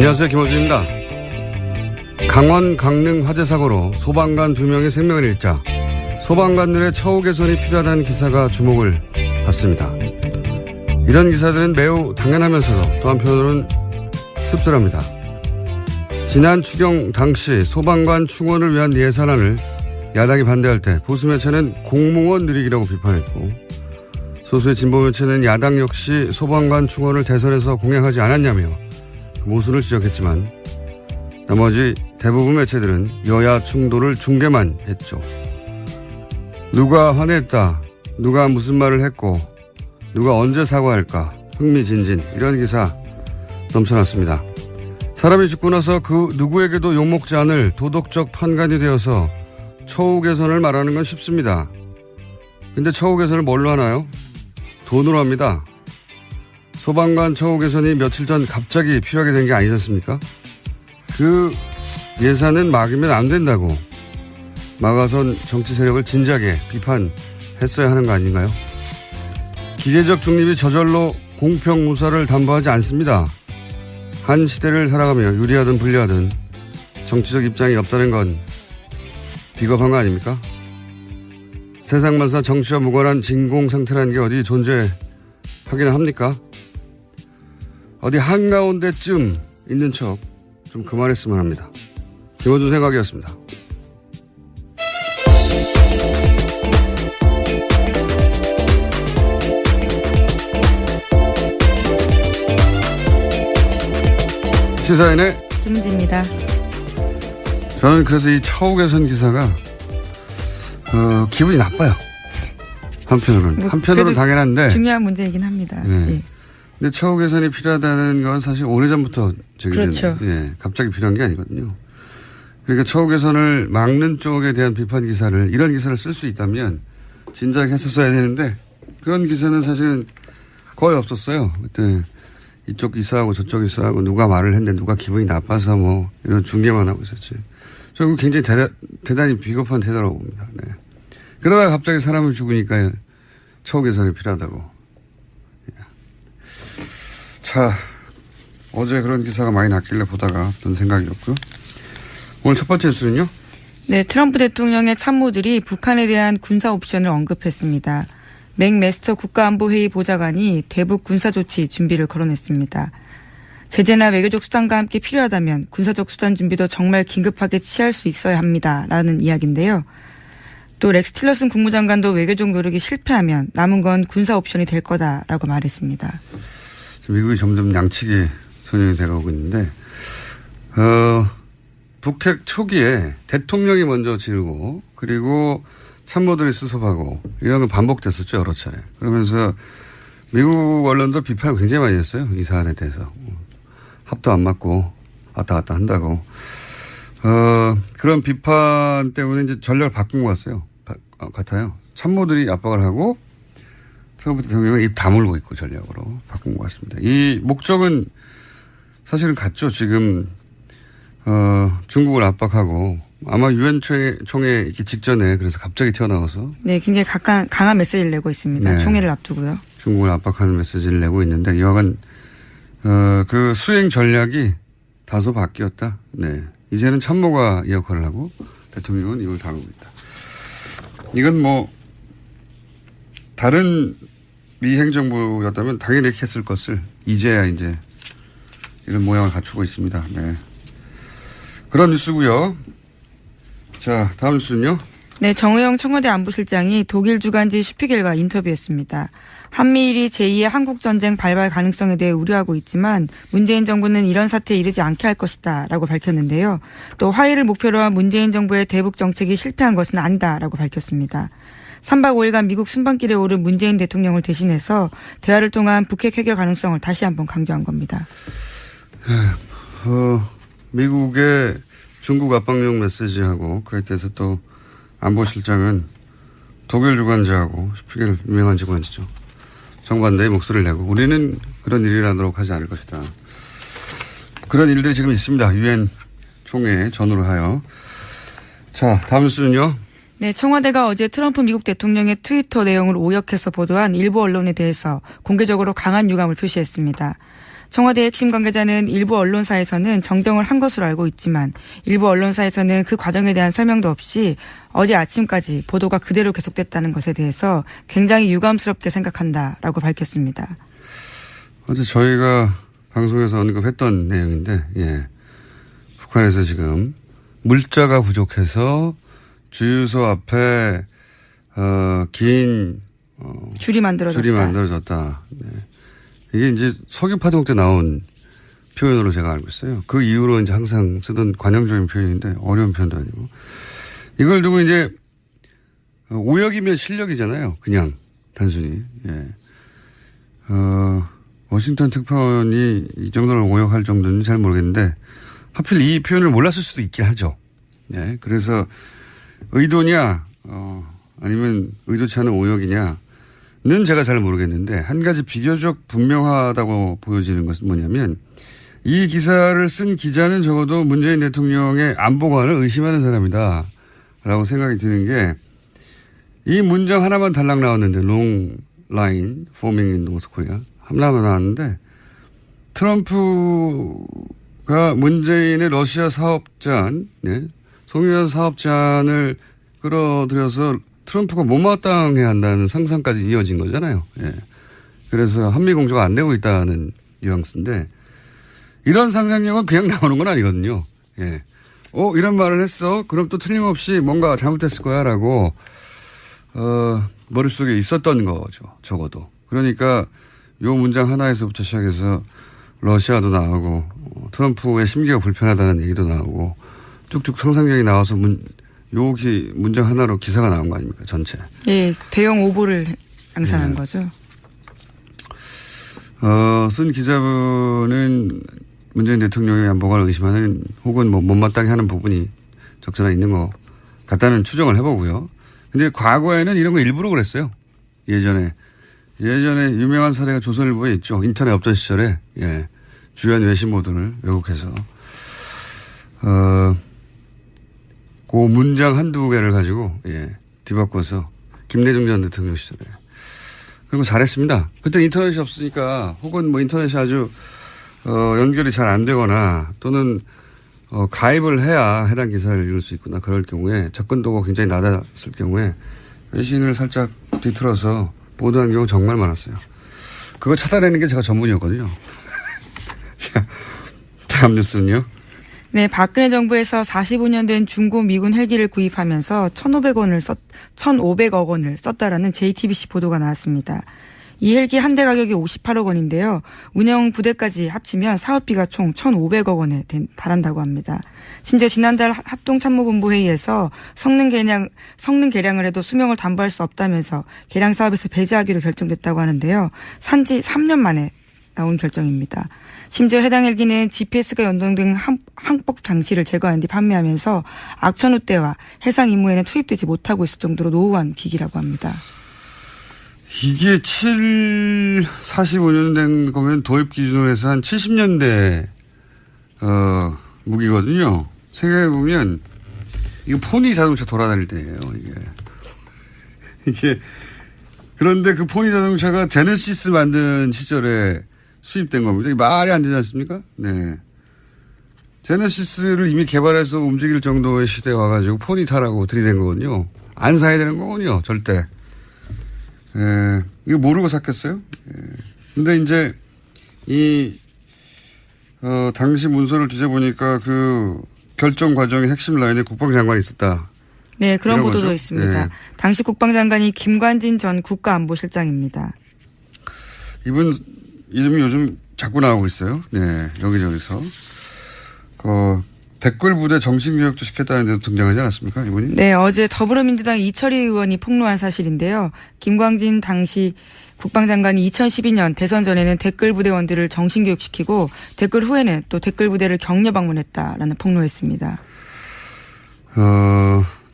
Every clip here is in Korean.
안녕하세요. 김호준입니다. 강원 강릉 화재 사고로 소방관 2명의 생명을 잃자 소방관들의 처우 개선이 필요하다는 기사가 주목을 받습니다. 이런 기사들은 매우 당연하면서도 또 한편으로는 씁쓸합니다. 지난 추경 당시 소방관 충원을 위한 예산안을 야당이 반대할 때 보수 매체는 공무원 누리기라고 비판했고, 소수의 진보 매체는 야당 역시 소방관 충원을 대선에서 공약하지 않았냐며 모순을 지적했지만, 나머지 대부분 매체들은 여야 충돌을 중계만 했죠. 누가 화냈다, 누가 무슨 말을 했고, 누가 언제 사과할까, 흥미진진, 이런 기사 넘쳐났습니다. 사람이 죽고 나서 그 누구에게도 욕먹지 않을 도덕적 판관이 되어서 처우 개선을 말하는 건 쉽습니다. 근데 처우 개선을 뭘로 하나요? 돈으로 합니다. 소방관 처우 개선이 며칠 전 갑자기 필요하게 된 게 아니지 않습니까? 그 예산은 막으면 안 된다고 막아선 정치 세력을 진작에 비판했어야 하는 거 아닌가요? 기계적 중립이 저절로 공평무사를 담보하지 않습니다. 한 시대를 살아가며 유리하든 불리하든 정치적 입장이 없다는 건 비겁한 거 아닙니까? 세상만사 정치와 무관한 진공 상태라는 게 어디 존재하기나 합니까? 어디 한가운데쯤 있는 척 좀 그만했으면 합니다. 김어준 생각이었습니다. 시사인의 김은지입니다. 저는 그래서 이 처우 개선 기사가 기분이 나빠요. 한편으로는 당연한데 중요한 문제이긴 합니다. 네. 예. 근데 처우 개선이 필요하다는 건 사실 오래전부터 그렇죠. 예, 갑자기 필요한 게 아니거든요. 그러니까 처우 개선을 막는 쪽에 대한 비판 기사를, 이런 기사를 쓸 수 있다면 진작에 했었어야 되는데 그런 기사는 사실은 거의 없었어요. 그때 이쪽 기사하고 저쪽 기사하고 누가 말을 했는데 누가 기분이 나빠서 뭐 이런 중계만 하고 있었지. 저는 굉장히 대단히 비겁한 태도라고 봅니다. 네. 그러다가 갑자기 사람을 죽으니까 처우 개선이 필요하다고. 자, 어제 그런 기사가 많이 났길래 보다가 어떤 생각이었고요. 오늘 첫 번째 뉴스는요? 네, 트럼프 대통령의 참모들이 북한에 대한 군사 옵션을 언급했습니다. 맥메스터 국가안보회의 보좌관이 대북 군사조치 준비를 거론했습니다. 제재나 외교적 수단과 함께 필요하다면 군사적 수단 준비도 정말 긴급하게 취할 수 있어야 합니다라는 이야기인데요. 또 렉스 틸러슨 국무장관도 외교적 노력이 실패하면 남은 건 군사 옵션이 될 거다라고 말했습니다. 미국이 점점 양측이 선행이 돼가고 있는데, 북핵 초기에 대통령이 먼저 지르고 그리고 참모들이 수습하고 이런 건 반복됐었죠, 여러 차례. 그러면서 미국 언론도 비판을 굉장히 많이 했어요, 이 사안에 대해서. 합도 안 맞고 왔다 갔다 한다고. 그런 비판 때문에 이제 전략을 바꾼 것 같아요. 참모들이 압박을 하고 트럼프 대통령은 입 다물고 있고 전략으로 바꾼 것 같습니다. 이 목적은 사실은 같죠. 지금 중국을 압박하고 아마 유엔 총회 있기 직전에 그래서 갑자기 튀어나와서 네, 굉장히 강한 메시지를 내고 있습니다. 네. 총회를 앞두고요. 중국을 압박하는 메시지를 내고 있는데 이와는 그 수행 전략이 다소 바뀌었다. 네, 이제는 참모가 이 역할을 하고 대통령은 이걸 다루고 있다. 이건 뭐 다른 미 행정부였다면 당연히 이렇게 했을 것을 이제야 이제 이런 모양을 갖추고 있습니다. 네. 그런 뉴스고요. 자, 다음 뉴스는요. 네, 정의용 청와대 안보실장이 독일 주간지 슈피겔과 인터뷰했습니다. 한미일이 제2의 한국전쟁 발발 가능성에 대해 우려하고 있지만 문재인 정부는 이런 사태에 이르지 않게 할 것이다 라고 밝혔는데요. 또 화해를 목표로 한 문재인 정부의 대북 정책이 실패한 것은 아니다 라고 밝혔습니다. 3박 5일간 미국 순방길에 오른 문재인 대통령을 대신해서 대화를 통한 북핵 해결 가능성을 다시 한번 강조한 겁니다. 미국의 중국 압박용 메시지하고 그에 대해서 또 안보실장은 독일 주간지하고 슈피겔 유명한 주간지죠. 정반대의 목소리를 내고 우리는 그런 일을 하도록 하지 않을 것이다. 그런 일들이 지금 있습니다. 유엔 총회 전후로 하여. 자, 다음 뉴스는요. 네, 청와대가 어제 트럼프 미국 대통령의 트위터 내용을 오역해서 보도한 일부 언론에 대해서 공개적으로 강한 유감을 표시했습니다. 청와대 핵심 관계자는 일부 언론사에서는 정정을 한 것으로 알고 있지만 일부 언론사에서는 그 과정에 대한 설명도 없이 어제 아침까지 보도가 그대로 계속됐다는 것에 대해서 굉장히 유감스럽게 생각한다라고 밝혔습니다. 어제 저희가 방송에서 언급했던 내용인데, 예. 북한에서 지금 물자가 부족해서 주유소 앞에 긴 줄이 만들어졌다. 네. 이게 이제 석유파동 때 나온 표현으로 제가 알고 있어요. 그 이후로 이제 항상 쓰던 관용적인 표현인데 어려운 표현도 아니고. 이걸 두고 이제 오역이면 실력이잖아요. 그냥 단순히. 예. 워싱턴 특파원이 이 정도로 오역할 정도는 잘 모르겠는데 하필 이 표현을 몰랐을 수도 있긴 하죠. 예. 그래서 의도냐, 아니면 의도치 않은 오역이냐는 제가 잘 모르겠는데 한 가지 비교적 분명하다고 보여지는 것은 뭐냐면 이 기사를 쓴 기자는 적어도 문재인 대통령의 안보관을 의심하는 사람이다 라고 생각이 드는 게 이 문장 하나만 달랑 나왔는데 long line forming in North Korea 하나만 나왔는데 트럼프가 문재인의 러시아 사업잔, 네, 송유한 사업잔을 끌어들여서 트럼프가 못마땅해야 한다는 상상까지 이어진 거잖아요. 예. 그래서 한미공조가 안 되고 있다는 뉘앙스인데 이런 상상력은 그냥 나오는 건 아니거든요. 예. 이런 말을 했어. 그럼 또 틀림없이 뭔가 잘못했을 거야 라고 머릿속에 있었던 거죠. 적어도. 그러니까 요 문장 하나에서부터 시작해서 러시아도 나오고 트럼프의 심기가 불편하다는 얘기도 나오고 쭉쭉 상상력이 나와서 문장 하나로 기사가 나온 거 아닙니까? 전체. 예, 대형 오보를 양산한 네. 거죠. 쓴 기자분은 문재인 대통령의 안보관을 의심하는 혹은 뭐 못마땅해 하는 부분이 적절히 있는 것 같다는 추정을 해보고요. 근데 과거에는 이런 거 일부러 그랬어요. 예전에 유명한 사례가 조선일보에 있죠. 인터넷 없던 시절에, 예. 주연 외신 모드를 왜곡해서, 그 문장 한두 개를 가지고, 예. 뒤바꿔서, 김대중 전 대통령 시절에. 그런 거 잘했습니다. 그때 인터넷이 없으니까, 혹은 뭐 인터넷이 아주, 연결이 잘 안 되거나, 또는, 가입을 해야 해당 기사를 읽을 수 있구나. 그럴 경우에, 접근도가 굉장히 낮았을 경우에, 외신을 살짝 뒤틀어서, 보도한 경우 정말 많았어요. 그거 찾아내는 게 제가 전문이었거든요. 자, 다음 뉴스는요. 네, 박근혜 정부에서 45년 된 중고 미군 헬기를 구입하면서 1,500억 원을 썼다라는 JTBC 보도가 나왔습니다. 이 헬기 한 대 가격이 58억 원인데요. 운영 부대까지 합치면 사업비가 총 1,500억 원에 달한다고 합니다. 심지어 지난달 합동참모본부 회의에서 성능 개량을 해도 수명을 담보할 수 없다면서 개량 사업에서 배제하기로 결정됐다고 하는데요. 산지 3년 만에 나온 결정입니다. 심지어 해당 헬기는 GPS가 연동된 항법 장치를 제거한 뒤 판매하면서 악천후 때와 해상 임무에는 투입되지 못하고 있을 정도로 노후한 기기라고 합니다. 이게 45년 된 거면 도입 기준으로 해서 한 70년대, 무기거든요. 세계에 보면, 이거 포니 자동차 돌아다닐 때예요, 이게. 그런데 그 포니 자동차가 제네시스 만든 시절에 수입된 겁니다. 이게 말이 안 되지 않습니까? 네. 제네시스를 이미 개발해서 움직일 정도의 시대에 와가지고 포니 타라고 들이댄 거거든요. 안 사야 되는 거군요, 절대. 예, 이거 모르고 샀겠어요? 예. 근데 이제, 당시 문서를 뒤져보니까 그 결정 과정의 핵심 라인에 국방장관이 있었다. 네, 그런 보도도 거죠? 있습니다. 예. 당시 국방장관이 김관진 전 국가안보실장입니다. 이분 이름이 요즘 자꾸 나오고 있어요. 네, 여기저기서. 댓글 부대 정신교육도 시켰다는 데도 등장하지 않았습니까? 이분이? 네, 어제 더불어민주당 이철희 의원이 폭로한 사실인데요. 김광진 당시 국방장관이 2012년 대선 전에는 댓글 부대원들을 정신교육시키고 댓글 후에는 또 댓글 부대를 격려 방문했다라는 폭로했습니다.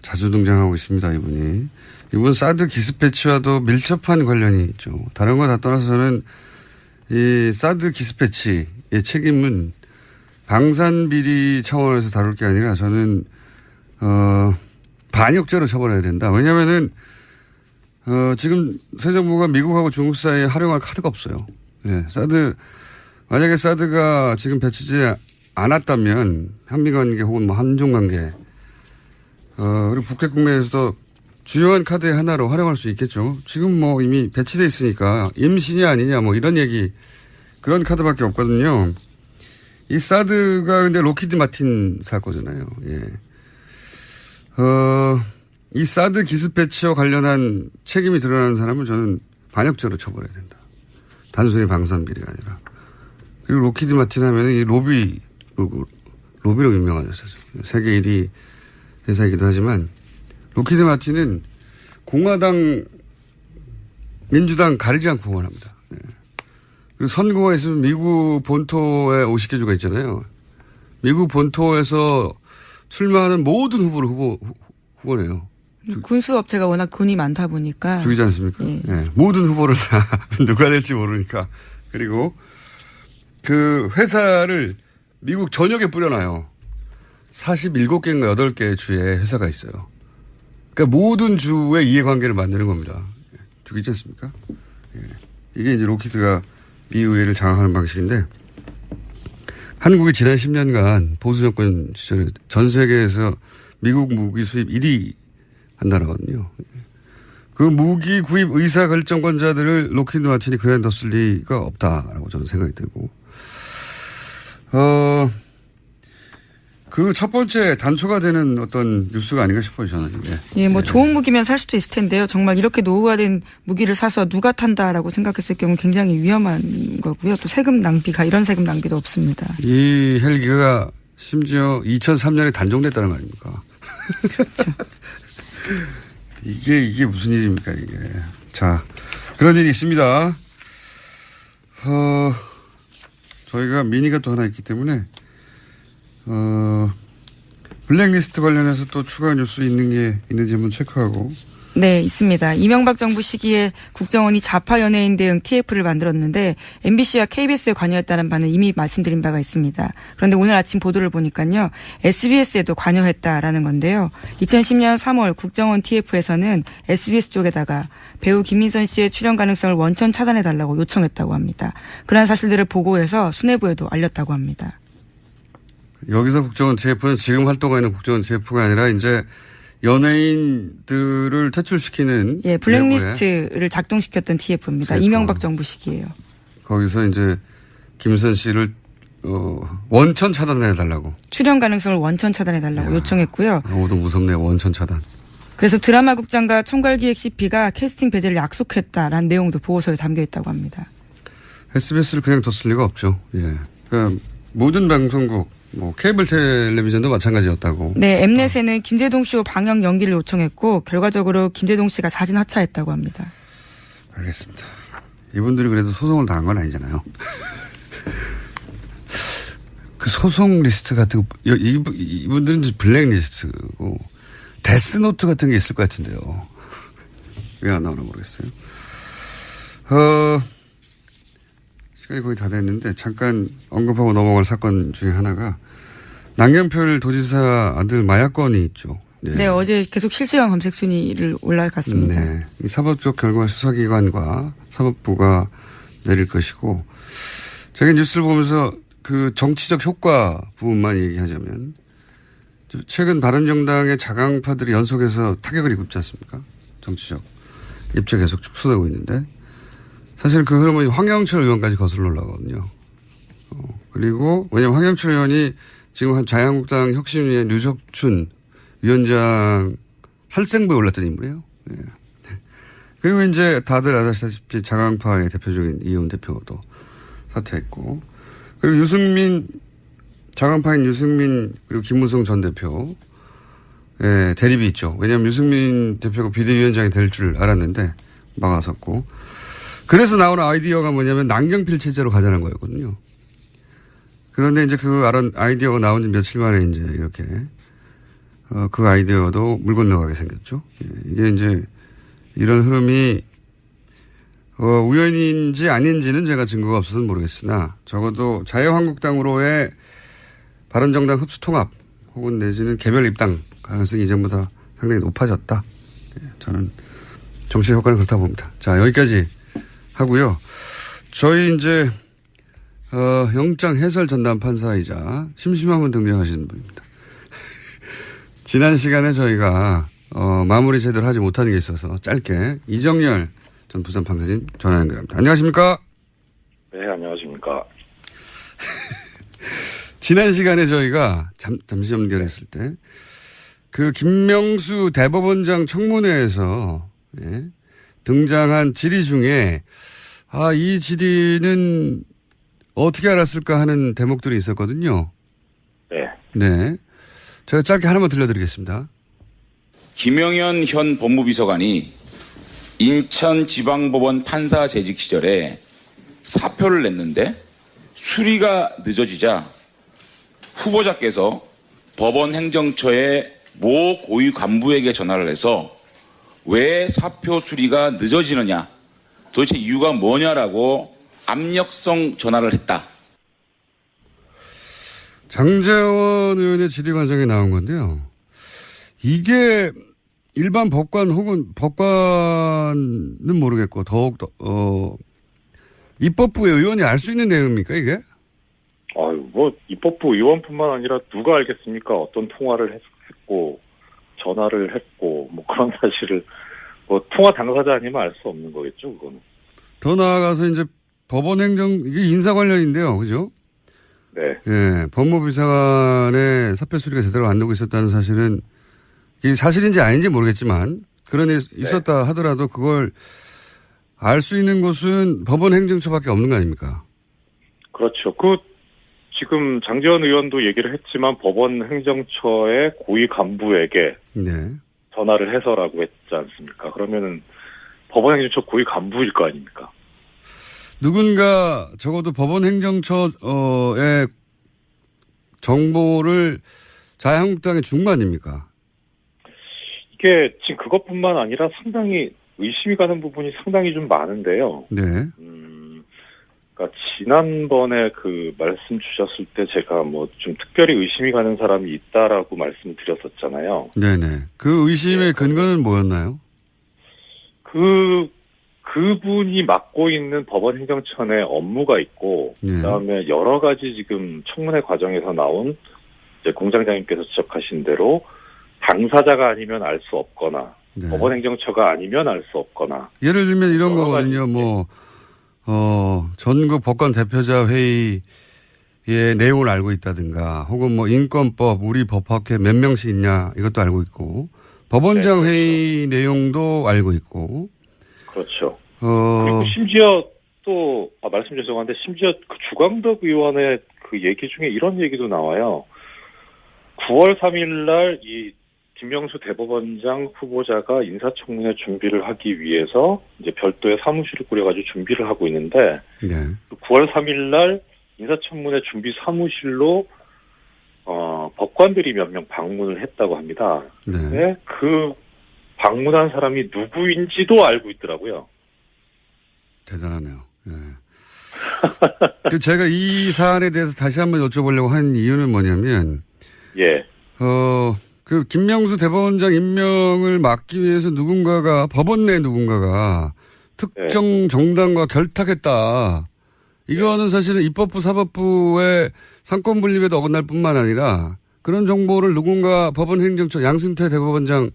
자주 등장하고 있습니다, 이분이. 이분 사드 기습 배치와도 밀접한 관련이 있죠. 다른 거 다 떠나서는 이 사드 기습 배치의 책임은 방산비리 차원에서 다룰 게 아니라 저는, 반역죄로 처벌해야 된다. 왜냐면은, 지금 새 정부가 미국하고 중국 사이에 활용할 카드가 없어요. 예, 사드 만약에 사드가 지금 배치되지 않았다면 한미관계 혹은 뭐 한중관계 그리고 북핵 국면에서도 주요한 카드의 하나로 활용할 수 있겠죠. 지금 뭐 이미 배치돼 있으니까 임신이 아니냐 뭐 이런 얘기 그런 카드밖에 없거든요. 이 사드가 근데 로키드 마틴사 거잖아요. 예. 이 사드 기습 배치와 관련한 책임이 드러나는 사람은 저는 반역죄로 처벌해야 된다. 단순히 방산 비리가 아니라. 그리고 로키드 마틴 하면은 이 로비로 유명하죠. 세계 1위 회사이기도 하지만 로키드 마틴은 공화당, 민주당 가리지 않고 응원합니다. 예. 그리고 선거가 있으면 미국 본토에 50개주가 있잖아요. 미국 본토에서 출마하는 모든 후보를 후보네요. 군수업체가 워낙 돈이 많다 보니까. 죽이지 않습니까? 예. 예. 모든 후보를 다 누가 될지 모르니까. 그리고 그 회사를 미국 전역에 뿌려놔요. 47개인가 8개 주에 회사가 있어요. 그러니까 모든 주의 이해관계를 만드는 겁니다. 죽이지 않습니까? 예. 이게 이제 로키드가 미 의회를 장악하는 방식인데 한국이 지난 10년간 보수 정권 시절에 전 세계에서 미국 무기 수입 1위 한 나라거든요. 그 무기 구입 의사 결정권자들을 로키드 마틴이 그만뒀을 리가 없다라고 저는 생각이 들고 그 첫 번째 단초가 되는 어떤 뉴스가 아닌가 싶어요, 저는 이게. 예, 뭐 좋은 무기면 살 수도 있을 텐데요. 정말 이렇게 노후화된 무기를 사서 누가 탄다라고 생각했을 경우 굉장히 위험한 거고요. 또 세금 낭비가 이런 세금 낭비도 없습니다. 이 헬기가 심지어 2003년에 단종됐다는 거 아닙니까? 그렇죠. 이게 무슨 일입니까, 이게. 자, 그런 일이 있습니다. 저희가 미니가 또 하나 있기 때문에 블랙리스트 관련해서 또 추가 뉴스 있는 게 있는지 한번 체크하고. 네, 있습니다. 이명박 정부 시기에 국정원이 좌파 연예인 대응 TF를 만들었는데 MBC와 KBS에 관여했다는 바는 이미 말씀드린 바가 있습니다. 그런데 오늘 아침 보도를 보니까요. SBS에도 관여했다라는 건데요. 2010년 3월 국정원 TF에서는 SBS 쪽에다가 배우 김민선 씨의 출연 가능성을 원천 차단해달라고 요청했다고 합니다. 그런 사실들을 보고해서 수뇌부에도 알렸다고 합니다. 여기서 국정원 TF는 지금 활동하고 있는 국정원 TF가 아니라 이제 연예인들을 퇴출시키는. 예, 블랙리스트를 작동시켰던 TF입니다. TF. 이명박 정부 시기에요. 거기서 이제 김선 씨를 원천 차단해달라고. 출연 가능성을 원천 차단해달라고 요청했고요. 오도 무섭네요. 원천 차단. 그래서 드라마국장과 총괄기획 CP가 캐스팅 배제를 약속했다라는 내용도 보고서에 담겨 있다고 합니다. SBS를 그냥 뒀을 리가 없죠. 예. 그러니까 모든 방송국, 뭐 케이블 텔레비전도 마찬가지였다고. 네, 엠넷에는 김재동 쇼 방영 연기를 요청했고 결과적으로 김재동 씨가 자진 하차했다고 합니다. 알겠습니다. 이분들이 그래도 소송을 당한 건 아니잖아요. 그 소송 리스트 같은 거, 이분들은 블랙리스트고 데스노트 같은 게 있을 것 같은데요. 왜 안 나오나 모르겠어요. 시간이 거의 다 됐는데 잠깐 언급하고 넘어갈 사건 중에 하나가 남경필 도지사 아들 마약건이 있죠. 네. 네, 어제 계속 실시간 검색 순위를 올라갔습니다. 네. 이 사법적 결과 수사기관과 사법부가 내릴 것이고 제가 뉴스를 보면서 그 정치적 효과 부분만 얘기하자면 최근 바른정당의 자강파들이 연속해서 타격을 입지 않습니까? 정치적 입지 계속 축소되고 있는데 사실 그 흐름은 황영철 의원까지 거슬러 올라가거든요. 그리고 왜냐하면 황영철 의원이 지금 자유한국당 혁신위의 류석춘 위원장 살생부에 올랐던 인물이에요. 네. 그리고 이제 다들 아시다시피 자강파의 대표적인 이혜원 대표도 사퇴했고 그리고 유승민 자강파인 유승민 그리고 김무성 전 대표 대립이 있죠. 왜냐하면 유승민 대표가 비대위원장이 될 줄 알았는데 막아섰고 그래서 나오는 아이디어가 뭐냐면 남경필 체제로 가자는 거였거든요. 그런데 이제 그 아이디어가 나온 지 며칠 만에 이제 이렇게 그 아이디어도 물 건너가게 생겼죠. 이게 이제 이런 흐름이 우연인지 아닌지는 제가 증거가 없어서는 모르겠으나 적어도 자유한국당으로의 바른정당 흡수통합 혹은 내지는 개별 입당 가능성이 이전보다 상당히 높아졌다. 저는 정치 효과는 그렇다고 봅니다. 자, 여기까지 하고요. 저희 이제 영장 해설 전담 판사이자 심심하면 등장하시는 분입니다. 지난 시간에 저희가 마무리 제대로 하지 못하는 게 있어서 짧게 이정열 전 부산판사님 전화 연결합니다. 안녕하십니까? 네, 안녕하십니까? 지난 시간에 저희가 잠시 연결했을 때 그 김명수 대법원장 청문회에서 등장한 질의 중에 이 질의는 어떻게 알았을까 하는 대목들이 있었거든요. 네. 네. 제가 짧게 하나만 들려드리겠습니다. 김영현 현 법무비서관이 인천지방법원 판사 재직 시절에 사표를 냈는데 수리가 늦어지자 후보자께서 법원 행정처의 모 고위 간부에게 전화를 해서 왜 사표 수리가 늦어지느냐, 도대체 이유가 뭐냐라고 압력성 전화를 했다. 장제원 의원의 질의 과정에 나온 건데요. 이게 일반 법관 혹은 법관은 모르겠고 더욱더 입법부의 의원이 알 수 있는 내용입니까 이게? 입법부 의원뿐만 아니라 누가 알겠습니까? 어떤 통화를 했고 전화를 했고 그런 사실을 통화 당사자 아니면 알 수 없는 거겠죠, 그거는. 더 나아가서 이제 법원 행정 이게 인사 관련인데요, 그죠? 네. 예, 법무비서관의 사표 수리가 제대로 안 되고 있었다는 사실은 이게 사실인지 아닌지 모르겠지만 그런 일 있었다 하더라도 그걸 알 수 있는 곳은 법원 행정처밖에 없는 거 아닙니까? 그렇죠. 지금 장제원 의원도 얘기를 했지만 법원 행정처의 고위 간부에게 전화를 해서라고 했지 않습니까? 그러면은 법원 행정처 고위 간부일 거 아닙니까? 누군가 적어도 법원 행정처의 정보를 자유한국당에 준 거 아닙니까? 이게 지금 그것뿐만 아니라 상당히 의심이 가는 부분이 상당히 좀 많은데요. 네. 그러니까 지난번에 말씀 주셨을 때 제가 좀 특별히 의심이 가는 사람이 있다라고 말씀드렸었잖아요. 네네. 그 의심의 근거는 뭐였나요? 그분이 맡고 있는 법원 행정처 내 업무가 있고, 그다음에 여러 가지 지금 청문회 과정에서 나온 이제 공장장님께서 지적하신 대로 당사자가 아니면 알 수 없거나, 법원 행정처가 아니면 알 수 없거나. 예를 들면 이런 거거든요. 전국 법관 대표자 회의의 내용을 알고 있다든가, 혹은 인권법, 우리 법학회 몇 명씩 있냐, 이것도 알고 있고, 법원장 회의 내용도 알고 있고. 그렇죠. 그리고 심지어 말씀 죄송한데, 심지어 주광덕 의원의 얘기 중에 이런 얘기도 나와요. 9월 3일 날 김명수 대법원장 후보자가 인사청문회 준비를 하기 위해서 이제 별도의 사무실을 꾸려가지고 준비를 하고 있는데, 9월 3일 날 인사청문회 준비 사무실로 법관들이 몇 명 방문을 했다고 합니다. 네. 그 방문한 사람이 누구인지도 알고 있더라고요. 대단하네요. 네. 제가 이 사안에 대해서 다시 한번 여쭤보려고 한 이유는 뭐냐면, 김명수 대법원장 임명을 막기 위해서 법원 내 누군가가 특정 정당과 결탁했다. 이거는 사실은 입법부, 사법부의 상권 분립에도 어긋날 뿐만 아니라 그런 정보를 누군가 법원 행정처 양승태 대법원장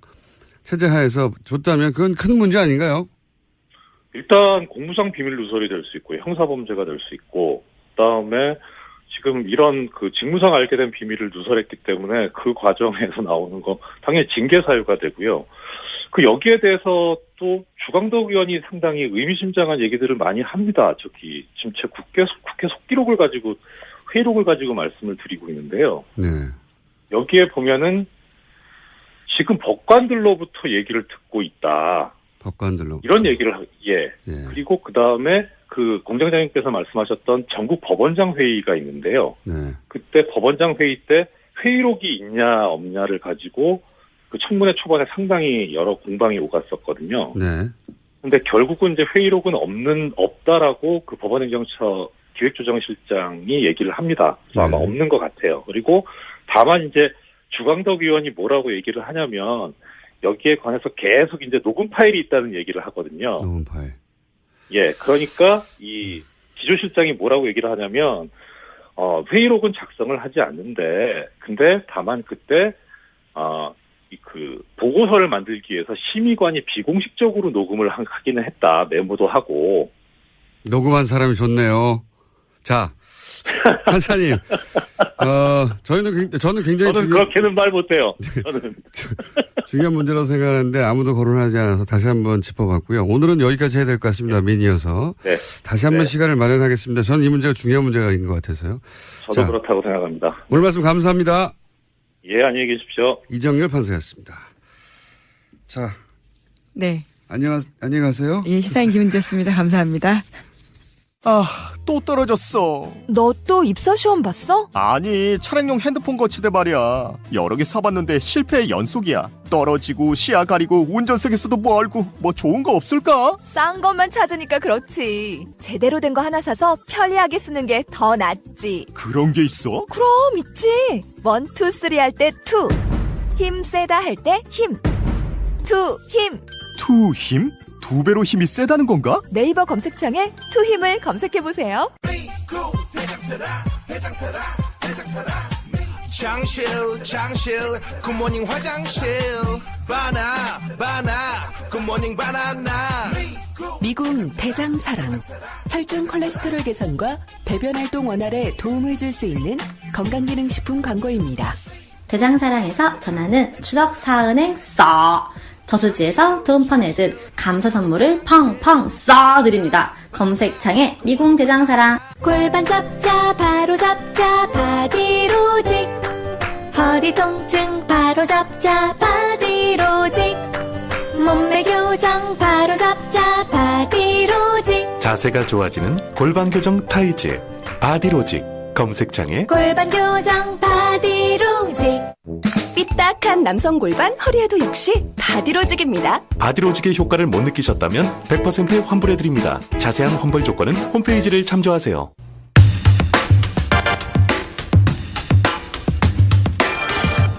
체제 하에서 줬다면 그건 큰 문제 아닌가요? 일단 공무상 비밀 누설이 될 수 있고 형사범죄가 될 수 있고, 그다음에 지금 이런 직무상 알게 된 비밀을 누설했기 때문에 그 과정에서 나오는 거 당연히 징계 사유가 되고요. 여기에 대해서 또 주광덕 의원이 상당히 의미심장한 얘기들을 많이 합니다. 지금 제 국회 속기록을 가지고, 회의록을 가지고 말씀을 드리고 있는데요. 네. 여기에 보면은 지금 법관들로부터 얘기를 듣고 있다. 법관들로. 이런 얘기를, 그리고 그 다음에 공장장님께서 말씀하셨던 전국 법원장 회의가 있는데요. 그때 법원장 회의 때 회의록이 있냐 없냐를 가지고 청문회 초반에 상당히 여러 공방이 오갔었거든요. 근데 결국은 이제 회의록은 없다라고 법원행정처 기획조정실장이 얘기를 합니다. 그래서 아마 없는 것 같아요. 그리고 다만 이제 주광덕 의원이 뭐라고 얘기를 하냐면, 여기에 관해서 계속 이제 녹음 파일이 있다는 얘기를 하거든요. 녹음 파일. 그러니까 기조실장이 뭐라고 얘기를 하냐면 회의록은 작성을 하지 않는데 근데 다만 그때 그 보고서를 만들기 위해서 심의관이 비공식적으로 녹음을 하기는 했다. 메모도 하고. 녹음한 사람이 좋네요. 자, 판사님, 저는 굉장히 그렇게는 말 못해요. 저는 중요한 문제라고 생각하는데 아무도 거론하지 않아서 다시 한번 짚어봤고요. 오늘은 여기까지 해야 될 것 같습니다. 민이어서. 네. 다시 한번 시간을 마련하겠습니다. 저는 이 문제가 중요한 문제가 있는 것 같아서요. 저도 그렇다고 생각합니다. 오늘 말씀 감사합니다. 예, 안녕히 계십시오. 이정열 판사였습니다. 자. 네. 안녕히 가세요. 예, 시사인 김은지였습니다. 감사합니다. 또 떨어졌어. 너 또 입사 시험 봤어? 아니, 차량용 핸드폰 거치대 말이야. 여러 개 사봤는데 실패의 연속이야. 떨어지고 시야 가리고 운전석에서도 멀고 뭐 좋은 거 없을까? 싼 것만 찾으니까 그렇지. 제대로 된 거 하나 사서 편리하게 쓰는 게 더 낫지. 그런 게 있어? 그럼 있지. 1, 2, 3 할 때 2. 힘 세다 할 때 힘. 2 힘. 2 힘? 2배로 힘이 세다는 건가? 네이버 검색창에 2 힘을 검색해보세요. 장실 굿모닝 화장실 바나 굿모닝 바나나. 미궁 대장사랑 혈중 콜레스테롤 개선과 배변 활동 원활에 도움을 줄 수 있는 건강기능식품 광고입니다. 대장사랑에서 전하는 추석 사은행 써. 저수지에서 돈 퍼내듯 감사 선물을 펑펑 써드립니다. 검색창에 미궁 대장사랑. 골반 잡자 바로 잡자 바디로직. 허리 통증 바로 잡자 바디로직. 몸매 교정 바로 잡자 바디로직. 자세가 좋아지는 골반 교정 타이즈 바디로직. 검색창에 골반 교정 바디로직. 삐딱한 남성 골반 허리에도 역시 바디로직입니다. 바디로직의 효과를 못 느끼셨다면 100% 환불해드립니다. 자세한 환불 조건은 홈페이지를 참조하세요.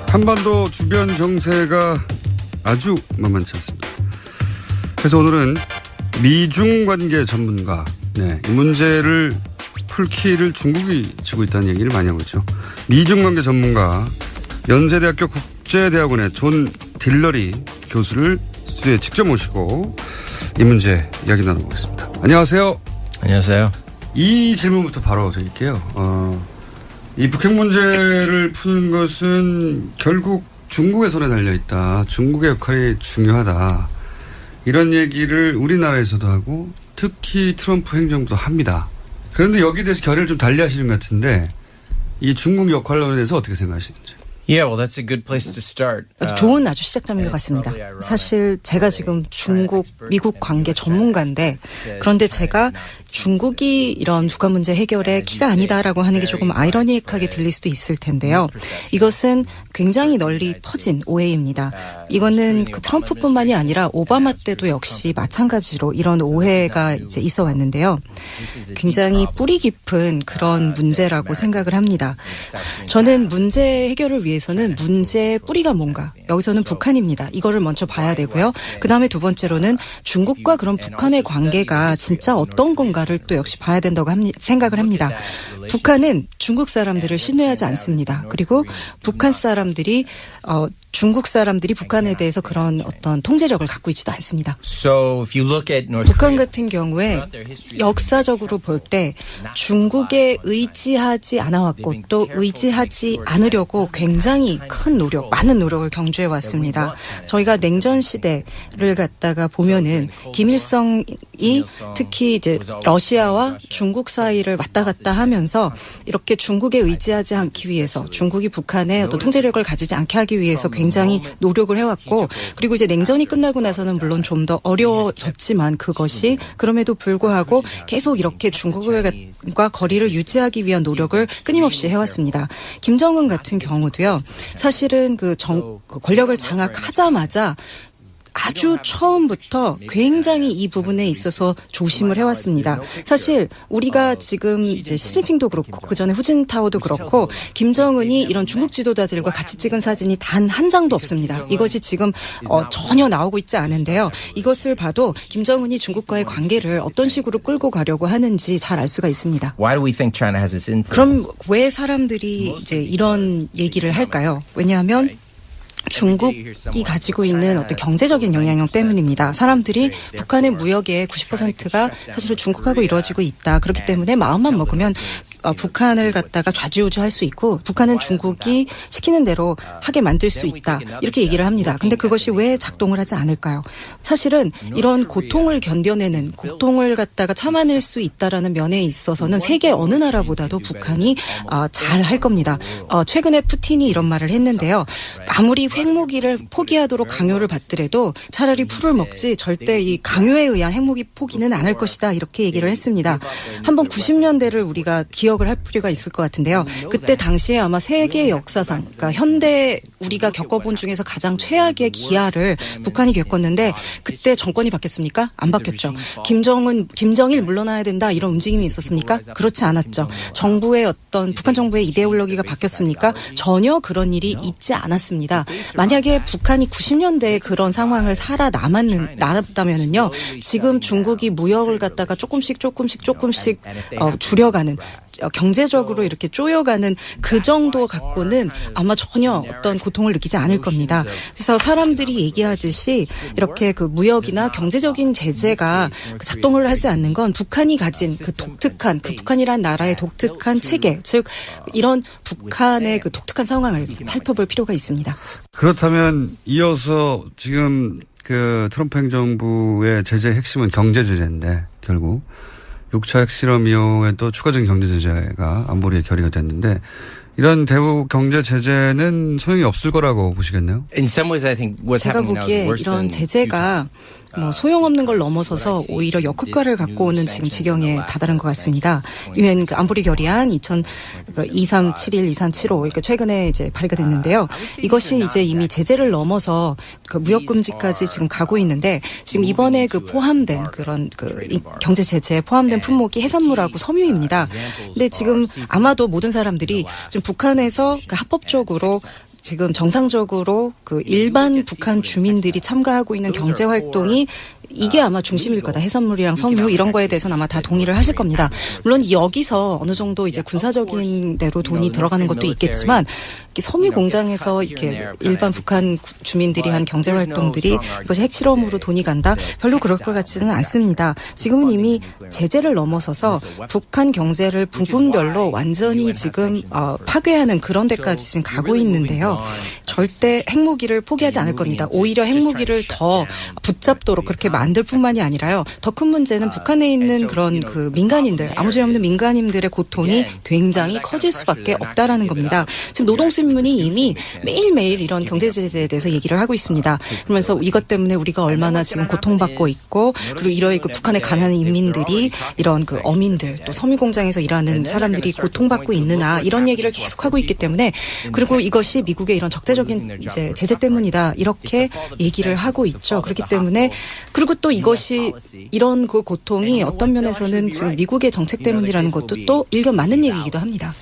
한반도 주변 정세가 아주 만만치 않습니다. 그래서 오늘은 미중 관계 전문가, 이 문제를 풀키를 중국이 쥐고 있다는 얘기를 많이 하고 있죠. 미중 관계 전문가 연세대학교 국제대학원의 존 딜러리 교수를 스튜디오에 직접 모시고 이 문제 이야기 나눠보겠습니다. 안녕하세요. 안녕하세요. 이 질문부터 바로 드릴게요. 이 북핵 문제를 푸는 것은 결국 중국의 손에 달려있다. 중국의 역할이 중요하다. 이런 얘기를 우리나라에서도 하고 특히 트럼프 행정부도 합니다. 그런데 여기에 대해서 결의를 좀 달리 하시는 것 같은데 이 중국 역할론에 대해서 어떻게 생각하시는지. 좋은 아주 시작점인 것 같습니다. 사실 제가 지금 중국, 미국 관계 전문가인데 그런데 제가 중국이 이런 북한 문제 해결의 키가 아니다라고 하는 게 조금 아이러니하게 들릴 수도 있을 텐데요. 이것은 굉장히 널리 퍼진 오해입니다. 이거는 그 트럼프뿐만이 아니라 오바마 때도 역시 마찬가지로 이런 오해가 이제 있어 왔는데요. 굉장히 뿌리 깊은 그런 문제라고 생각을 합니다. 저는 문제 해결을 위해서는 문제의 뿌리가 뭔가, 여기서는 북한입니다. 이거를 먼저 봐야 되고요. 그다음에 두 번째로는 중국과 그런 북한의 관계가 진짜 어떤 건가를 또 역시 봐야 된다고 생각을 합니다. 북한은 중국 사람들을 신뢰하지 않습니다. 그리고 북한 사람들이 중국 사람들이 북한에 대해서 그런 어떤 통제력을 갖고 있지도 않습니다. 북한 같은 경우에 역사적으로 볼 때 중국에 의지하지 않아왔고 또 의지하지 않으려고 굉장히 큰 노력, 많은 노력을 경주해 왔습니다. 저희가 냉전 시대를 갖다가 보면은 김일성이 특히 이제 러시아와 중국 사이를 왔다 갔다 하면서 이렇게 중국에 의지하지 않기 위해서 중국이 북한에 어떤 통제력을 가지지 않게 하기 위해서 굉장히 노력을 해왔고 그리고 이제 냉전이 끝나고 나서는 물론 좀 더 어려워졌지만 그것이 그럼에도 불구하고 계속 이렇게 중국과 거리를 유지하기 위한 노력을 끊임없이 해왔습니다. 김정은 같은 경우도요. 사실은 그 권력을 장악하자마자 아주 처음부터 굉장히 이 부분에 있어서 조심을 해왔습니다. 사실 우리가 지금 이제 시진핑도 그렇고 그 전에 후진타오도 그렇고 김정은이 이런 중국 지도자들과 같이 찍은 사진이 단 한 장도 없습니다. 이것이 지금 전혀 나오고 있지 않은데요. 이것을 봐도 김정은이 중국과의 관계를 어떤 식으로 끌고 가려고 하는지 잘 알 수가 있습니다. 그럼 왜 사람들이 이제 이런 얘기를 할까요? 왜냐하면 중국이 가지고 있는 어떤 경제적인 영향력 때문입니다. 사람들이 북한의 무역의 90%가 사실은 중국하고 이루어지고 있다. 그렇기 때문에 마음만 먹으면 북한을 갖다가 좌지우지할 수 있고 북한은 중국이 시키는 대로 하게 만들 수 있다. 이렇게 얘기를 합니다. 근데 그것이 왜 작동을 하지 않을까요? 사실은 이런 고통을 견뎌내는 고통을 갖다가 참아낼 수 있다라는 면에 있어서는 세계 어느 나라보다도 북한이 잘 할 겁니다. 최근에 푸틴이 이런 말을 했는데요. 아무리 핵무기를 포기하도록 강요를 받더라도 차라리 풀을 먹지 절대 이 강요에 의한 핵무기 포기는 안 할 것이다. 이렇게 얘기를 했습니다. 한번 90년대를 우리가 기억을 할 필요가 있을 것 같은데요. 그때 당시에 아마 세계 역사상, 그러니까 현대 우리가 겪어본 중에서 가장 최악의 기아를 북한이 겪었는데 그때 정권이 바뀌었습니까? 안 바뀌었죠. 김정일 물러나야 된다 이런 움직임이 있었습니까? 그렇지 않았죠. 정부의 북한 정부의 이데올로기가 바뀌었습니까? 전혀 그런 일이 있지 않았습니다. 만약에 북한이 90년대에 그런 상황을 살아남았다면은요, 지금 중국이 무역을 갖다가 조금씩 줄여가는, 경제적으로 이렇게 쪼여가는 그 정도 갖고는 아마 전혀 어떤 고통을 느끼지 않을 겁니다. 그래서 사람들이 얘기하듯이 이렇게 그 무역이나 경제적인 제재가 작동을 하지 않는 건 북한이 가진 그 독특한, 그 북한이란 나라의 독특한 체계, 즉 이런 북한의 그 독특한 상황을 살펴볼 필요가 있습니다. 그렇다면 이어서 지금 그 트럼프 행정부의 제재 핵심은 경제 제재인데 결국 6차 핵실험 이후에 또 추가적인 경제 제재가 안보리에 결의가 됐는데 이런 대북 경제 제재는 소용이 없을 거라고 보시겠네요? 제가 보기에 이런 제재가 소용없는 걸 넘어서서 오히려 역효과를 갖고 오는 지금 지경에 다다른 것 같습니다. 유엔 안보리 결의안 2371, 2375 이렇게 최근에 이제 발의가 됐는데요. 이것이 이제 이미 제재를 넘어서 그 무역 금지까지 지금 가고 있는데 지금 이번에 그 포함된 그런 그 경제 제재에 포함된 품목이 해산물하고 섬유입니다. 근데 지금 아마도 모든 사람들이 지금 북한에서 그 합법적으로 지금 정상적으로 그 일반 북한 주민들이 참가하고 있는 경제 활동이 이게 아마 중심일 거다. 해산물이랑 섬유 이런 거에 대해서는 아마 다 동의를 하실 겁니다. 물론 여기서 어느 정도 이제 군사적인 대로 돈이 들어가는 것도 있겠지만 섬유 공장에서 이렇게 일반 북한 주민들이 한 경제 활동들이 이것이 핵실험으로 돈이 간다? 별로 그럴 것 같지는 않습니다. 지금은 이미 제재를 넘어서서 북한 경제를 부분별로 완전히 지금 파괴하는 그런 데까지 지금 가고 있는데요. 절대 핵무기를 포기하지 않을 겁니다. 오히려 핵무기를 더 붙잡도록 그렇게 만들 뿐만이 아니라요. 더 큰 문제는 북한에 있는 그런 그 민간인들, 아무 죄 없는 민간인들의 고통이 굉장히 커질 수밖에 없다라는 겁니다. 지금 노동신문이 이미 매일매일 이런 경제제재에 대해서 얘기를 하고 있습니다. 그러면서 이것 때문에 우리가 얼마나 지금 고통받고 있고 그리고 이런 그 북한에 가난한 인민들이 이런 그 어민들 또 섬유공장에서 일하는 사람들이 고통받고 있느냐 이런 얘기를 계속하고 있기 때문에 그리고 이것이 미국의 이런 적대적인 이제 제재 때문이다 이렇게 얘기를 하고 있죠. 그렇기 때문에 그리고 또 이것이 이런 그 고통이 어떤 면에서는 지금 미국의 정책 때문이라는 것도 또 일견 맞는 얘기이기도 합니다.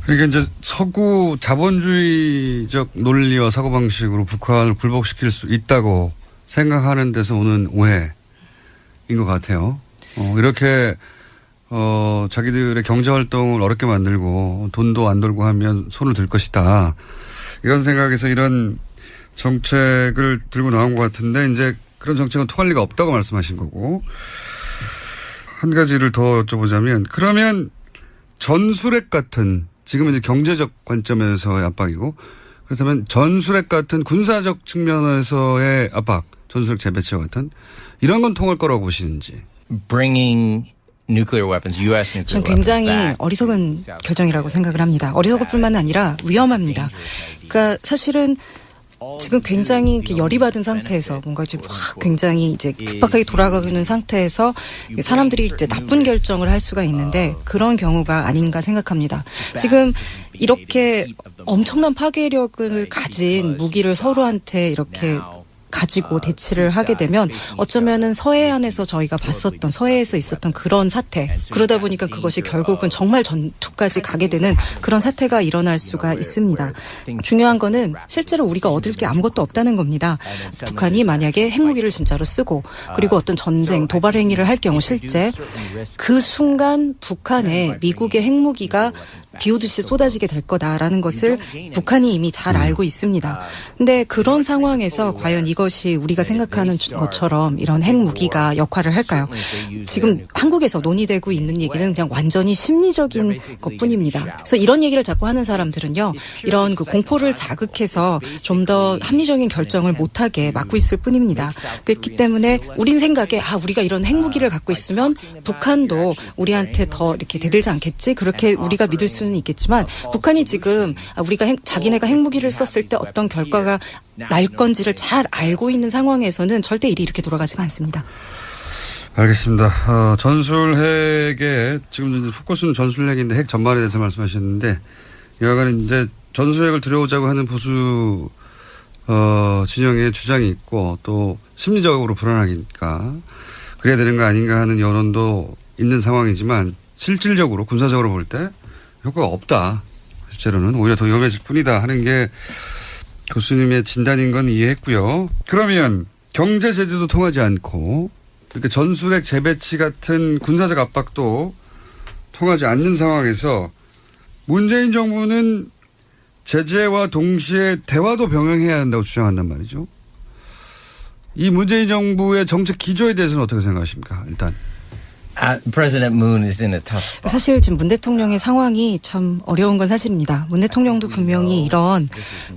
그러니까 이제 서구 자본주의적 논리와 사고방식으로 북한을 굴복시킬 수 있다고 생각하는 데서 오는 오해인 것 같아요. 이렇게 자기들의 경제활동을 어렵게 만들고 돈도 안 돌고 하면 손을 들 것이다. 이런 생각에서 이런 정책을 들고 나온 것 같은데 이제 그런 정책은 통할 리가 없다고 말씀하신 거고 한 가지를 더 여쭤보자면 그러면 전술핵 같은 지금은 이제 경제적 관점에서의 압박이고 그렇다면 전술핵 같은 군사적 측면에서의 압박, 전술핵 재배치 같은 이런 건 통할 거라고 보시는지. 저는 굉장히 어리석은 결정이라고 생각을 합니다. 어리석을 뿐만 아니라 위험합니다. 그러니까 사실은 지금 굉장히 이렇게 열이 받은 상태에서 뭔가 지금 확 굉장히 이제 급박하게 돌아가고 있는 상태에서 사람들이 이제 나쁜 결정을 할 수가 있는데 그런 경우가 아닌가 생각합니다. 지금 이렇게 엄청난 파괴력을 가진 무기를 서로한테 이렇게 가지고 대치를 하게 되면 어쩌면은 서해안에서 저희가 봤었던 서해에서 있었던 그런 사태, 그러다 보니까 그것이 결국은 정말 전투까지 가게 되는 그런 사태가 일어날 수가 있습니다. 중요한 거는 실제로 우리가 얻을 게 아무것도 없다는 겁니다. 북한이 만약에 핵무기를 진짜로 쓰고 그리고 어떤 전쟁, 도발 행위를 할 경우 실제 그 순간 북한에 미국의 핵무기가 비오듯이 쏟아지게 될 거다라는 것을 북한이 이미 잘 알고 있습니다. 근데 그런 상황에서 과연 이것이 우리가 생각하는 것처럼 이런 핵무기가 역할을 할까요? 지금 한국에서 논의되고 있는 얘기는 그냥 완전히 심리적인 것뿐입니다. 그래서 이런 얘기를 자꾸 하는 사람들은요. 이런 그 공포를 자극해서 좀 더 합리적인 결정을 못하게 막고 있을 뿐입니다. 그렇기 때문에 우린 생각에 우리가 이런 핵무기를 갖고 있으면 북한도 우리한테 더 이렇게 대들지 않겠지? 그렇게 우리가 믿을 수는 있겠지만 북한이 지금 우리가 자기네가 핵무기를 썼을 때 어떤 결과가 날 건지를 잘 알고 있는 상황에서는 절대 일이 이렇게 돌아가지가 않습니다. 알겠습니다. 전술핵에 지금 포커스는 전술핵인데 핵 전반에 대해서 말씀하셨는데 여하간 이제 전술핵을 들여오자고 하는 보수 진영의 주장이 있고 또 심리적으로 불안하니까 그래야 되는 거 아닌가 하는 여론도 있는 상황이지만 실질적으로 군사적으로 볼 때 효과가 없다. 실제로는 오히려 더 위험해질 뿐이다 하는 게 교수님의 진단인 건 이해했고요. 그러면 경제 제재도 통하지 않고 이렇게 전술핵 재배치 같은 군사적 압박도 통하지 않는 상황에서 문재인 정부는 제재와 동시에 대화도 병행해야 한다고 주장한단 말이죠. 이 문재인 정부의 정책 기조에 대해서는 어떻게 생각하십니까? 일단. President Moon is in a tough spot. 사실 지금 문 대통령의 상황이 참 어려운 건 사실입니다. 문 대통령도 분명히 이런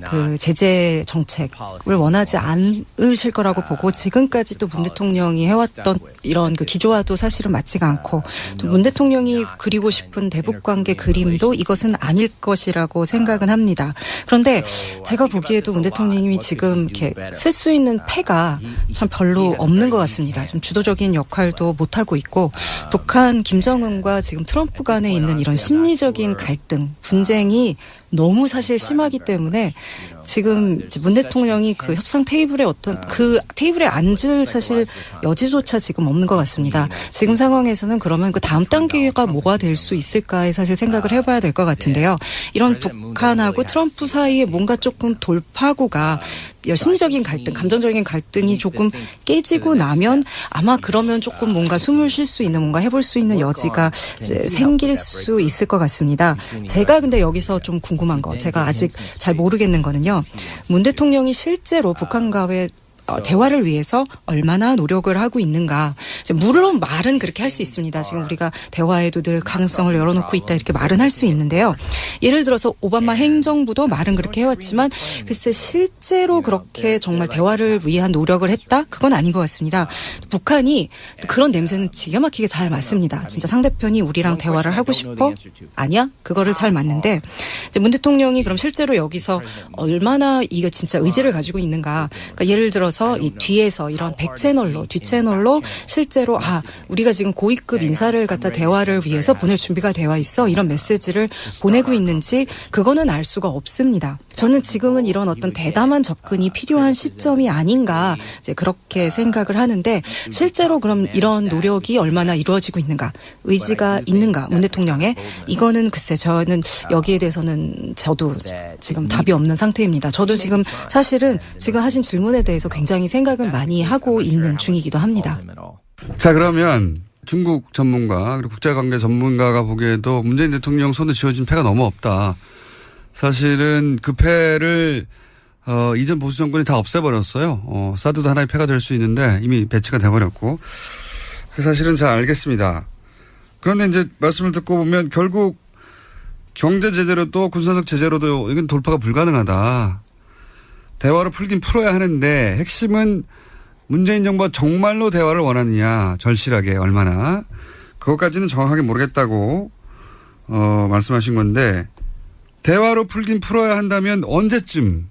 그 제재 정책을 원하지 않으실 거라고 보고 지금까지 또 문 대통령이 해왔던 이런 그 기조와도 사실은 맞지가 않고 또 문 대통령이 그리고 싶은 대북 관계 그림도 이것은 아닐 것이라고 생각은 합니다. 그런데 제가 보기에도 문 대통령이 지금 이렇게 쓸 수 있는 패가 참 별로 없는 것 같습니다. 좀 주도적인 역할도 못하고 있고 북한 김정은과 지금 트럼프 간에 있는 이런 심리적인 갈등, 분쟁이 너무 사실 심하기 때문에 지금 문 대통령이 그 협상 테이블에 그 테이블에 앉을 사실 여지조차 지금 없는 것 같습니다. 지금 상황에서는 그러면 그 다음 단계가 뭐가 될 수 있을까에 사실 생각을 해봐야 될 것 같은데요. 이런 북한하고 트럼프 사이에 뭔가 조금 돌파구가 심리적인 갈등, 감정적인 갈등이 조금 깨지고 나면 아마 그러면 조금 뭔가 숨을 쉴 수 있는 뭔가 해볼 수 있는 여지가 생길 수 있을 것 같습니다. 제가 근데 여기서 좀 궁금한 거, 제가 아직 잘 모르겠는 거는요. 문 대통령이 실제로 북한과의 대화를 위해서 얼마나 노력을 하고 있는가. 물론 말은 그렇게 할 수 있습니다. 지금 우리가 대화에도 늘 가능성을 열어놓고 있다 이렇게 말은 할 수 있는데요. 예를 들어서 오바마 행정부도 말은 그렇게 해왔지만 글쎄 실제로 그렇게 정말 대화를 위한 노력을 했다? 그건 아닌 것 같습니다. 북한이 그런 냄새는 기가 막히게 잘 맡습니다. 진짜 상대편이 우리랑 대화를 하고 싶어? 아니야? 그거를 잘 맡는데 문 대통령이 그럼 실제로 여기서 얼마나 이거 진짜 의지를 가지고 있는가. 그러니까 예를 들어서 이 뒤에서 이런 뒷채널로 실제로 우리가 지금 고위급 인사를 갖다 대화를 위해서 보낼 준비가 되어 있어 이런 메시지를 보내고 있는지 그거는 알 수가 없습니다. 저는 지금은 이런 어떤 대담한 접근이 필요한 시점이 아닌가 이제 그렇게 생각을 하는데 실제로 그럼 이런 노력이 얼마나 이루어지고 있는가, 의지가 있는가 문 대통령의 이거는 글쎄 저는 여기에 대해서는 저도 지금 답이 없는 상태입니다. 저도 지금 사실은 지금 하신 질문에 대해서 굉장히 생각은 많이 하고 있는 중이기도 합니다. 자, 그러면 중국 전문가 그리고 국제관계 전문가가 보기에도 문재인 대통령 손에 쥐어진 패가 너무 없다. 사실은 그 패를 이전 보수 정권이 다 없애버렸어요. 사드도 하나의 패가 될 수 있는데 이미 배치가 돼버렸고 그 사실은 잘 알겠습니다. 그런데 이제 말씀을 듣고 보면 결국 경제 제재로도 군사적 제재로도 이건 돌파가 불가능하다. 대화로 풀긴 풀어야 하는데 핵심은 문재인 정부가 정말로 대화를 원하느냐 절실하게 얼마나 그것까지는 정확하게 모르겠다고 말씀하신 건데 대화로 풀긴 풀어야 한다면 언제쯤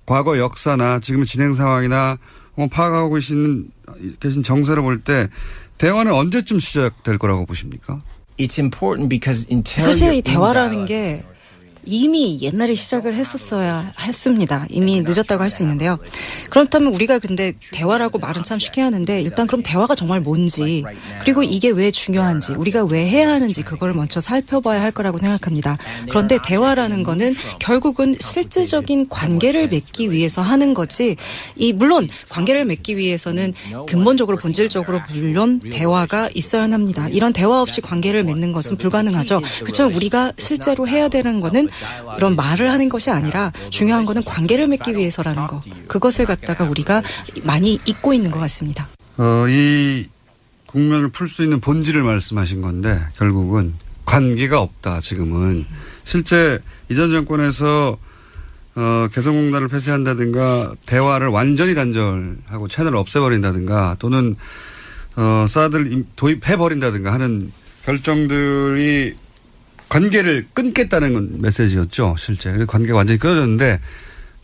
과거 역사나 지금의 진행 상황이나 파악하고 계신 정세를 볼 때 대화는 언제쯤 시작될 거라고 보십니까? It's important because until 사실 이 대화라는 게 이미 옛날에 시작을 했었어야 했습니다. 이미 늦었다고 할 수 있는데요. 그렇다면 우리가 근데 대화라고 말은 참 쉽게 하는데 일단 그럼 대화가 정말 뭔지 그리고 이게 왜 중요한지 우리가 왜 해야 하는지 그걸 먼저 살펴봐야 할 거라고 생각합니다. 그런데 대화라는 거는 결국은 실질적인 관계를 맺기 위해서 하는 거지 물론 관계를 맺기 위해서는 근본적으로 본질적으로 물론 대화가 있어야 합니다. 이런 대화 없이 관계를 맺는 것은 불가능하죠. 그렇지만 우리가 실제로 해야 되는 거는 이런 말을 하는 것이 아니라 중요한 거는 관계를 맺기 위해서라는 거. 그것을 갖다가 우리가 많이 잊고 있는 것 같습니다. 이 국면을 풀 수 있는 본질을 말씀하신 건데 결국은 관계가 없다. 지금은 실제 이전 정권에서 개성공단을 폐쇄한다든가 대화를 완전히 단절하고 채널을 없애버린다든가 또는 사드를 도입해버린다든가 하는 결정들이 관계를 끊겠다는 메시지였죠. 실제. 관계가 완전히 끊어졌는데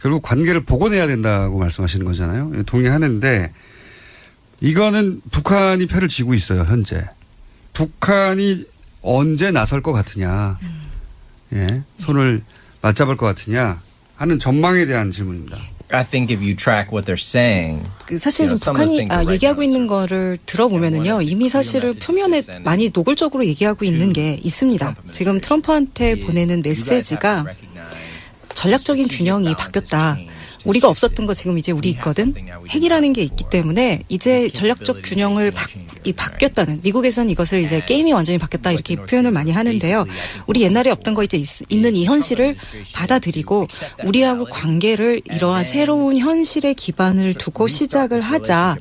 결국 관계를 복원해야 된다고 말씀하시는 거잖아요. 동의하는데 이거는 북한이 패를 쥐고 있어요. 현재. 북한이 언제 나설 것 같으냐. 예, 손을 맞잡을 것 같으냐 하는 전망에 대한 질문입니다. I think if you track what they're saying, 사실 좀 북한이 얘기하고 있는 거를 들어보면은요, 이미 사실은 표면에 많이 노골적으로 얘기하고 있는 게 있습니다. 지금 트럼프한테 보내는 메시지가 전략적인 균형이 바뀌었다. 우리가 없었던 거 지금 이제 우리 있거든. 핵이라는 게 있기 때문에 이제 전략적 균형을 바뀌었다는, 미국에서는 이것을 이제 게임이 완전히 바뀌었다 이렇게 표현을 많이 하는데요. 우리 옛날에 없던 거 이제 있는 이 현실을 받아들이고 우리하고 관계를 이러한 새로운 현실에 기반을 두고 시작을 하자.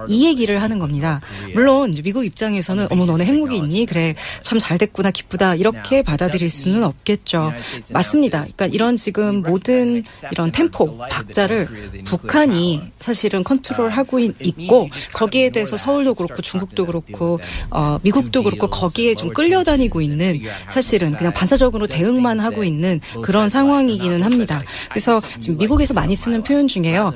이 얘기를 하는 겁니다. 물론 미국 입장에서는 어머 너네 핵무기 있니? 그래 참 잘 됐구나 기쁘다 이렇게 받아들일 수는 없겠죠. 맞습니다. 그러니까 이런 지금 모든 이런 템포 박자를 북한이 사실은 컨트롤하고 있고 거기에 대해서 서울도 그렇고 중국도 그렇고 미국도 그렇고 거기에 좀 끌려다니고 있는 사실은 그냥 반사적으로 대응만 하고 있는 그런 상황이기는 합니다. 그래서 지금 미국에서 많이 쓰는 표현 중에요.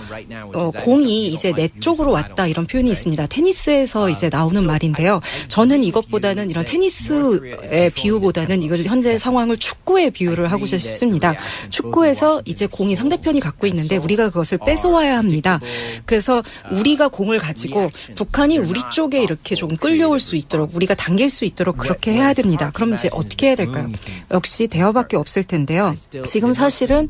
공이 이제 내 쪽으로 왔다 이런 표현이 있습니다. 테니스에서 이제 나오는 말인데요. 저는 이것보다는 이런 테니스의 비유보다는 이걸 현재 상황을 축구에 비유를 하고 싶습니다. 축구에서 이제 공이 상대편이 갖고 있는데 우리가 그것을 뺏어와야 합니다. 그래서 우리가 공을 가지고 북한이 우리 쪽에 이렇게 좀 끌려올 수 있도록 우리가 당길 수 있도록 그렇게 해야 됩니다. 그럼 이제 어떻게 해야 될까요? 역시 대화밖에 없을 텐데요. 지금 사실은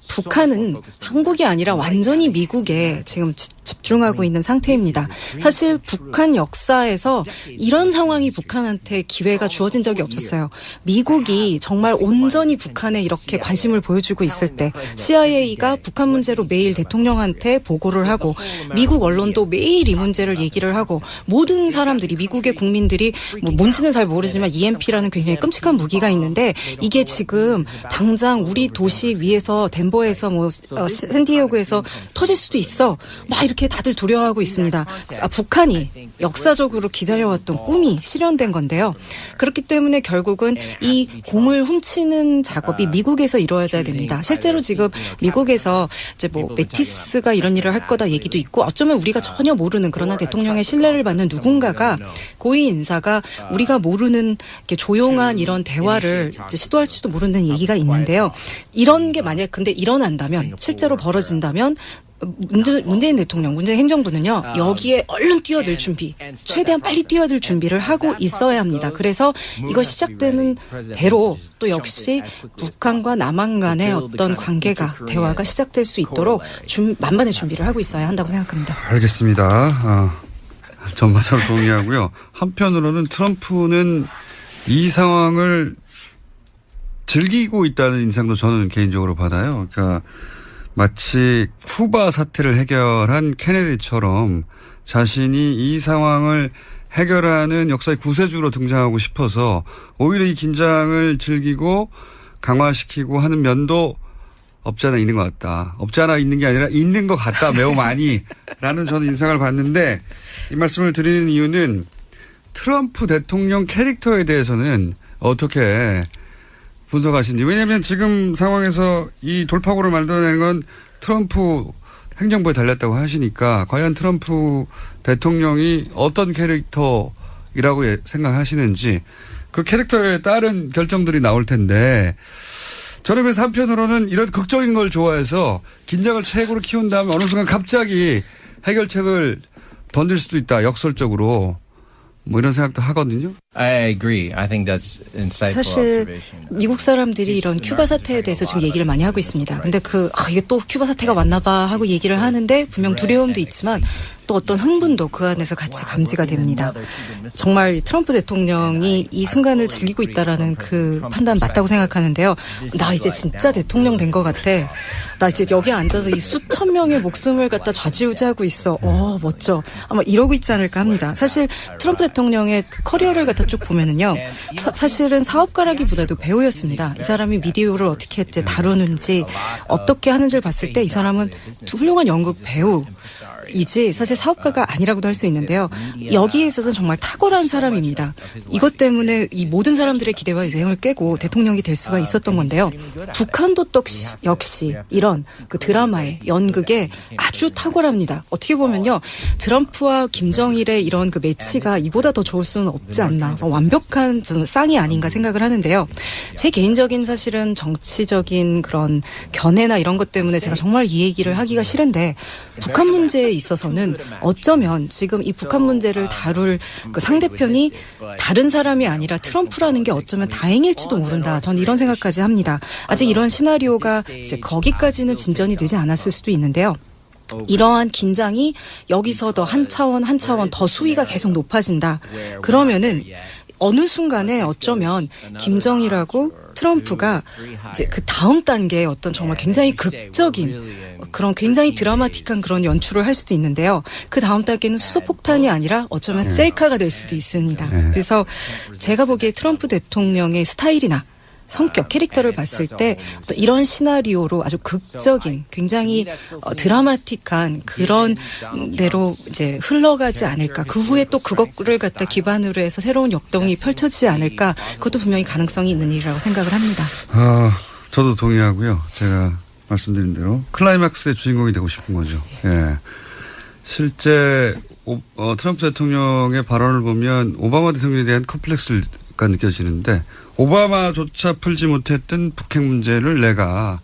북한은 한국이 아니라 완전히 미국에 지금 집중하고 있는 상태입니다. 사실 북한 역사에서 이런 상황이 북한한테 기회가 주어진 적이 없었어요. 미국이 정말 온전히 북한에 이렇게 관심을 보여주고 있을 때 CIA가 북한 문제로 매일 대통령한테 보고를 하고 미국 언론도 매일 이 문제를 얘기를 하고 모든 사람들이 미국의 국민들이 뭔지는 잘 모르지만 EMP라는 굉장히 끔찍한 무기가 있는데 이게 지금 당장 우리 도시 위에서 덴버에서 샌디에고에서 터질 수도 있어. 막 이렇게 다들 두려워하고 있습니다. 북한이 역사적으로 기다려왔던 꿈이 실현된 건데요. 그렇기 때문에 결국은 이 공을 훔치는 작업이 미국에서 이루어져야 됩니다. 실제로 지금 미국에서 이제 매티스가 이런 일을 할 거다 얘기도 있고 어쩌면 우리가 전혀 모르는 그러나 대통령의 신뢰를 받는 누군가가 고위 인사가 우리가 모르는 이렇게 조용한 이런 대화를 이제 시도할지도 모르는 얘기가 있는데요. 이런 게 만약 근데 일어난다면 실제로 벌어진다면 문재인 대통령, 문재인 행정부는요, 여기에 얼른 뛰어들 준비, 최대한 빨리 뛰어들 준비를 하고 있어야 합니다. 그래서 이거 시작되는 대로 또 역시 북한과 남한 간의 어떤 관계가, 대화가 시작될 수 있도록 만반의 준비를 하고 있어야 한다고 생각합니다. 알겠습니다. 전반적으로 동의하고요. 한편으로는 트럼프는 이 상황을 즐기고 있다는 인상도 저는 개인적으로 받아요. 그러니까 마치 쿠바 사태를 해결한 케네디처럼 자신이 이 상황을 해결하는 역사의 구세주로 등장하고 싶어서 오히려 이 긴장을 즐기고 강화시키고 하는 면도 없지 않아 있는 것 같다. 없지 않아 있는 게 아니라 있는 것 같다. 매우 많이. 라는 저는 인상을 받는데 이 말씀을 드리는 이유는 트럼프 대통령 캐릭터에 대해서는 어떻게 분석하시는지. 왜냐하면 지금 상황에서 이 돌파구를 만들어내는 건 트럼프 행정부에 달렸다고 하시니까 과연 트럼프 대통령이 어떤 캐릭터이라고 생각하시는지 그 캐릭터에 따른 결정들이 나올 텐데 저는 그래서 한편으로는 이런 극적인 걸 좋아해서 긴장을 최고로 키운 다음에 어느 순간 갑자기 해결책을 던질 수도 있다. 역설적으로. 뭐 이런 생각도 하거든요. I agree. I think that's insightful 사실 observation. 미국 사람들이 이런 큐바 사태에 대해서 지금 얘기를 많이 하고 있습니다. 근데 이게 또 큐바 사태가 왔나 봐 하고 얘기를 하는데 분명 두려움도 있지만 또 어떤 흥분도 그 안에서 같이 감지가 됩니다. 정말 트럼프 대통령이 이 순간을 즐기고 있다라는 그 판단 맞다고 생각하는데요. 나 이제 진짜 대통령 된 것 같아. 나 이제 여기 앉아서 이 수천 명의 목숨을 갖다 좌지우지하고 있어. 멋져. 아마 이러고 있지 않을까 합니다. 사실 트럼프 대통령의 그 커리어를 갖다 쭉 보면은요. 사실은 사업가라기보다도 배우였습니다. 이 사람이 미디어를 어떻게 이제 다루는지 어떻게 하는지를 봤을 때 이 사람은 훌륭한 연극 배우이지 사실 사업가가 아니라고도 할 수 있는데요. 여기에 있어서는 정말 탁월한 사람입니다. 이것 때문에 이 모든 사람들의 기대와 예상을 깨고 대통령이 될 수가 있었던 건데요. 북한도 역시 이런 그 드라마의 연극에 아주 탁월합니다. 어떻게 보면요. 트럼프와 김정일의 이런 그 매치가 이보다 더 좋을 수는 없지 않나. 완벽한 저는 쌍이 아닌가 생각을 하는데요. 제 개인적인 사실은 정치적인 그런 견해나 이런 것 때문에 제가 정말 이 얘기를 하기가 싫은데 북한 문제에 있어서는 어쩌면 지금 이 북한 문제를 다룰 그 상대편이 다른 사람이 아니라 트럼프라는 게 어쩌면 다행일지도 모른다. 전 이런 생각까지 합니다. 아직 이런 시나리오가 이제 거기까지는 진전이 되지 않았을 수도 있는데요. 이러한 긴장이 여기서 더 한 차원 더 수위가 계속 높아진다. 그러면은 어느 순간에 어쩌면 김정일하고 트럼프가 이제 그 다음 단계의 어떤 정말 굉장히 극적인 그런 굉장히 드라마틱한 그런 연출을 할 수도 있는데요. 그 다음 단계는 수소폭탄이 아니라 어쩌면 셀카가 될 수도 있습니다. 그래서 제가 보기에 트럼프 대통령의 스타일이나 성격, 캐릭터를 봤을 때 이런 시나리오로 아주 극적인, 굉장히 드라마틱한 그런 대로 이제 흘러가지 않을까. 그 후에 또 그것을 갖다 기반으로 해서 새로운 역동이 펼쳐지지 않을까. 그것도 분명히 가능성이 있는 일이라고 생각을 합니다. 저도 동의하고요. 제가 말씀드린 대로 클라이막스의 주인공이 되고 싶은 거죠. 예. 실제 트럼프 대통령의 발언을 보면 오바마 대통령에 대한 컴플렉스가 느껴지는데 오바마조차 풀지 못했던 북핵 문제를 내가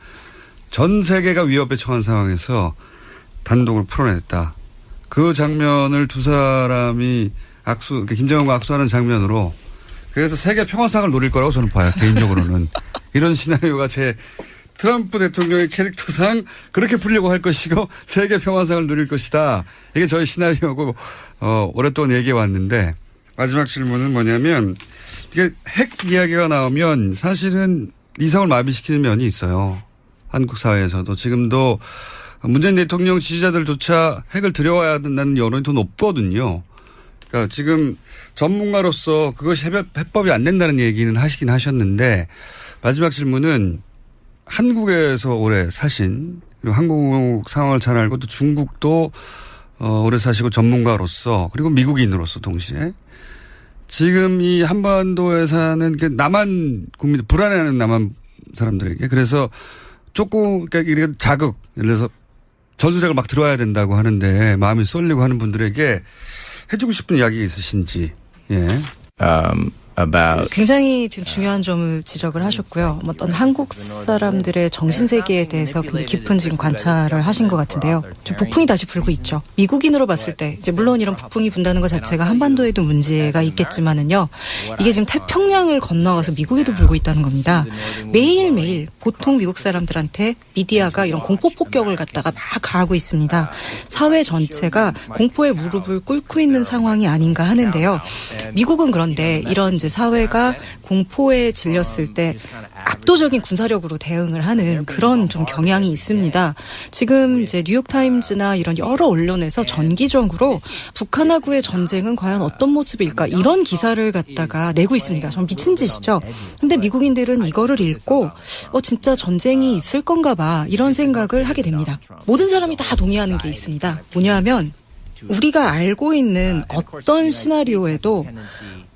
전 세계가 위협에 처한 상황에서 단독으로 풀어냈다. 그 장면을 두 사람이 김정은과 악수하는 장면으로 그래서 세계 평화상을 노릴 거라고 저는 봐요. 개인적으로는. 이런 시나리오가 제 트럼프 대통령의 캐릭터상 그렇게 풀려고 할 것이고 세계 평화상을 누릴 것이다. 이게 저희 시나리오고 오랫동안 얘기해 왔는데 마지막 질문은 뭐냐면 이게 핵 이야기가 나오면 사실은 이성을 마비시키는 면이 있어요. 한국 사회에서도 지금도 문재인 대통령 지지자들조차 핵을 들여와야 된다는 여론이 더 높거든요. 그러니까 지금 전문가로서 그것이 해법이 안 된다는 얘기는 하시긴 하셨는데 마지막 질문은 한국에서 오래 사신 그리고 한국 상황을 잘 알고 또 중국도 오래 사시고 전문가로서 그리고 미국인으로서 동시에 지금 이 한반도에 사는 남한 국민, 불안해하는 남한 사람들에게 그래서 조금 그러니까 자극, 예를 들어서 전술핵을 막 들어와야 된다고 하는데 마음이 쏠리고 하는 분들에게 해주고 싶은 이야기 있으신지. 예. 굉장히 지금 중요한 점을 지적을 하셨고요. 어떤 한국 사람들의 정신세계에 대해서 굉장히 깊은 지금 관찰을 하신 것 같은데요. 지금 북풍이 다시 불고 있죠. 미국인으로 봤을 때 이제 물론 이런 북풍이 분다는 것 자체가 한반도에도 문제가 있겠지만은요. 이게 지금 태평양을 건너가서 미국에도 불고 있다는 겁니다. 매일매일 보통 미국 사람들한테 미디어가 이런 공포 폭격을 갖다가 막 가하고 있습니다. 사회 전체가 공포의 무릎을 꿇고 있는 상황이 아닌가 하는데요. 미국은 그런데 이런 이제 사회가 공포에 질렸을 때 압도적인 군사력으로 대응을 하는 그런 좀 경향이 있습니다. 지금 이제 뉴욕타임즈나 이런 여러 언론에서 전기적으로 북한하고의 전쟁은 과연 어떤 모습일까 이런 기사를 갖다가 내고 있습니다. 전 미친 짓이죠. 근데 미국인들은 이거를 읽고 진짜 전쟁이 있을 건가 봐 이런 생각을 하게 됩니다. 모든 사람이 다 동의하는 게 있습니다. 뭐냐면 우리가 알고 있는 어떤 시나리오에도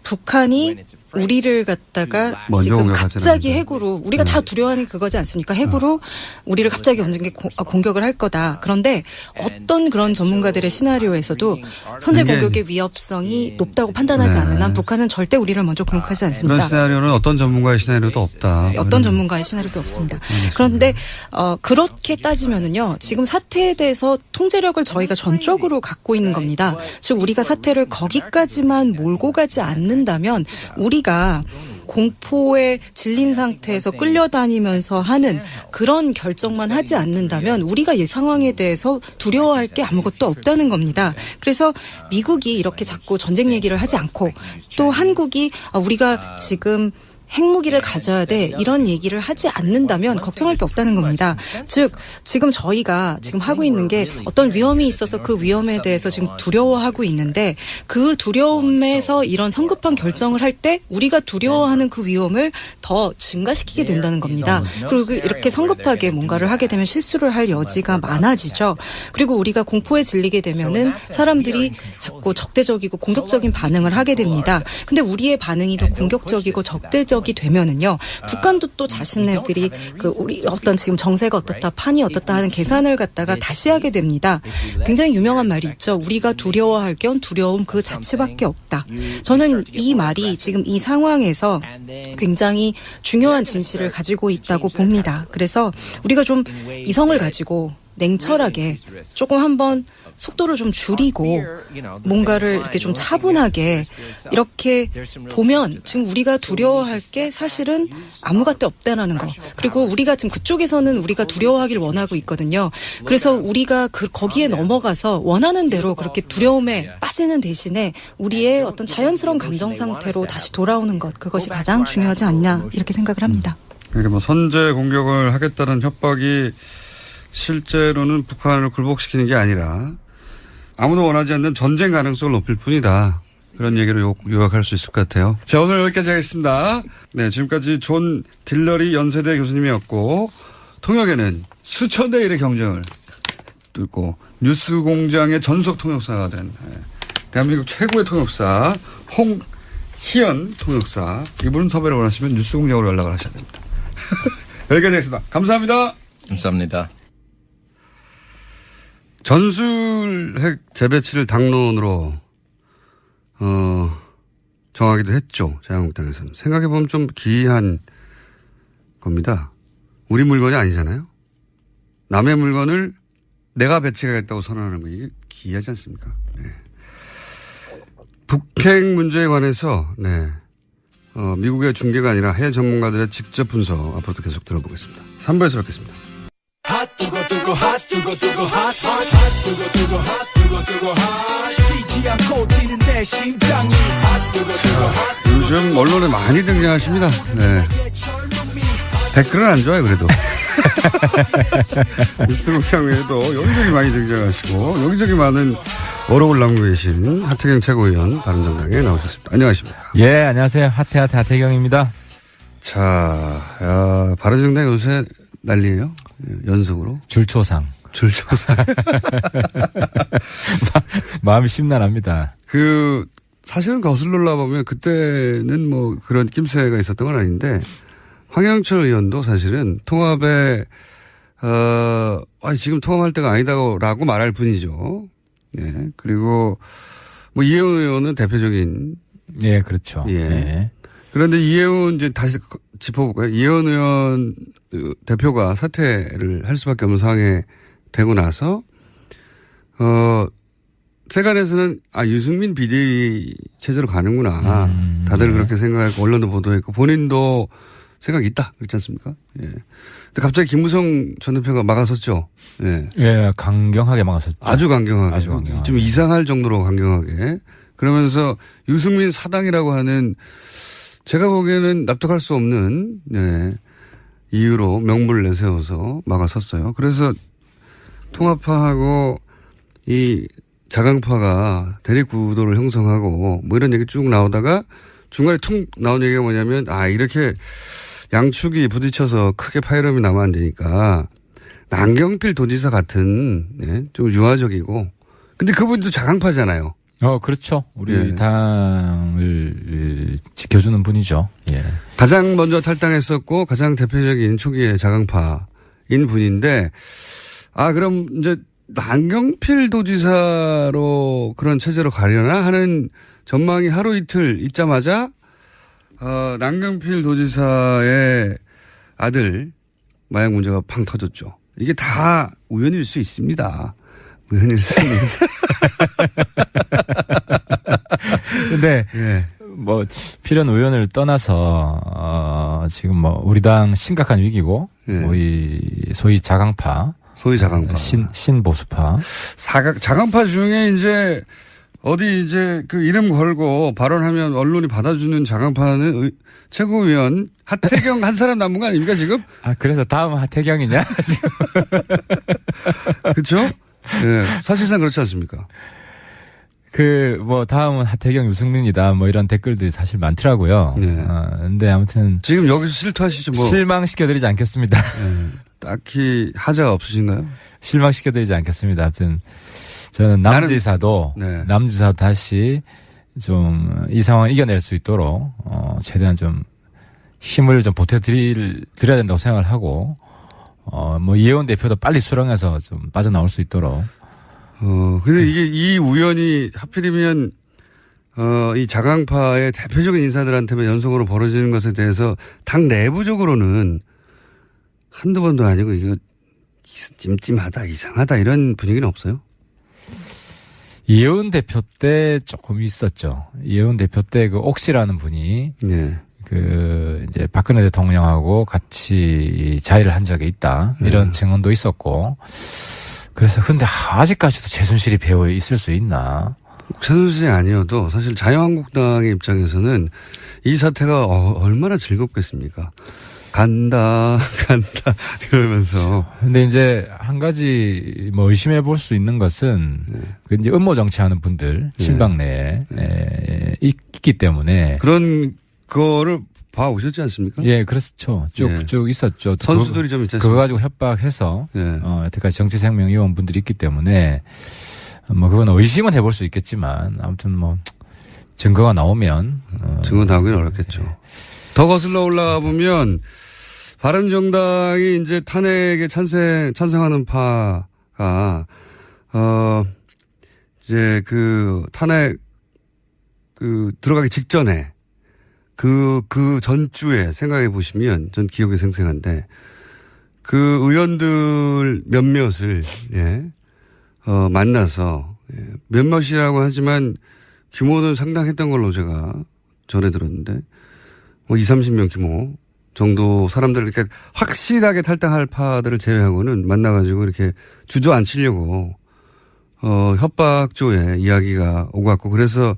북한이 우리를 갖다가 지금 갑자기 핵으로 우리가 다 두려워하는 그거지 않습니까? 핵으로 우리를 갑자기 언젠가 공격을 할 거다. 그런데 어떤 그런 전문가들의 시나리오에서도 선제 공격의 위협성이 높다고 판단하지 않는 한 북한은 절대 우리를 먼저 공격하지 않습니다. 그런 시나리오는 어떤 전문가의 시나리오도 없다. 어떤 전문가의 시나리오도 없습니다. 그런데 그렇게 따지면은요. 지금 사태에 대해서 통제력을 저희가 전적으로 갖고 있는 겁니다. 즉 우리가 사태를 거기까지만 몰고 가지 않는다면 우리가 공포에 질린 상태에서 끌려다니면서 하는 그런 결정만 하지 않는다면 우리가 이 상황에 대해서 두려워할 게 아무것도 없다는 겁니다. 그래서 미국이 이렇게 자꾸 전쟁 얘기를 하지 않고 또 한국이 우리가 지금 핵무기를 가져야 돼 이런 얘기를 하지 않는다면 걱정할 게 없다는 겁니다. 즉 지금 저희가 지금 하고 있는 게 어떤 위험이 있어서 그 위험에 대해서 지금 두려워하고 있는데 그 두려움에서 이런 성급한 결정을 할 때 우리가 두려워하는 그 위험을 더 증가시키게 된다는 겁니다. 그리고 이렇게 성급하게 뭔가를 하게 되면 실수를 할 여지가 많아지죠. 그리고 우리가 공포에 질리게 되면은 사람들이 자꾸 적대적이고 공격적인 반응을 하게 됩니다. 근데 우리의 반응이 더 공격적이고 적대적 되면은요, 북한도 또 자신네들이 우리 어떤 지금 정세가 어떻다, 판이 어떻다 하는 계산을 갖다가 다시 하게 됩니다. 굉장히 유명한 말이 있죠. 우리가 두려워할 건 두려움 그 자체밖에 없다. 저는 이 말이 지금 이 상황에서 굉장히 중요한 진실을 가지고 있다고 봅니다. 그래서 우리가 좀 이성을 가지고 냉철하게 조금 한번 속도를 좀 줄이고 뭔가를 이렇게 좀 차분하게 이렇게 보면 지금 우리가 두려워할 게 사실은 아무것도 없다라는 거. 그리고 우리가 지금 그쪽에서는 우리가 두려워하길 원하고 있거든요. 그래서 우리가 거기에 넘어가서 원하는 대로 그렇게 두려움에 빠지는 대신에 우리의 어떤 자연스러운 감정 상태로 다시 돌아오는 것, 그것이 가장 중요하지 않냐 이렇게 생각을 합니다. 그러니까 뭐 선제 공격을 하겠다는 협박이 실제로는 북한을 굴복시키는 게 아니라 아무도 원하지 않는 전쟁 가능성을 높일 뿐이다. 그런 얘기를 요약할 수 있을 것 같아요. 자, 오늘 여기까지 하겠습니다. 네, 지금까지 존 딜러리 연세대 교수님이었고 통역에는 수천 대 1의 경쟁을 뚫고 뉴스공장의 전속 통역사가 된 대한민국 최고의 통역사 홍희연 통역사. 이분은 섭외를 원하시면 뉴스공장으로 연락을 하셔야 됩니다. 여기까지 하겠습니다. 감사합니다. 감사합니다. 전술 핵 재배치를 당론으로 정하기도 했죠. 자유한국당에서는. 생각해보면 좀 기이한 겁니다. 우리 물건이 아니잖아요. 남의 물건을 내가 배치하겠다고 선언하는 거 이게 기이하지 않습니까? 네. 북핵 문제에 관해서 미국의 중계가 아니라 해외 전문가들의 직접 분석 앞으로도 계속 들어보겠습니다. 3부에서 뵙겠습니다. 요즘 언론에 많이 등장하십니다. 네. 댓글은 안 좋아요, 그래도. 뉴스공장 외에도 여기저기 많이 등장하시고 여기저기 많은 어록을 남기고 계신 하태경 최고위원 바른정당에 나오셨습니다. 안녕하십니까? 예, 안녕하세요. 하태경입니다. 자, 바른정당 요새 난리예요. 연속으로. 줄초상. 마음이 심란합니다. 사실은 거슬러 올라보면 그때는 뭐 그런 낌새가 있었던 건 아닌데 황영철 의원도 사실은 통합에 지금 통합할 때가 아니다라고 말할 뿐이죠. 예. 그리고 뭐 이혜훈 의원은 대표적인. 예, 그렇죠. 예. 예. 그런데 이혜훈 이제 다시 짚어볼까요? 이혜훈 의원 대표가 사퇴를 할 수밖에 없는 상황에 되고 나서 세간에서는 유승민 비대위 체제로 가는구나. 다들 그렇게 생각하고 언론도 보도했고 본인도 생각이 있다. 그렇지 않습니까? 예. 근데 갑자기 김무성 전 대표가 막아섰죠. 예. 예, 강경하게 막아섰죠. 아주 강경하게. 좀 이상할 정도로 강경하게. 그러면서 유승민 사당이라고 하는 제가 보기에는 납득할 수 없는 이유로 명분을 내세워서 막아섰어요. 그래서 통합파하고 이 자강파가 대립구도를 형성하고 뭐 이런 얘기 쭉 나오다가 중간에 툭 나온 얘기가 뭐냐면 이렇게 양축이 부딪혀서 크게 파열음이 나면 안 되니까 남경필 도지사 같은 좀 유화적이고 근데 그분도 자강파잖아요. 그렇죠. 우리 예. 당을 지켜주는 분이죠. 예. 가장 먼저 탈당했었고 가장 대표적인 초기의 자강파인 분인데 그럼 이제 남경필 도지사로 그런 체제로 가려나 하는 전망이 하루 이틀 있자마자 남경필 도지사의 아들 마약 문제가 팡 터졌죠. 이게 다 우연일 수 있습니다. 우연일 수 있는데. 근데 예. 뭐 필연 우연을 떠나서 지금 뭐 우리 당 심각한 위기고 예. 우리 소위 자강파, 신보수파, 자강파 중에 이제 어디 이제 그 이름 걸고 발언하면 언론이 받아주는 자강파는 최고위원 하태경 한 사람 남은 거 아닙니까 지금? 그래서 다음 하태경이냐 지금? 그렇죠? 예, 사실상 그렇지 않습니까? 뭐 다음은 하태경 유승민이다 뭐 이런 댓글들이 사실 많더라고요. 네. 근데 아무튼 지금 여기서 실토하시죠 뭐. 실망시켜드리지 않겠습니다. 네. 딱히 하자가 없으신가요? 실망시켜드리지 않겠습니다. 아무튼 저는 남지사도 다시 좀 이 상황을 이겨낼 수 있도록 최대한 좀 힘을 좀 보태드려야 된다고 생각을 하고 뭐 이혜원 대표도 빨리 수렁해서 좀 빠져나올 수 있도록. 근데 이게 이 우연이 하필이면 이 자강파의 대표적인 인사들한테만 연속으로 벌어지는 것에 대해서 당 내부적으로는 한두 번도 아니고 이거 찜찜하다, 이상하다 이런 분위기는 없어요? 이혜원 대표 때 조금 있었죠. 이혜원 대표 때 그 옥시라는 분이 이제 박근혜 대통령하고 같이 자리를 한 적이 있다. 이런 증언도 있었고. 그래서 근데 아직까지도 최순실이 배후에 있을 수 있나? 최순실이 아니어도 사실 자유한국당의 입장에서는 이 사태가 얼마나 즐겁겠습니까? 간다 이러면서. 근데 이제 한 가지 뭐 의심해 볼 수 있는 것은 그 이제 음모 정치하는 분들 친박 내에 있기 때문에 그런 거를 봐 오셨지 않습니까? 예, 그렇죠. 쭉 있었죠. 선수들이 좀 있지 않습니까? 그거 가지고 협박해서 여태까지 정치생명 의원분들이 있기 때문에 뭐 그건 의심은 해볼 수 있겠지만 아무튼 뭐 증거가 나오면 증거 나오기는 어렵겠죠. 더 거슬러 올라가 보면 바른정당이 이제 탄핵에 찬성하는 파가 이제 그 탄핵 들어가기 직전에 그 전주에 생각해 보시면 전 기억이 생생한데 그 의원들 몇몇을 만나서 몇몇이라고 하지만 규모는 상당했던 걸로 제가 전해 들었는데 뭐 20-30명 규모 정도 사람들 이렇게 확실하게 탈당할 파들을 제외하고는 만나가지고 이렇게 주저앉히려고 협박조에 이야기가 오고 갔고 그래서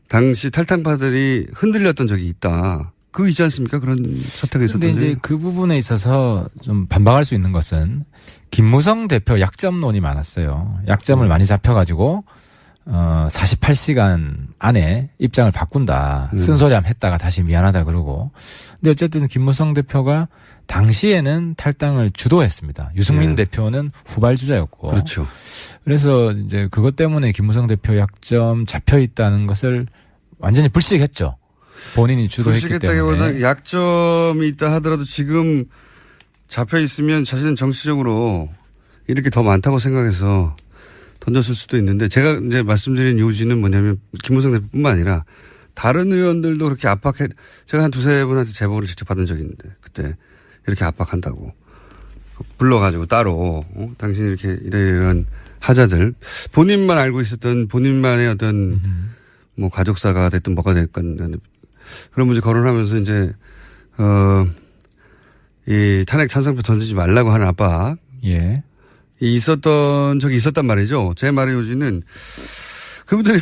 당시 탈당파들이 흔들렸던 적이 있다. 그거 있지 않습니까? 그런 사태가 있었던데. 근데 이제 그 부분에 있어서 좀 반박할 수 있는 것은 김무성 대표 약점론이 많았어요. 약점을 많이 잡혀가지고 48시간 안에 입장을 바꾼다. 쓴소리함 했다가 다시 미안하다 그러고. 근데 어쨌든 김무성 대표가 당시에는 탈당을 주도했습니다. 유승민 대표는 후발주자였고. 그렇죠. 그래서 이제 그것 때문에 김무성 대표 약점 잡혀 있다는 것을 완전히 불식했죠. 본인이 주도했기 때문에. 불식했다기보다는 약점이 있다 하더라도 지금 잡혀 있으면 자신은 정치적으로 이렇게 더 많다고 생각해서 던졌을 수도 있는데 제가 이제 말씀드린 요지는 뭐냐면 김무성 대표뿐만 아니라 다른 의원들도 그렇게 제가 한 두세 분한테 제보를 직접 받은 적이 있는데 그때 이렇게 압박한다고 불러가지고 따로 당신이 이렇게 이런 하자들 본인만 알고 있었던 본인만의 어떤 뭐 가족사가 됐든 뭐가 됐건 그런 문제 거론하면서 이제 이 탄핵 찬성표 던지지 말라고 하는 압박 있었던 적이 있었단 말이죠. 제 말의 요지는 그분들이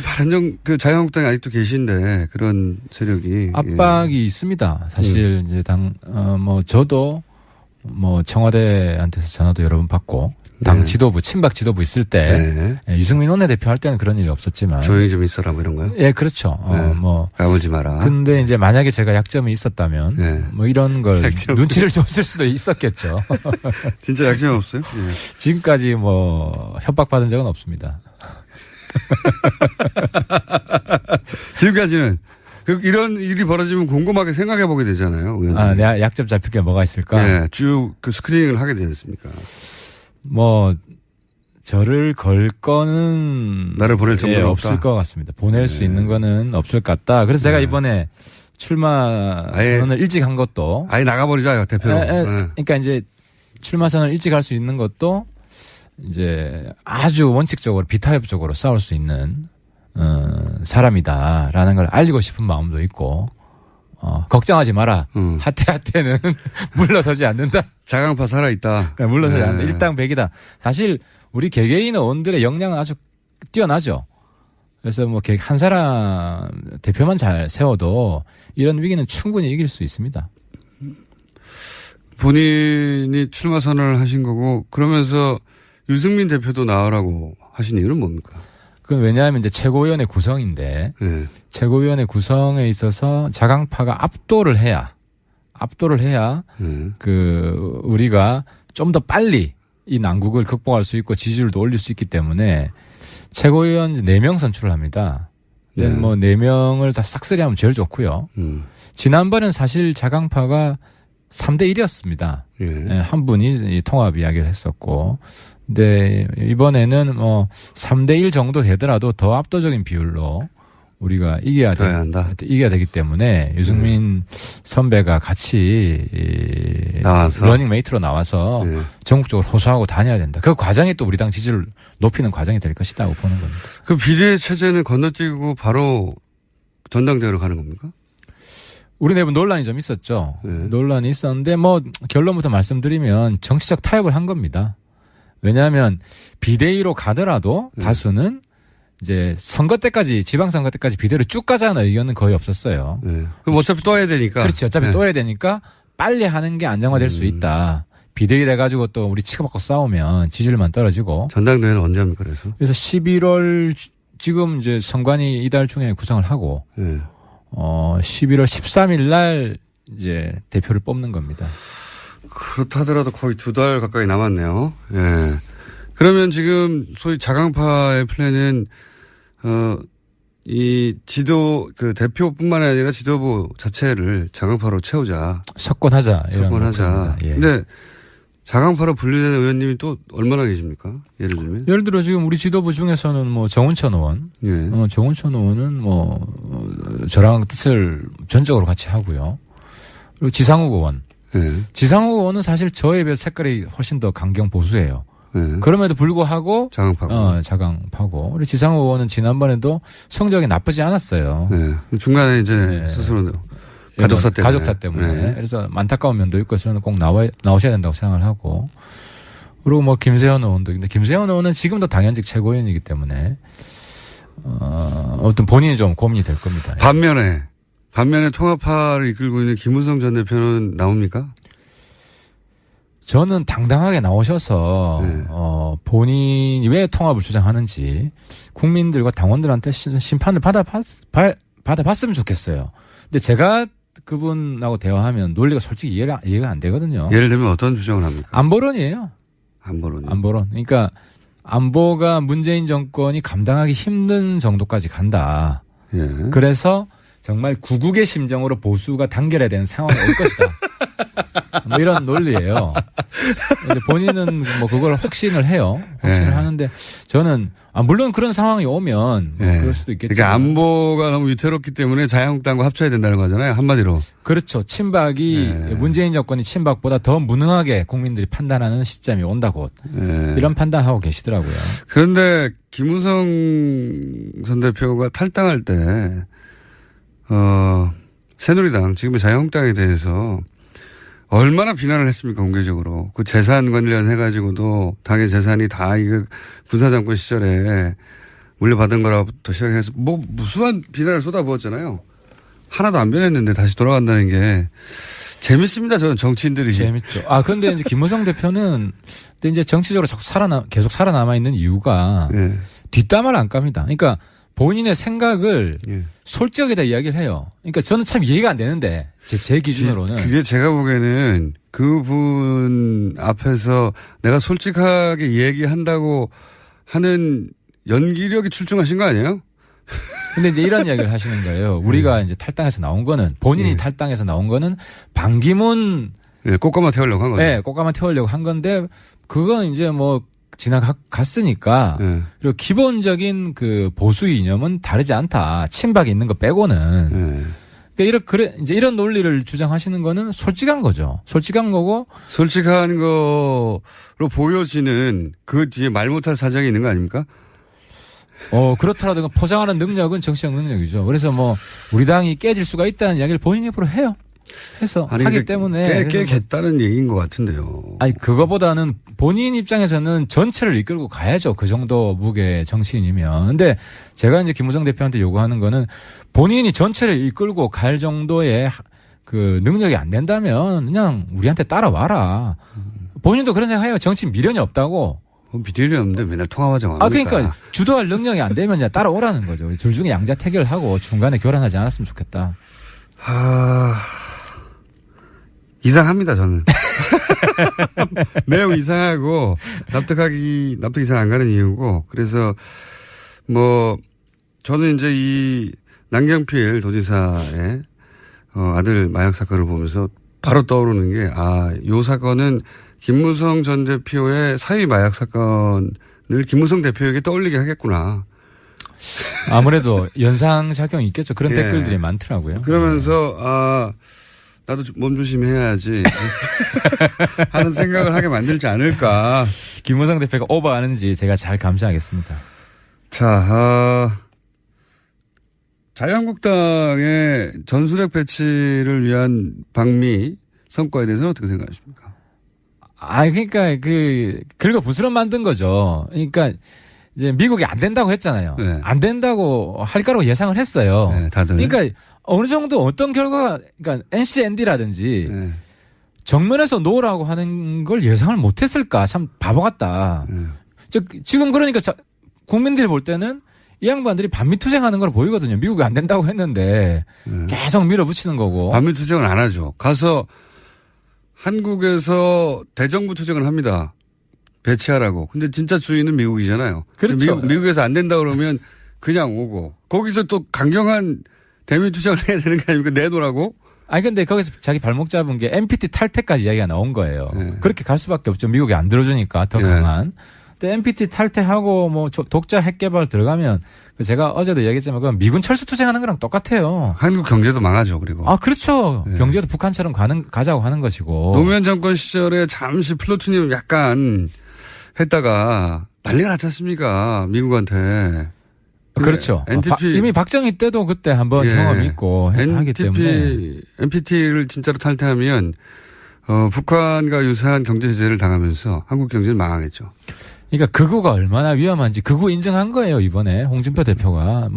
자유한국당에 아직도 계신데 그런 세력이 압박이 있습니다. 사실 이제 저도 뭐 청와대한테서 전화도 여러 번 받고 당 지도부 친박 지도부 있을 때 유승민 원내대표 할 때는 그런 일이 없었지만 조용히 좀 있어라 뭐 이런 거요? 예, 그렇죠. 뭐 까불지 마라. 근데 이제 만약에 제가 약점이 있었다면 뭐 이런 걸 눈치를 줬을 수도 있었겠죠. 진짜 약점이 없어요? 지금까지 뭐 협박받은 적은 없습니다. 지금까지는 이런 일이 벌어지면 곰곰하게 생각해 보게 되잖아요. 의원님. 아, 내가 약점 잡힐 게 뭐가 있을까? 네, 쭉 그 스크리닝을 하게 되지 않습니까? 뭐 저를 걸 거는 나를 보낼 정도는 없을 것 같습니다. 보낼 수 있는 거는 없을 것 같다. 그래서 제가 이번에 출마 선언을 일찍 한 것도 아예 나가버리자 대표로. 그러니까 이제 출마 선언을 일찍 할 수 있는 것도 이제 아주 원칙적으로 비타협적으로 싸울 수 있는 사람이다라는 걸 알리고 싶은 마음도 있고 걱정하지 마라. 하태는 물러서지 않는다. 자강파 살아있다. 물러서지 않는다. 일당백이다. 사실 우리 개개인 의원들의 역량은 아주 뛰어나죠. 그래서 뭐 한 사람 대표만 잘 세워도 이런 위기는 충분히 이길 수 있습니다. 본인이 출마 선언을 하신 거고 그러면서 유승민 대표도 나오라고 하신 이유는 뭡니까? 그건 왜냐하면 이제 최고위원회 구성인데 최고위원회 구성에 있어서 자강파가 압도를 해야 그 우리가 좀 더 빨리 이 난국을 극복할 수 있고 지지율도 올릴 수 있기 때문에 최고위원 4명 선출을 합니다. 뭐 4명을 다 싹쓸이하면 제일 좋고요. 지난번엔 사실 자강파가 3대1이었습니다. 한 분이 통합 이야기를 했었고. 근데 이번에는 뭐 3대1 정도 되더라도 더 압도적인 비율로 우리가 이겨야 되기 때문에 유승민 선배가 같이 나와서 러닝메이트로 나와서 전국적으로 호소하고 다녀야 된다. 그 과정이 또 우리 당 지지를 높이는 과정이 될 것이라고 보는 겁니다. 그 비례 체제는 건너뛰고 바로 전당대회로 가는 겁니까? 우리 내부 논란이 좀 있었죠. 논란이 있었는데 뭐 결론부터 말씀드리면 정치적 타협을 한 겁니다. 왜냐하면 비대위로 가더라도 다수는 이제 선거 때까지 지방선거 때까지 비대위로 쭉 가자는 의견은 거의 없었어요. 그럼 어차피 또 해야 되니까. 그렇지. 어차피 또 해야 되니까 빨리 하는 게 안정화될 수 있다. 비대위 돼가지고 또 우리 치고받고 싸우면 지지율만 떨어지고. 전당대회는 언제 합니까 그래서 11월 지금 이제 선관위 이달 중에 구성을 하고 11월 13일 날 이제 대표를 뽑는 겁니다. 그렇다 하더라도 거의 2달 가까이 남았네요. 그러면 지금 소위 자강파의 플랜은 이 지도 그 대표뿐만 아니라 지도부 자체를 자강파로 채우자. 석권하자. 근데 자강파로 분리되는 의원님이 또 얼마나 계십니까? 예를 들면. 예를 들어 지금 우리 지도부 중에서는 뭐 정운천 의원. 정운천 의원은 뭐 저랑 뜻을 전적으로 같이 하고요. 그리고 지상욱 의원. 지상욱 의원은 사실 저에 비해 색깔이 훨씬 더 강경 보수예요. 그럼에도 불구하고 자강파고 우리 지상욱 의원은 지난번에도 성적이 나쁘지 않았어요. 중간에 이제 스스로 가족사 때문에. 그래서 안타까운 면도 있고 저는 꼭 나오셔야 된다고 생각을 하고 그리고 뭐 김세현 의원도 근데 김세현 의원은 지금도 당연직 최고위원이기 때문에 어떤 본인이 좀 고민이 될 겁니다. 반면에 통합파를 이끌고 있는 김무성 전 대표는 나옵니까? 저는 당당하게 나오셔서 본인이 왜 통합을 주장하는지 국민들과 당원들한테 심판을 받아봤으면 좋겠어요. 근데 제가 그분하고 대화하면 논리가 솔직히 이해가 안 되거든요. 예를 들면 어떤 주장을 합니까? 안보론이에요. 안보론. 그러니까 안보가 문재인 정권이 감당하기 힘든 정도까지 간다. 그래서 정말 구국의 심정으로 보수가 단결해야 되는 상황이 올 것이다. 뭐 이런 논리예요. 본인은 뭐 그걸 확신을 해요. 확신을 하는데 저는 물론 그런 상황이 오면 뭐 그럴 수도 있겠지만. 그러니까 안보가 너무 위태롭기 때문에 자유한국당과 합쳐야 된다는 거잖아요. 한마디로. 그렇죠. 친박이 문재인 정권이 친박보다 더 무능하게 국민들이 판단하는 시점이 온다고 이런 판단하고 계시더라고요. 그런데 김무성 전 대표가 탈당할 때 새누리당 지금의 자유한국당에 대해서 얼마나 비난을 했습니까, 공개적으로. 그 재산 관련해가지고도 당의 재산이 다 이거 군사정권 시절에 물려받은 거라부터 시작해서 뭐 무수한 비난을 쏟아부었잖아요. 하나도 안 변했는데 다시 돌아간다는 게 재밌습니다, 저는 정치인들이. 재밌죠. 그런데 이제 김무성 대표는 근데 이제 정치적으로 계속 살아남아 있는 이유가 뒷담화를 안 깝니다. 그러니까 본인의 생각을 솔직하게 이야기를 해요. 그러니까 저는 참 이해가 안 되는데 제 기준으로는. 그게 제가 보기에는 그분 앞에서 내가 솔직하게 얘기한다고 하는 연기력이 출중하신 거 아니에요? 근데 이제 이런 이야기를 하시는 거예요. 우리가 이제 탈당해서 나온 거는 본인이 탈당해서 나온 거는 반기문 꽃가마 태우려고 한 거죠. 네, 꽃가마 태우려고 한 건데 그건 이제 뭐 지나갔으니까 그리고 기본적인 그 보수 이념은 다르지 않다. 친박이 있는 거 빼고는. 그러니까 이제 이런 논리를 주장하시는 거는 솔직한 거죠. 솔직한 거고. 솔직한 거로 보여지는 그 뒤에 말 못할 사정이 있는 거 아닙니까? 그렇더라도 포장하는 능력은 정치적 능력이죠. 그래서 뭐 우리 당이 깨질 수가 있다는 이야기를 본인 입으로 해요. 해서 하기 때문에 깨겠다는 얘기인 것 같은데요. 아니 그거보다는 본인 입장에서는 전체를 이끌고 가야죠. 그 정도 무게 정치인이면. 근데 제가 이제 김무성 대표한테 요구하는 거는 본인이 전체를 이끌고 갈 정도의 그 능력이 안 된다면 그냥 우리한테 따라와라. 본인도 그런 생각해요. 정치 미련이 없다고. 미련이 없는데 맨날 통화하자고 합니까? 그러니까 주도할 능력이 안 되면 그냥 따라오라는 거죠. 둘 중에 양자택일을 하고 중간에 교란하지 않았으면 좋겠다. 이상합니다, 저는. 매우 이상하고, 납득이 잘 안 가는 이유고, 그래서, 저는 이제 이 남경필 도지사의, 아들 마약 사건을 보면서 바로 떠오르는 게, 요 사건은 김무성 전 대표의 사위 마약 사건을 김무성 대표에게 떠올리게 하겠구나. 아무래도 연상작용이 있겠죠. 그런 댓글들이 많더라고요. 그러면서, 나도 몸 조심해야지 하는 생각을 하게 만들지 않을까. 김무성 대표가 오버하는지 제가 잘 감시하겠습니다. 자, 자유한국당의 전술핵 배치를 위한 방미 성과에 대해서는 어떻게 생각하십니까? 그러니까 긁어 부스럼 만든 거죠. 그러니까 이제 미국이 안 된다고 했잖아요. 안 된다고 할 거라고 예상을 했어요. 다들. 그러니까 어느 정도 어떤 결과가, 그러니까 NCND라든지 정면에서 놓으라고 하는 걸 예상을 못 했을까? 참 바보 같다. 지금 그러니까 국민들이 볼 때는 이 양반들이 반미투쟁하는 걸 보이거든요. 미국이 안 된다고 했는데 계속 밀어붙이는 거고. 반미투쟁은 안 하죠. 가서 한국에서 대정부 투쟁을 합니다. 배치하라고. 근데 진짜 주인은 미국이잖아요. 그렇죠. 미국에서 안 된다 그러면 그냥 오고. 거기서 또 강경한 대미 투쟁을 해야 되는 게 아닙니까? 내놓으라고? 근데 거기서 자기 발목 잡은 게 NPT 탈퇴까지 이야기가 나온 거예요. 그렇게 갈 수밖에 없죠. 미국이 안 들어주니까 더 강한. 근데 NPT 탈퇴하고 뭐 독자 핵 개발 들어가면 제가 어제도 얘기했지만 그건 미군 철수 투쟁하는 거랑 똑같아요. 한국 경제도 망하죠. 그리고. 그렇죠. 경제도 북한처럼 가자고 하는 것이고. 노무현 정권 시절에 잠시 플루토늄 약간 했다가 난리가 났지 않습니까? 미국한테. 그렇죠. 이미 박정희 때도 그때 한번 경험이 있고 하기 때문에. NPT를 진짜로 탈퇴하면 북한과 유사한 경제 제재를 당하면서 한국 경제는 망하겠죠. 그러니까 극우가 얼마나 위험한지 극우 인정한 거예요, 이번에 홍준표 대표가.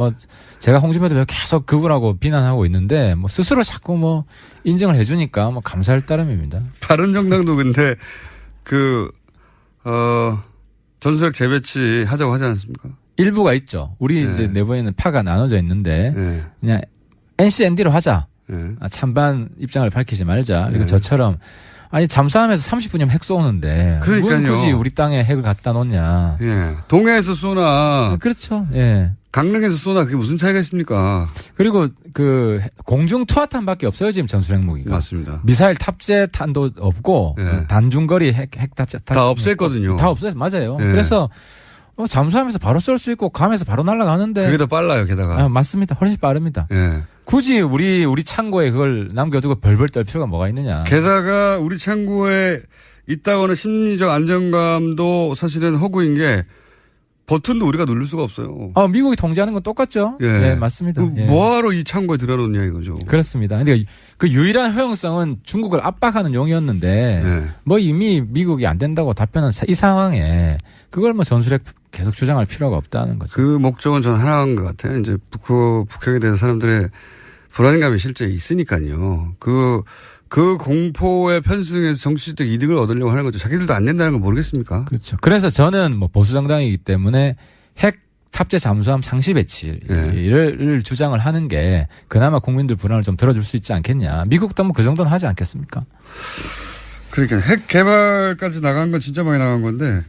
제가 홍준표 대표 계속 극우라고 비난하고 있는데 스스로 자꾸 인정을 해주니까 감사할 따름입니다. 바른정당도 근데 전술핵 재배치 하자고 하지 않았습니까? 일부가 있죠. 우리 이제 내부에는 파가 나눠져 있는데 그냥 NCND로 하자. 찬반 입장을 밝히지 말자. 그리고 저처럼 잠수함에서 30분이면 핵 쏘는데 왜 굳이 우리 땅에 핵을 갖다 놓냐. 동해에서 쏘나. 그렇죠. 강릉에서 쏘나 그게 무슨 차이가 있습니까? 그리고 공중 투하탄밖에 없어요 지금 전술핵 무기가. 맞습니다. 미사일 탑재탄도 없고 단중거리 핵 다 없앴거든요. 다 없어요. 맞아요. 그래서 잠수함에서 바로 쏠 수 있고 감에서 바로 날아가는데 그게 더 빨라요. 게다가. 맞습니다. 훨씬 빠릅니다. 굳이 우리 창고에 그걸 남겨두고 벌벌 떨 필요가 뭐가 있느냐. 게다가 우리 창고에 있다거나 심리적 안정감도 사실은 허구인 게 버튼도 우리가 누를 수가 없어요. 미국이 통제하는 건 똑같죠. 맞습니다. 뭐하러 이 창고에 들어놓냐 이거죠. 그렇습니다. 근데 그 유일한 허용성은 중국을 압박하는 용이었는데 이미 미국이 안 된다고 답변한 이 상황에 그걸 전술핵 계속 주장할 필요가 없다는 거죠. 그 목적은 저는 하나인 것 같아요. 이제 북핵에 대해서 사람들의 불안감이 실제 있으니까요. 그 공포에 편승해서 정치적 이득을 얻으려고 하는 거죠. 자기들도 안 된다는 걸 모르겠습니까? 그렇죠. 그래서 저는 보수 정당이기 때문에 핵 탑재 잠수함 상시 배치를 주장을 하는 게 그나마 국민들 불안을 좀 덜어줄 수 있지 않겠냐. 미국도 그 정도는 하지 않겠습니까? 그러니까 핵 개발까지 나간 건 진짜 많이 나간 건데,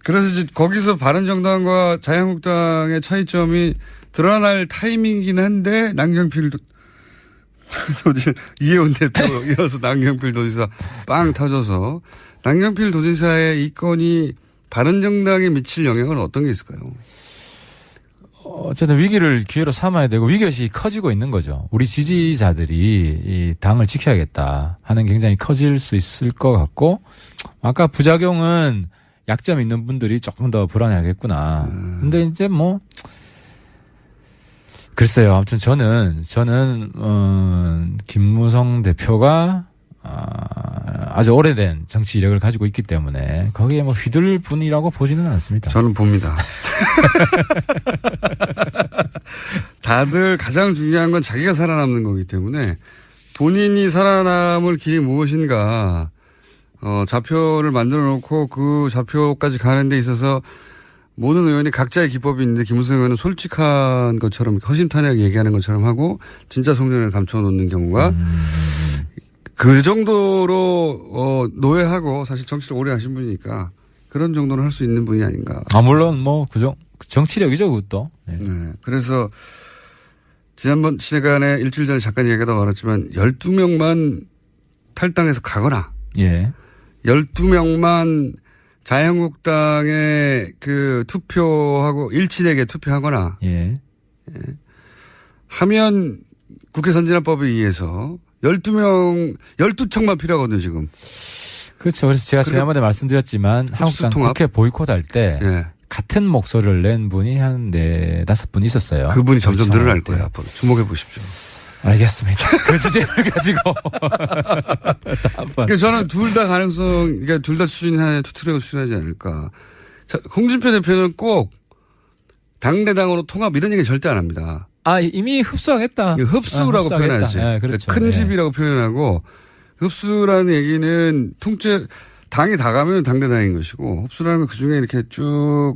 그래서 이제 거기서 바른정당과 자유한국당의 차이점이 드러날 타이밍이긴 한데 남경필 이혜원 대표 이어서 남경필 도지사 빵 터져서 남경필 도지사의 이 건이 바른정당에 미칠 영향은 어떤 게 있을까요? 어쨌든 위기를 기회로 삼아야 되고 위기의식이 커지고 있는 거죠. 우리 지지자들이 이 당을 지켜야겠다 하는 굉장히 커질 수 있을 것 같고 아까 부작용은 약점 있는 분들이 조금 더 불안해하겠구나. 근데 이제 뭐 글쎄요. 아무튼 저는 김무성 대표가 아주 오래된 정치 이력을 가지고 있기 때문에 거기에 뭐 휘둘 분이라고 보지는 않습니다. 저는 봅니다. 다들 가장 중요한 건 자기가 살아남는 거기 때문에 본인이 살아남을 길이 무엇인가 좌표를 만들어 놓고 그 좌표까지 가는 데 있어서 모든 의원이 각자의 기법이 있는데 김무성 의원은 솔직한 것처럼 허심탄회하게 얘기하는 것처럼 하고 진짜 속내를 감춰놓는 경우가 그 정도로 노예하고 사실 정치를 오래 하신 분이니까 그런 정도는 할 수 있는 분이 아닌가. 물론 뭐 정치력이죠 그것도. 네. 그래서 지난번 시간에 일주일 전에 잠깐 얘기하다 말했지만 12명만 탈당해서 가거나 12명만 자유한국당에 그 투표하고 일치되게 투표하거나 하면 국회 선진화법에 의해서 12척만 필요하거든요, 지금. 그렇죠. 그래서 제가 지난번에 말씀드렸지만 한국당 국회 보이콧할 때 같은 목소리를 낸 분이 한 4-5분 있었어요. 그분이 점점 늘어날 거예요, 앞으로. 주목해 보십시오. 알겠습니다. 그 주제를 가지고. 그러니까 저는 둘 다 가능성, 그러니까 둘 다 추진하는 투트랙을 추진하지 않을까. 자, 홍준표 대표는 꼭 당대당으로 통합 이런 얘기 절대 안 합니다. 이미 흡수하겠다. 흡수라고 표현하지. 네, 그렇죠. 큰 집이라고 표현하고 흡수라는 얘기는 당이 다 가면 당대당인 것이고 흡수라는 건 그중에 이렇게 쭉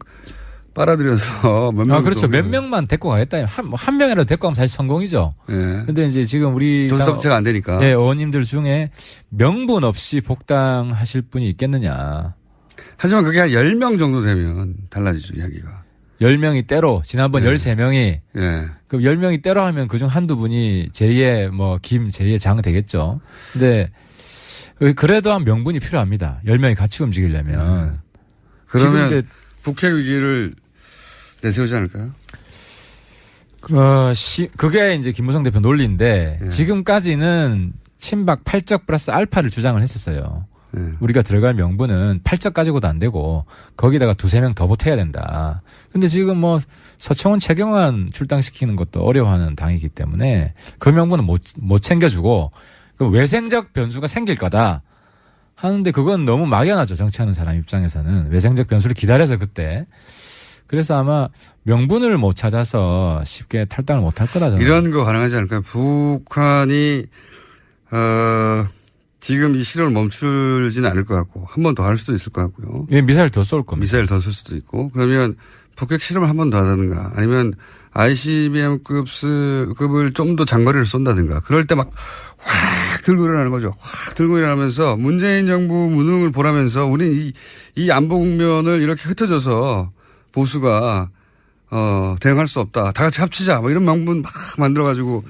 빨아들여서 몇 명. 그렇죠. 몇 명만 데리고 가겠다. 한 명이라도 데리고 가면 사실 성공이죠. 근데 이제 지금 우리. 교섭체가 안 되니까. 의원님들 중에 명분 없이 복당하실 분이 있겠느냐. 하지만 그게 한 10명 정도 되면 달라지죠, 이야기가. 10명이 때로, 지난번 13명이. 그럼 10명이 때로 하면 그중 한두 분이 제2의 제2의 장 되겠죠. 근데 그래도 한 명분이 필요합니다. 10명이 같이 움직이려면. 그러면 북핵 위기를 내세우지 않을까요? 그게 이제 김무성 대표 논리인데 지금까지는 친박 8적 플러스 알파를 주장을 했었어요. 우리가 들어갈 명분은 8적 가지고도 안 되고 거기다가 2-3명 더 보태야 된다. 근데 지금 서청원 최경환 출당시키는 것도 어려워하는 당이기 때문에 그 명분은 못 챙겨주고 외생적 변수가 생길 거다 하는데 그건 너무 막연하죠. 정치하는 사람 입장에서는. 외생적 변수를 기다려서 그때. 그래서 아마 명분을 못 찾아서 쉽게 탈당을 못 할 거다. 저는. 이런 거 가능하지 않을까요? 북한이 지금 이 실험을 멈추지는 않을 것 같고 한 번 더 할 수도 있을 것 같고요. 미사일 더 쏠 겁니다. 미사일 더 쏠 수도 있고 그러면 북핵 실험을 한 번 더 하다든가 아니면 ICBM급을 좀 더 장거리를 쏜다든가 그럴 때 막 확 들고 일어나는 거죠. 확 들고 일어나면서 문재인 정부 무능을 보라면서 우리 이 안보 국면을 이렇게 흩어져서 보수가 대응할 수 없다. 다 같이 합치자. 이런 명분 막 만들어가지고.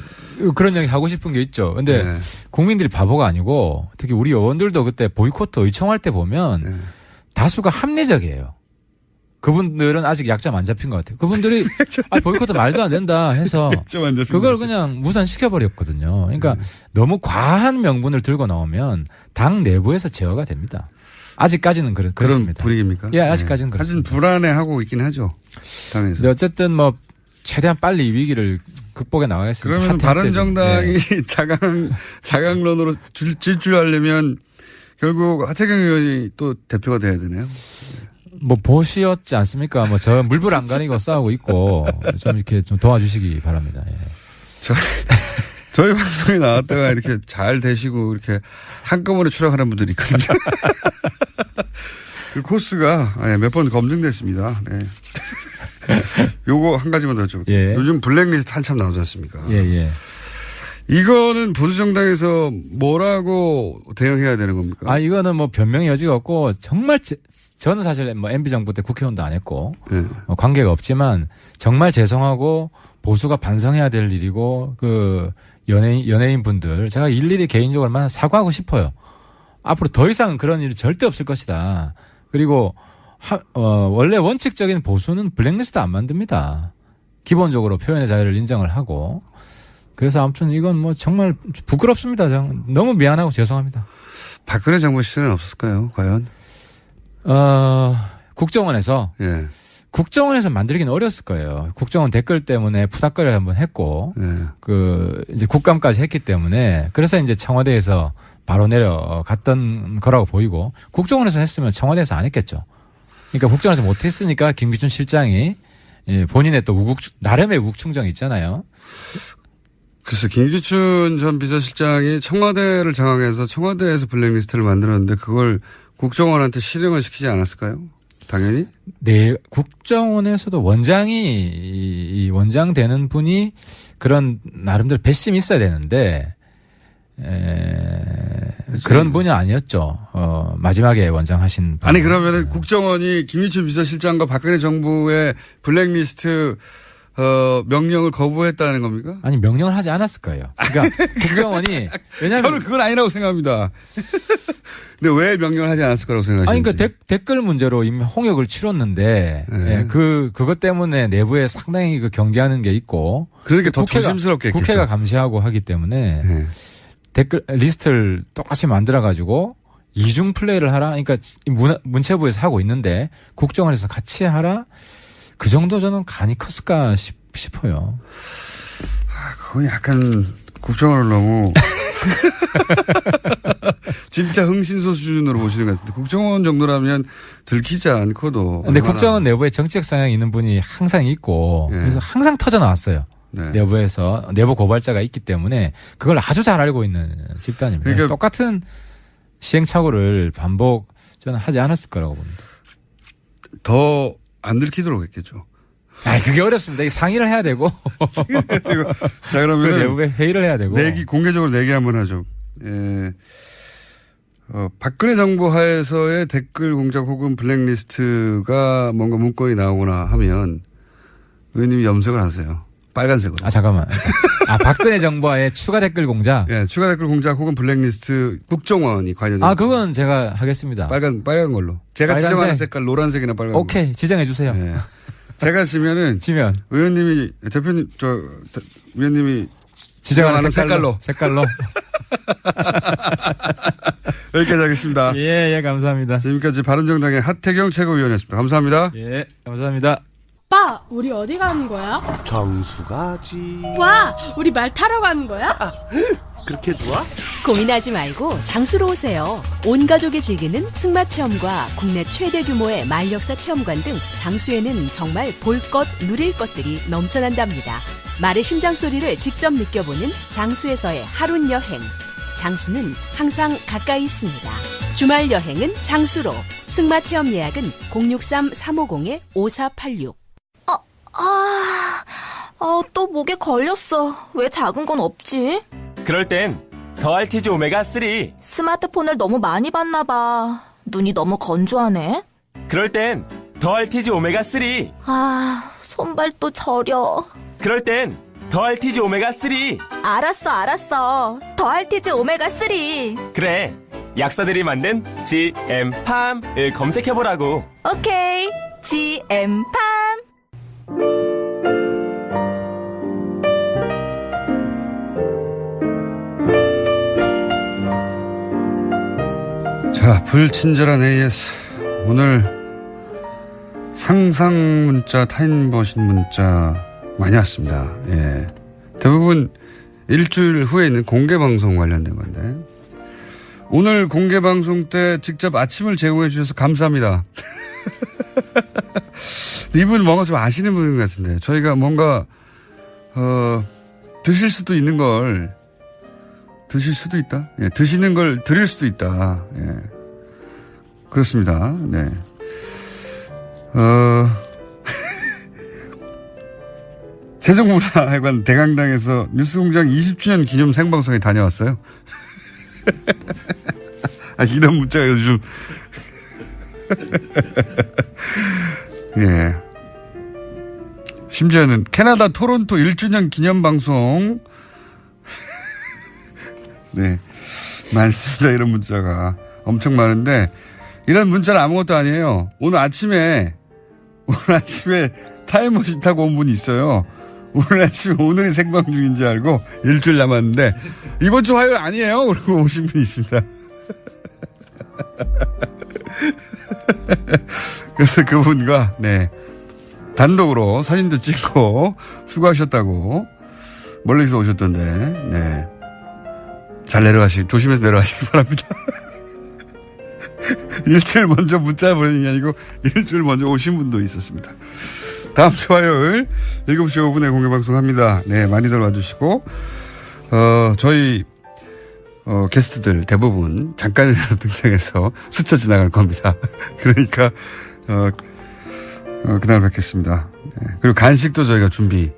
그런 얘기 하고 싶은 게 있죠. 근데 국민들이 바보가 아니고 특히 우리 의원들도 그때 보이콧 의청할 때 보면 다수가 합리적이에요. 그분들은 아직 약점 안 잡힌 것 같아요. 그분들이 보이콧 말도 안 된다 해서 그걸 그냥 무산시켜버렸거든요. 그러니까 너무 과한 명분을 들고 나오면 당 내부에서 제어가 됩니다. 아직까지는 그렇습니다. 그런 분위기입니까? 아직까지는 그렇습니다. 사실 불안해하고 있긴 하죠. 당에서. 근데 어쨌든 최대한 빨리 이 위기를 극복해 나가겠습니다. 그러면 바른정당이 자강론으로 질주하려면 결국 하태경 의원이 또 대표가 돼야 되네요. 보시였지 않습니까? 저 물불 안 가리고 싸우고 있고 좀 이렇게 좀 도와주시기 바랍니다. 저희 방송에 나왔다가 이렇게 잘 되시고 이렇게 한꺼번에 추락하는 분들이 있거든요. 그 코스가 몇 번 검증됐습니다. 네. 요거 한 가지만 더 여쭤볼게요. 요즘 블랙리스트 한참 나오지 않습니까? 이거는 보수정당에서 뭐라고 대응해야 되는 겁니까? 이거는 뭐 변명의 여지가 없고 정말 저는 사실 뭐 MB 정부 때 국회의원도 안 했고 관계가 없지만 정말 죄송하고 보수가 반성해야 될 일이고 그 연예인 분들 제가 일일이 개인적으로 얼마나 사과하고 싶어요. 앞으로 더 이상은 그런 일이 절대 없을 것이다. 그리고 원래 원칙적인 보수는 블랙리스트 안 만듭니다. 기본적으로 표현의 자유를 인정을 하고. 그래서 아무튼 이건 뭐 정말 부끄럽습니다. 너무 미안하고 죄송합니다. 박근혜 정부 시절은 없었을까요? 과연? 국정원에서 예. 국정원에서 만들기는 어렸을 거예요. 국정원 댓글 때문에 푸닥거리를 한번 했고 이제 국감까지 했기 때문에 그래서 이제 청와대에서 바로 내려갔던 거라고 보이고 국정원에서 했으면 청와대에서 안 했겠죠. 그러니까 국정원에서 못했으니까 김기춘 실장이 본인의 또 나름의 우국 충정이 있잖아요. 그래서 김기춘 전 비서실장이 청와대를 장악해서 청와대에서 블랙리스트를 만들었는데 그걸 국정원한테 실행을 시키지 않았을까요? 당연히? 네, 국정원에서도 원장이 원장 되는 분이 그런 나름대로 배심이 있어야 되는데 그런 분이 아니었죠. 마지막에 원장 하신 분. 아니 그러면은 국정원이 김기춘 비서실장과 박근혜 정부의 블랙리스트 명령을 거부했다는 겁니까? 아니 명령을 하지 않았을 거예요. 그러니까 국정원이 왜냐하면 저는 그건 아니라고 생각합니다. 근데 왜 명령을 하지 않았을 거라고 생각하시는지? 그러니까 댓글 문제로 이미 홍역을 치렀는데 그것 때문에 내부에 상당히 경계하는 게 있고 그러니까 더 조심스럽게 했겠죠. 국회가 감시하고 하기 때문에 댓글 리스트를 똑같이 만들어 가지고 이중 플레이를 하라. 그러니까 문체부에서 하고 있는데 국정원에서 같이 하라. 그 정도 저는 간이 컸을까 싶어요. 그건 약간 국정원을 너무 진짜 흥신소 수준으로 보시는 것 같은데 국정원 정도라면 들키지 않고도. 근데 국정원 내부에 정치적 성향이 있는 분이 항상 있고 그래서 항상 터져 나왔어요. 내부에서 내부 고발자가 있기 때문에 그걸 아주 잘 알고 있는 집단입니다. 그러니까 똑같은 시행착오를 저는 하지 않았을 거라고 봅니다. 더 안 들키도록 했겠죠. 그게 어렵습니다. 상의를 해야 되고. 자, 그러면 내부에 회의를 해야 되고. 공개적으로 내기 한번 하죠. 박근혜 정부 하에서의 댓글 공작 혹은 블랙리스트가 뭔가 문건이 나오거나 하면 의원님이 염색을 하세요. 빨간색으로. 잠깐만. 박근혜 정부와의 추가 댓글 공작? 추가 댓글 공작 혹은 블랙리스트 국정원이 관여된. 그건 제가 하겠습니다. 빨간 걸로. 제가 빨간색. 지정하는 색깔 노란색이나 빨간 거. 오케이. 지정해 주세요. 제가 지면 의원님이 위원님이 지정하는 색깔로. 여기까지 하겠습니다. 예, 감사합니다. 지금까지 바른정당의 하태경 최고위원이었습니다. 감사합니다. 예, 감사합니다. 오빠, 우리 어디 가는 거야? 정수 가지. 와, 우리 말 타러 가는 거야? 그렇게 좋아? 고민하지 말고 장수로 오세요. 온 가족이 즐기는 승마 체험과 국내 최대 규모의 말역사 체험관 등 장수에는 정말 볼 것, 누릴 것들이 넘쳐난답니다. 말의 심장 소리를 직접 느껴보는 장수에서의 하룬 여행. 장수는 항상 가까이 있습니다. 주말 여행은 장수로. 승마 체험 예약은 063-350-5486. 또 목에 걸렸어. 왜 작은 건 없지? 그럴 땐 더알티지 오메가3. 스마트폰을 너무 많이 봤나 봐. 눈이 너무 건조하네. 그럴 땐 더알티지 오메가3. 손발도 저려. 그럴 땐 더알티지 오메가3. 알았어. 더알티지 오메가3. 그래. 약사들이 만든 GM팜을 검색해보라고. 오케이. GM팜. 자, 불친절한 AS. 오늘 상상 문자, 타인 버신 문자 많이 왔습니다. 대부분 일주일 후에 있는 공개 방송 관련된 건데. 오늘 공개 방송 때 직접 아침을 제공해 주셔서 감사합니다. 이분 뭔가 좀 아시는 분인 것 같은데. 저희가 뭔가, 드실 수도 있는 걸, 드실 수도 있다? 드시는 걸 드릴 수도 있다. 그렇습니다. 네. 세종문화회관 대강당에서 뉴스공장 20주년 기념 생방송에 다녀왔어요. 이런 문자가 요즘. 예. 심지어는 캐나다 토론토 1주년 기념 방송. 네. 많습니다. 이런 문자가. 엄청 많은데, 이런 문자는 아무것도 아니에요. 오늘 아침에 타임머신 타고 온 분이 있어요. 오늘 아침에 오늘이 생방 중인 줄 알고 일주일 남았는데, 이번 주 화요일 아니에요? 그러고 오신 분이 있습니다. 그래서 그분과, 네. 단독으로 사진도 찍고 수고하셨다고 멀리서 오셨던데, 네. 잘 조심해서 내려가시기 바랍니다. 일주일 먼저 문자 보내는 게 아니고 일주일 먼저 오신 분도 있었습니다. 다음 주 화요일 7시 5분에 공개방송 합니다. 네, 많이들 와주시고, 저희, 게스트들 대부분 잠깐이라도 등장해서 스쳐 지나갈 겁니다. 그러니까, 그날 뵙겠습니다. 네, 그리고 간식도 저희가 준비할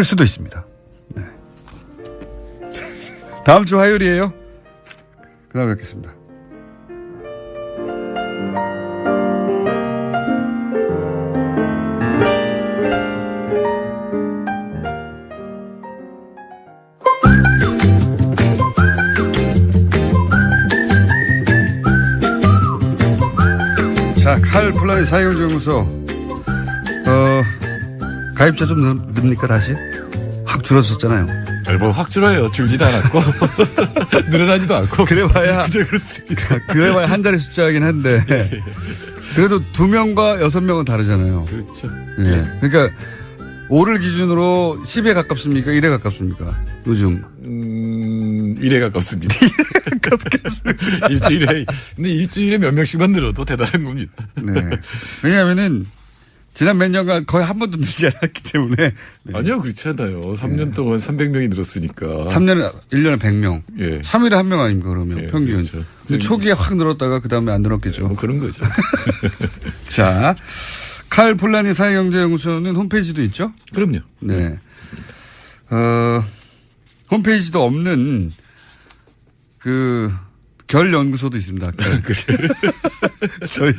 수도 있습니다. 네. 다음 주 화요일이에요. 그날 뵙겠습니다. 자, 칼 플라니 사회경제연구소 가입자 좀 늡니까 다시? 확 줄었었잖아요. 뭐 확 줄어요. 줄지도 않았고 늘어나지도 않고. 그래봐야 그저 그렇습니다. 그래봐야 한 자리 숫자이긴 한데 그래도 2명과 6명은 다르잖아요. 그렇죠. 예. 그러니까 5를 기준으로 10에 가깝습니까? 1에 가깝습니까? 요즘 1에 가깝습니다. 1에 가깝습니다. 근데 일주일에 몇 명씩만 늘어도 대단한 겁니다. 네. 왜냐하면은 지난 몇 년간 거의 한 번도 늘지 않았기 때문에. 네. 아니요, 그렇지 않아요. 3년 동안 300명이 늘었으니까. 3년에 1년에 100명. 예. 3일에 1명 아닙니까, 그러면? 예, 평균. 그렇죠. 초기에 확 늘었다가 그 다음에 안 늘었겠죠. 뭐 그런 거죠. 자, 칼 폴라니 사회경제연구소는 홈페이지도 있죠? 그럼요. 네. 홈페이지도 없는 결 연구소도 있습니다. 저희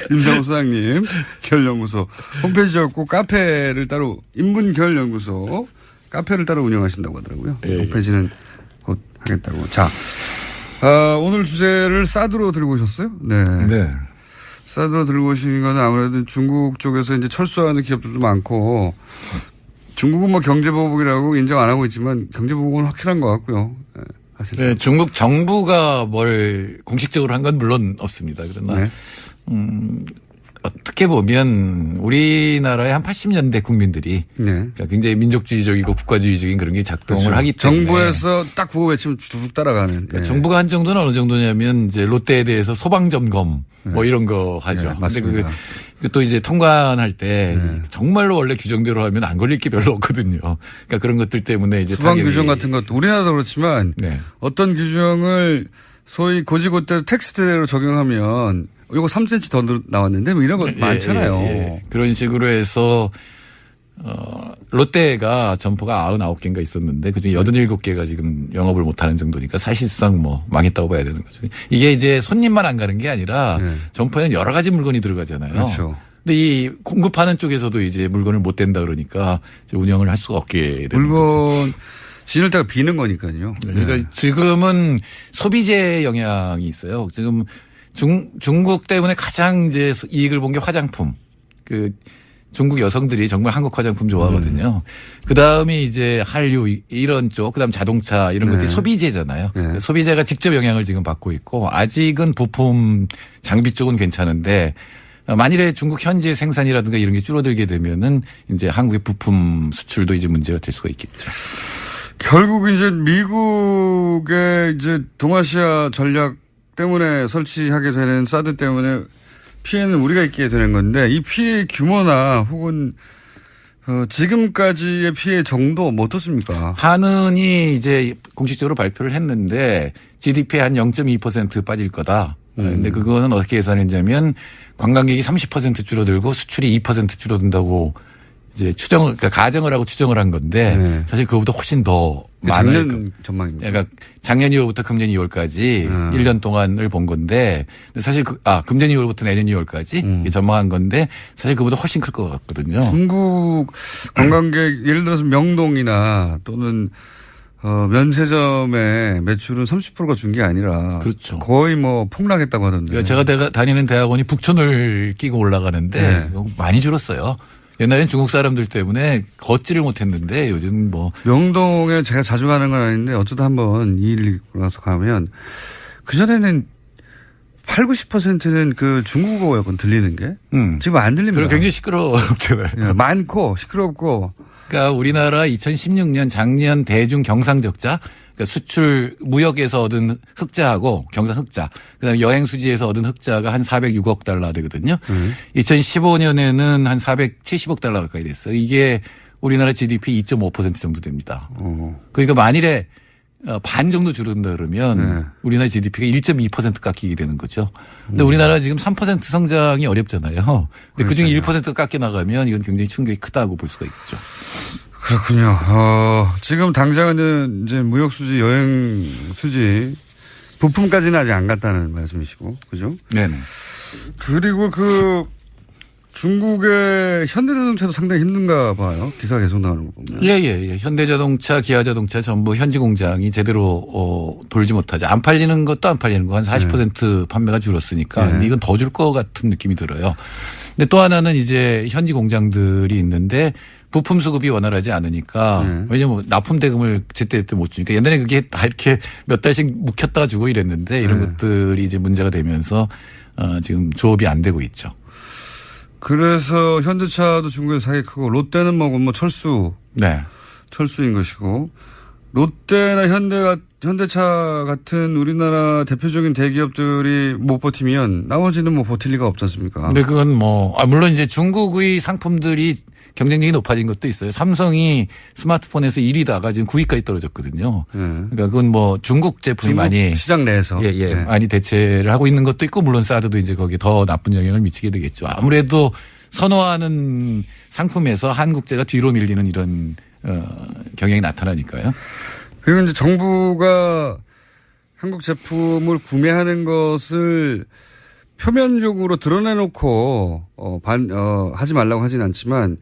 임상호 소장님 결 연구소 홈페이지 없고 카페를 따로 인문 결 연구소 카페를 따로 운영하신다고 하더라고요. 예, 홈페이지는 곧 하겠다고. 자, 오늘 주제를 사드로 들고 오셨어요? 네. 네. 사드로 들고 오신 거는 아무래도 중국 쪽에서 이제 철수하는 기업들도 많고 중국은 뭐 경제보복이라고 인정 안 하고 있지만 경제보복은 확실한 것 같고요. 네. 네, 중국 정부가 뭘 공식적으로 한 건 물론 없습니다. 그러나, 네. 어떻게 보면 우리나라의 한 80년대 국민들이 네. 그러니까 굉장히 민족주의적이고 국가주의적인 그런 게 작동을 그렇죠. 하기 때문에. 정부에서 딱 구호 외치면 쭉 따라가는. 그러니까 네. 정부가 한 정도는 어느 정도냐면 이제 롯데에 대해서 소방점검 뭐 네. 이런 거 하죠. 네, 맞습니다. 또 이제 통관할 때 네. 정말로 원래 규정대로 하면 안 걸릴 게 별로 없거든요. 그러니까 그런 것들 때문에 이제 수방 규정 같은 것도 우리나라도 그렇지만 네. 어떤 규정을 소위 고지고대로 텍스트대로 적용하면 이거 3cm 더 나왔는데 뭐 이런 거 많잖아요. 예. 그런 식으로 해서 롯데가 점포가 99개인가 있었는데 그중에 87개가 지금 영업을 못하는 정도니까 사실상 뭐 망했다고 봐야 되는 거죠. 이게 이제 손님만 안 가는 게 아니라 점포에는 여러 가지 물건이 들어가잖아요. 그렇죠. 근데 이 공급하는 쪽에서도 이제 물건을 못 댄다 그러니까 운영을 할 수가 없게 되는 물건 진을 때가 비는 거니까요. 그러니까 네. 지금은 소비재 영향이 있어요. 지금 중국 때문에 가장 이제 이익을 본 게 화장품. 중국 여성들이 정말 한국 화장품 좋아하거든요. 그 다음에 이제 한류 이런 쪽, 그 다음 자동차 이런 것들이 소비재잖아요. 네. 소비재가 직접 영향을 지금 받고 있고 아직은 부품 장비 쪽은 괜찮은데 만일에 중국 현지 생산이라든가 이런 게 줄어들게 되면은 이제 한국의 부품 수출도 이제 문제가 될 수가 있겠죠. 결국 이제 미국의 이제 동아시아 전략 때문에 설치하게 되는 사드 때문에 피해는 우리가 입게 되는 건데 이 피해 규모나 혹은 지금까지의 피해 정도 뭐 어떻습니까? 한은이 이제 공식적으로 발표를 했는데 GDP의 한 0.2% 빠질 거다. 근데 그거는 어떻게 계산했냐면 관광객이 30% 줄어들고 수출이 2% 줄어든다고 이제 그러니까 가정을 하고 추정을 한 건데 사실 그거보다 훨씬 더 많은 작년 전망입니다. 그러니까 작년 2월부터 금년 2월까지 1년 동안을 본 건데 사실 금년 2월부터 내년 2월까지 전망한 건데 사실 그보다 훨씬 클 것 같거든요. 중국 관광객 예를 들어서 명동이나 또는 면세점의 매출은 30%가 준 게 아니라 그렇죠. 거의 뭐 폭락했다고 하던데. 제가 다니는 대학원이 북촌을 끼고 올라가는데 많이 줄었어요. 옛날엔 중국 사람들 때문에 걷지를 못했는데 요즘 뭐 명동에 제가 자주 가는 건 아닌데 어쩌다 한번 일 나서 가면 그전에는 80-90%는 그 중국어였거든 들리는 게. 지금 안 들립니다. 그리고 굉장히 시끄러웠잖아요. 많고 시끄럽고. 그러니까 우리나라 2016년 작년 대중 경상 적자 그러니까 수출 무역에서 얻은 흑자하고 경상 흑자 그다음에 여행 수지에서 얻은 흑자가 한 406억 달러 되거든요. 2015년에는 한 470억 달러 가까이 됐어요. 이게 우리나라 GDP 2.5% 정도 됩니다. 그러니까 만일에 반 정도 줄어든다 그러면 우리나라 GDP가 1.2% 깎이게 되는 거죠. 근데 우리나라 지금 3% 성장이 어렵잖아요. 근데 그중에 1% 깎여 나가면 이건 굉장히 충격이 크다고 볼 수가 있죠. 그렇군요. 지금 당장은 이제 무역 수지, 여행 수지, 부품까지는 아직 안 갔다는 말씀이시고, 그죠? 네네. 그리고 중국의 현대자동차도 상당히 힘든가 봐요. 기사가 계속 나오는 거 보면. 예. 현대자동차, 기아자동차 전부 현지 공장이 제대로 돌지 못하죠. 안 팔리는 것도 안 팔리는 거 한 40% 판매가 줄었으니까 근데 이건 더 줄 것 같은 느낌이 들어요. 근데 또 하나는 이제 현지 공장들이 있는데 부품 수급이 원활하지 않으니까 왜냐면 납품 대금을 제때 못 주니까 옛날에 그게 다 이렇게 몇 달씩 묵혔다가 주고 이랬는데 이런 것들이 이제 문제가 되면서 지금 조업이 안 되고 있죠. 그래서 현대차도 중국에서 사기 크고 롯데는 뭐 철수인 것이고 롯데나 현대차 같은 우리나라 대표적인 대기업들이 못 버티면 나머지는 뭐 버틸 리가 없지 않습니까? 근데 그건 물론 이제 중국의 상품들이 경쟁력이 높아진 것도 있어요. 삼성이 스마트폰에서 1위다가 지금 9위까지 떨어졌거든요. 그러니까 그건 중국 제품이 많이 시장 내에서 많이 대체를 하고 있는 것도 있고 물론 사드도 이제 거기에 더 나쁜 영향을 미치게 되겠죠. 아무래도 선호하는 상품에서 한국제가 뒤로 밀리는 이런 경향이 나타나니까요. 그리고 이제 정부가 한국 제품을 구매하는 것을 표면적으로 드러내놓고 하지 말라고 하진 않지만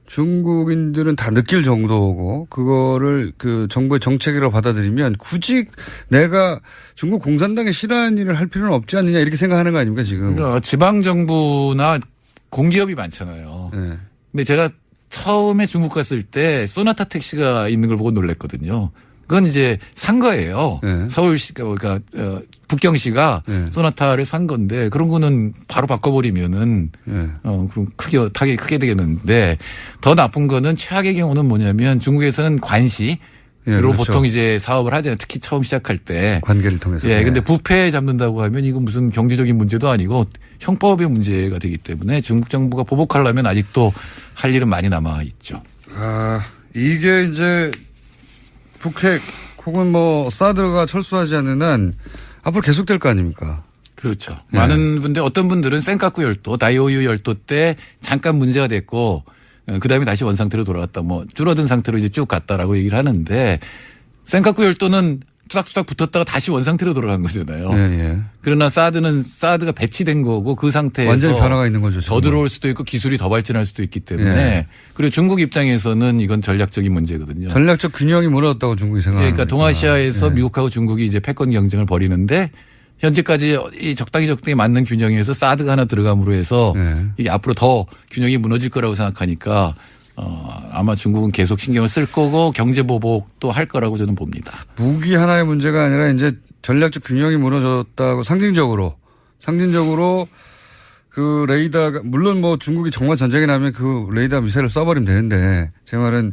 중국인들은 다 느낄 정도고 그거를 그 정부의 정책이라고 받아들이면 굳이 내가 중국 공산당에 싫어하는 일을 할 필요는 없지 않느냐 이렇게 생각하는 거 아닙니까 지금. 그러니까 지방 정부나 공기업이 많잖아요. 근데 제가 처음에 중국 갔을 때 소나타 택시가 있는 걸 보고 놀랐거든요. 그건 이제 산 거예요. 서울시가 그러니까 북경시가 소나타를 산 건데 그런 거는 바로 바꿔버리면은 그럼 타격이 크게 되겠는데 더 나쁜 거는 최악의 경우는 뭐냐면 중국에서는 관시로 그렇죠. 보통 이제 사업을 하잖아요. 특히 처음 시작할 때 관계를 통해서. 근데 부패 잡는다고 하면 이건 무슨 경제적인 문제도 아니고 형법의 문제가 되기 때문에 중국 정부가 보복하려면 아직도 할 일은 많이 남아 있죠. 이게 이제 북핵 혹은 사드가 철수하지 않는 한 앞으로 계속될 거 아닙니까? 그렇죠. 많은 분들 어떤 분들은 센카쿠 열도, 다이오유 열도 때 잠깐 문제가 됐고 그다음에 다시 원상태로 돌아갔다. 줄어든 상태로 이제 쭉 갔다라고 얘기를 하는데 센카쿠 열도는 투닥투닥 붙었다가 다시 원상태로 돌아간 거잖아요. 그러나 사드가 배치된 거고 그 상태에서 완전히 변화가 있는 거죠. 더 들어올 수도 있고 기술이 더 발전할 수도 있기 때문에 그리고 중국 입장에서는 이건 전략적인 문제거든요. 전략적 균형이 무너졌다고 중국이 생각합니다. 그러니까 동아시아에서 미국하고 중국이 이제 패권 경쟁을 벌이는데 현재까지 이 적당히 맞는 균형에서 사드가 하나 들어감으로 해서 이게 앞으로 더 균형이 무너질 거라고 생각하니까 아마 중국은 계속 신경을 쓸 거고 경제 보복도 할 거라고 저는 봅니다. 무기 하나의 문제가 아니라 이제 전략적 균형이 무너졌다고 상징적으로 그 레이더가 물론 중국이 정말 전쟁이 나면 그 레이더 미사일을 쏴버리면 되는데 제 말은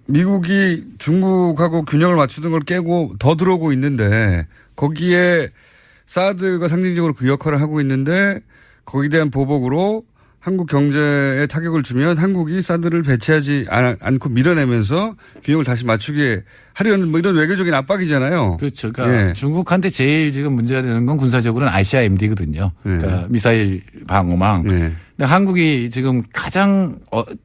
미국이 중국하고 균형을 맞추던 걸 깨고 더 들어오고 있는데 거기에 사드가 상징적으로 그 역할을 하고 있는데 거기에 대한 보복으로 한국 경제에 타격을 주면 한국이 사드를 배치하지 않고 밀어내면서 균형을 다시 맞추게 하려는 뭐 이런 외교적인 압박이잖아요. 그렇죠. 그러니까 중국한테 제일 지금 문제가 되는 건 군사적으로는 ICBMD거든요. 그러니까 미사일 방어망. 근데 한국이 지금 가장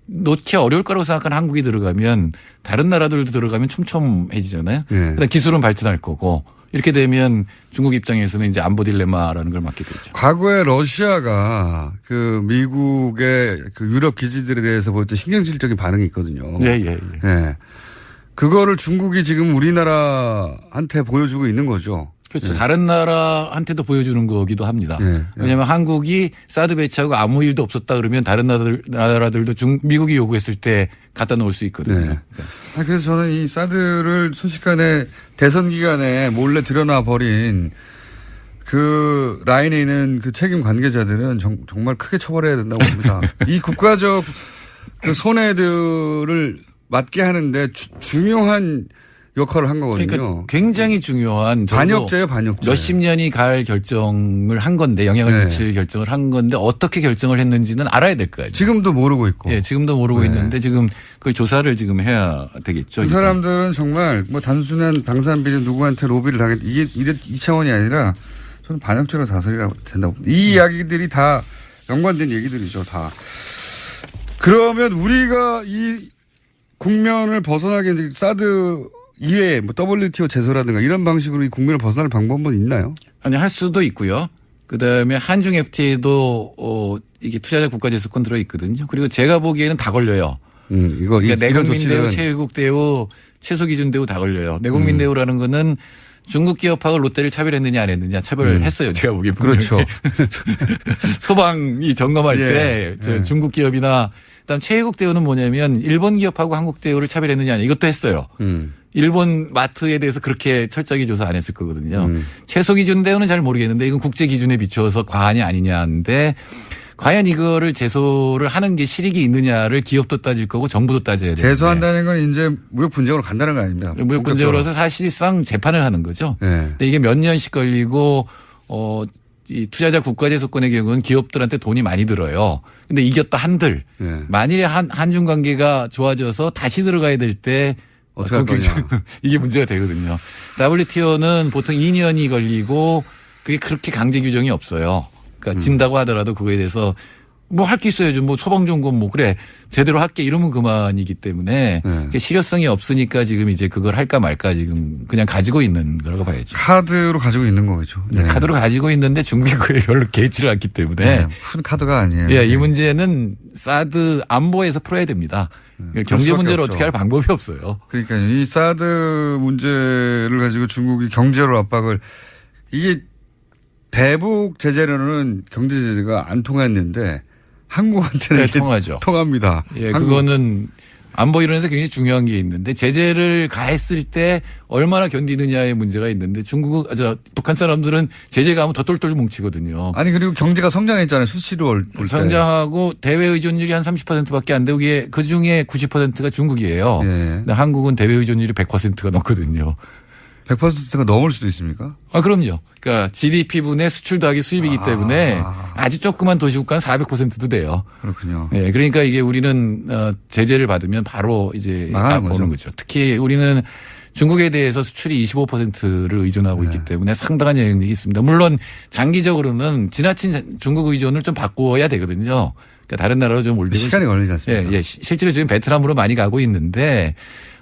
놓기 어려울 거라고 생각하는 한국이 들어가면 다른 나라들도 들어가면 촘촘해지잖아요. 그다음 기술은 발전할 거고 이렇게 되면 중국 입장에서는 이제 안보 딜레마라는 걸 맞게 되죠. 과거에 러시아가 그 미국의 그 유럽 기지들에 대해서 보였던 신경질적인 반응이 있거든요. 예. 그거를 중국이 지금 우리나라한테 보여주고 있는 거죠. 그렇죠. 다른 나라한테도 보여주는 거기도 합니다. 왜냐하면 한국이 사드 배치하고 아무 일도 없었다 그러면 다른 나라들도 미국이 요구했을 때 갖다 놓을 수 있거든요. 그래서 저는 이 사드를 순식간에 대선 기간에 몰래 들여놔 버린 그 라인에 있는 그 책임 관계자들은 정말 크게 처벌해야 된다고 봅니다. 이 국가적 그 손해들을 맡게 하는데 중요한 역할을 한 거거든요. 그러니까 굉장히 중요한 반역죄예요, 반역죄. 몇십 년이 갈 결정을 한 건데 영향을 미칠 결정을 한 건데 어떻게 결정을 했는지는 알아야 될 거예요. 지금도 모르고 있고. 예, 지금도 모르고 있는데 지금 그 조사를 지금 해야 되겠죠. 그 사람들은 정말 뭐 단순한 방산비리 누구한테 로비를 당했 이게 이 차원이 아니라 저는 반역죄로 다스리라고 된다고. 이 이야기들이 다 연관된 얘기들이죠, 다. 그러면 우리가 이 국면을 벗어나게 이제 사드 이외에 뭐 WTO 제소라든가 이런 방식으로 이 국면을 벗어날 방법은 있나요? 아니, 할 수도 있고요. 그다음에 한중 FTA도 이게 투자자 국가제소권 들어 있거든요. 그리고 제가 보기에는 다 걸려요. 그러니까 내국민 대우, 최외국 대우, 최소 기준 대우 다 걸려요. 내국민 대우라는 거는 중국 기업하고 롯데를 차별했느냐 안 했느냐 차별했어요. 제가 보기에. 그렇죠. 소방이 점검할 때 중국 기업이나 그다음 최외국 대우는 뭐냐면 일본 기업하고 한국 대우를 차별했느냐 이것도 했어요. 일본 마트에 대해서 그렇게 철저하게 조사 안 했을 거거든요. 최소 기준 대우는 잘 모르겠는데 이건 국제 기준에 비추어서 과하냐 아니냐인데 과연 이거를 제소를 하는 게 실익이 있느냐를 기업도 따질 거고 정부도 따져야 돼요. 제소한다는 건 이제 무역 분쟁으로 간다는 거 아닙니다. 무역 분쟁으로서 사실상 재판을 하는 거죠. 근데 이게 몇 년씩 걸리고 이 투자자 국가제소권의 경우는 기업들한테 돈이 많이 들어요. 근데 이겼다 한들 만일에 한중 관계가 좋아져서 다시 들어가야 될 때 어떻게 할 거냐. 이게 문제가 되거든요. WTO는 보통 2년이 걸리고 그게 그렇게 강제 규정이 없어요. 그러니까 진다고 하더라도 그거에 대해서 뭐 할 게 있어야죠. 뭐 소방점검 뭐 그래 제대로 할게 이러면 그만이기 때문에 실효성이 없으니까 지금 이제 그걸 할까 말까 지금 그냥 가지고 있는 거라고 봐야죠. 카드로 가지고 있는 거죠. 카드로 가지고 있는데 중국이 그에 별로 개의치를 않기 때문에 큰 카드가 아니에요. 이 문제는 사드 안보에서 풀어야 됩니다. 경제 문제를 어떻게 할 방법이 없어요. 그러니까 이 사드 문제를 가지고 중국이 경제로 압박을 이게 대북 제재로는 경제 제재가 안 통했는데 한국한테는 통하죠. 통합니다. 그거는 안보 이론에서 굉장히 중요한 게 있는데 제재를 가했을 때 얼마나 견디느냐의 문제가 있는데 북한 사람들은 제재 가하면 더 똘똘 뭉치거든요. 아니 그리고 경제가 성장했잖아요. 수치로 볼 때. 성장하고 대외 의존율이 한 30%밖에 안 되고 그중에 90%가 중국이에요. 근데 한국은 대외 의존율이 100%가 넘거든요. 100%가 넘을 수도 있습니까? 그럼요. 그러니까 GDP분의 수출 더하기 수입이기 때문에 아주 조그만 도시국가는 400%도 돼요. 그렇군요. 그러니까 이게 우리는 제재를 받으면 바로 이제 보는 거죠. 특히 우리는 중국에 대해서 수출이 25%를 의존하고 있기 때문에 상당한 영향력이 있습니다. 물론 장기적으로는 지나친 중국 의존을 좀 바꿔야 되거든요. 그러니까 다른 나라로 좀 올리고 시간이 걸리지 않습니까? 실제로 지금 베트남으로 많이 가고 있는데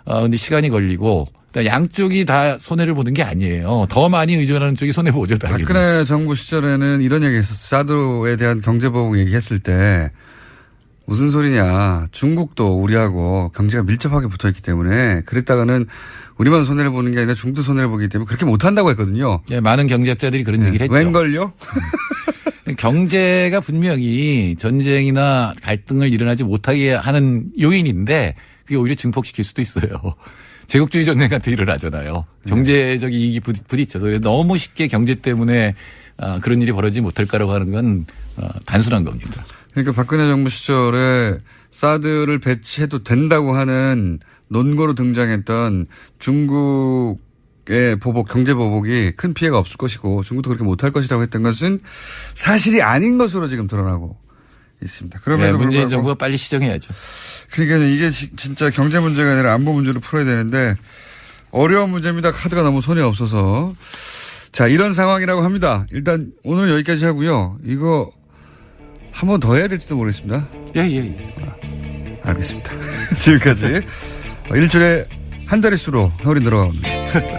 근데 시간이 걸리고 양쪽이 다 손해를 보는 게 아니에요. 더 많이 의존하는 쪽이 손해보죠. 당연히. 박근혜 정부 시절에는 이런 얘기 했었어요. 사드에 대한 경제보복 얘기했을 때 무슨 소리냐. 중국도 우리하고 경제가 밀접하게 붙어있기 때문에 그랬다가는 우리만 손해를 보는 게 아니라 중국도 손해를 보기 때문에 그렇게 못한다고 했거든요. 많은 경제학자들이 그런 얘기를 했죠. 웬걸요? 경제가 분명히 전쟁이나 갈등을 일어나지 못하게 하는 요인인데 그게 오히려 증폭시킬 수도 있어요. 제국주의 전쟁 같은 게 일어나잖아요. 경제적 이익이 부딪혀서 너무 쉽게 경제 때문에 그런 일이 벌어지지 못할 거라고 하는 건 단순한 겁니다. 그러니까 박근혜 정부 시절에 사드를 배치해도 된다고 하는 논거로 등장했던 중국의 보복, 경제 보복이 큰 피해가 없을 것이고 중국도 그렇게 못할 것이라고 했던 것은 사실이 아닌 것으로 지금 드러나고 있습니다. 그럼에도 문재인 정부가 빨리 시정해야죠. 그러니까 이게 진짜 경제 문제가 아니라 안보 문제로 풀어야 되는데 어려운 문제입니다. 카드가 너무 손에 없어서. 자, 이런 상황이라고 합니다. 일단 오늘은 여기까지 하고요. 이거 한 번 더 해야 될지도 모르겠습니다. 예. 알겠습니다. 지금까지 일주일에 한 자릿수로 세월이 늘어갑니다.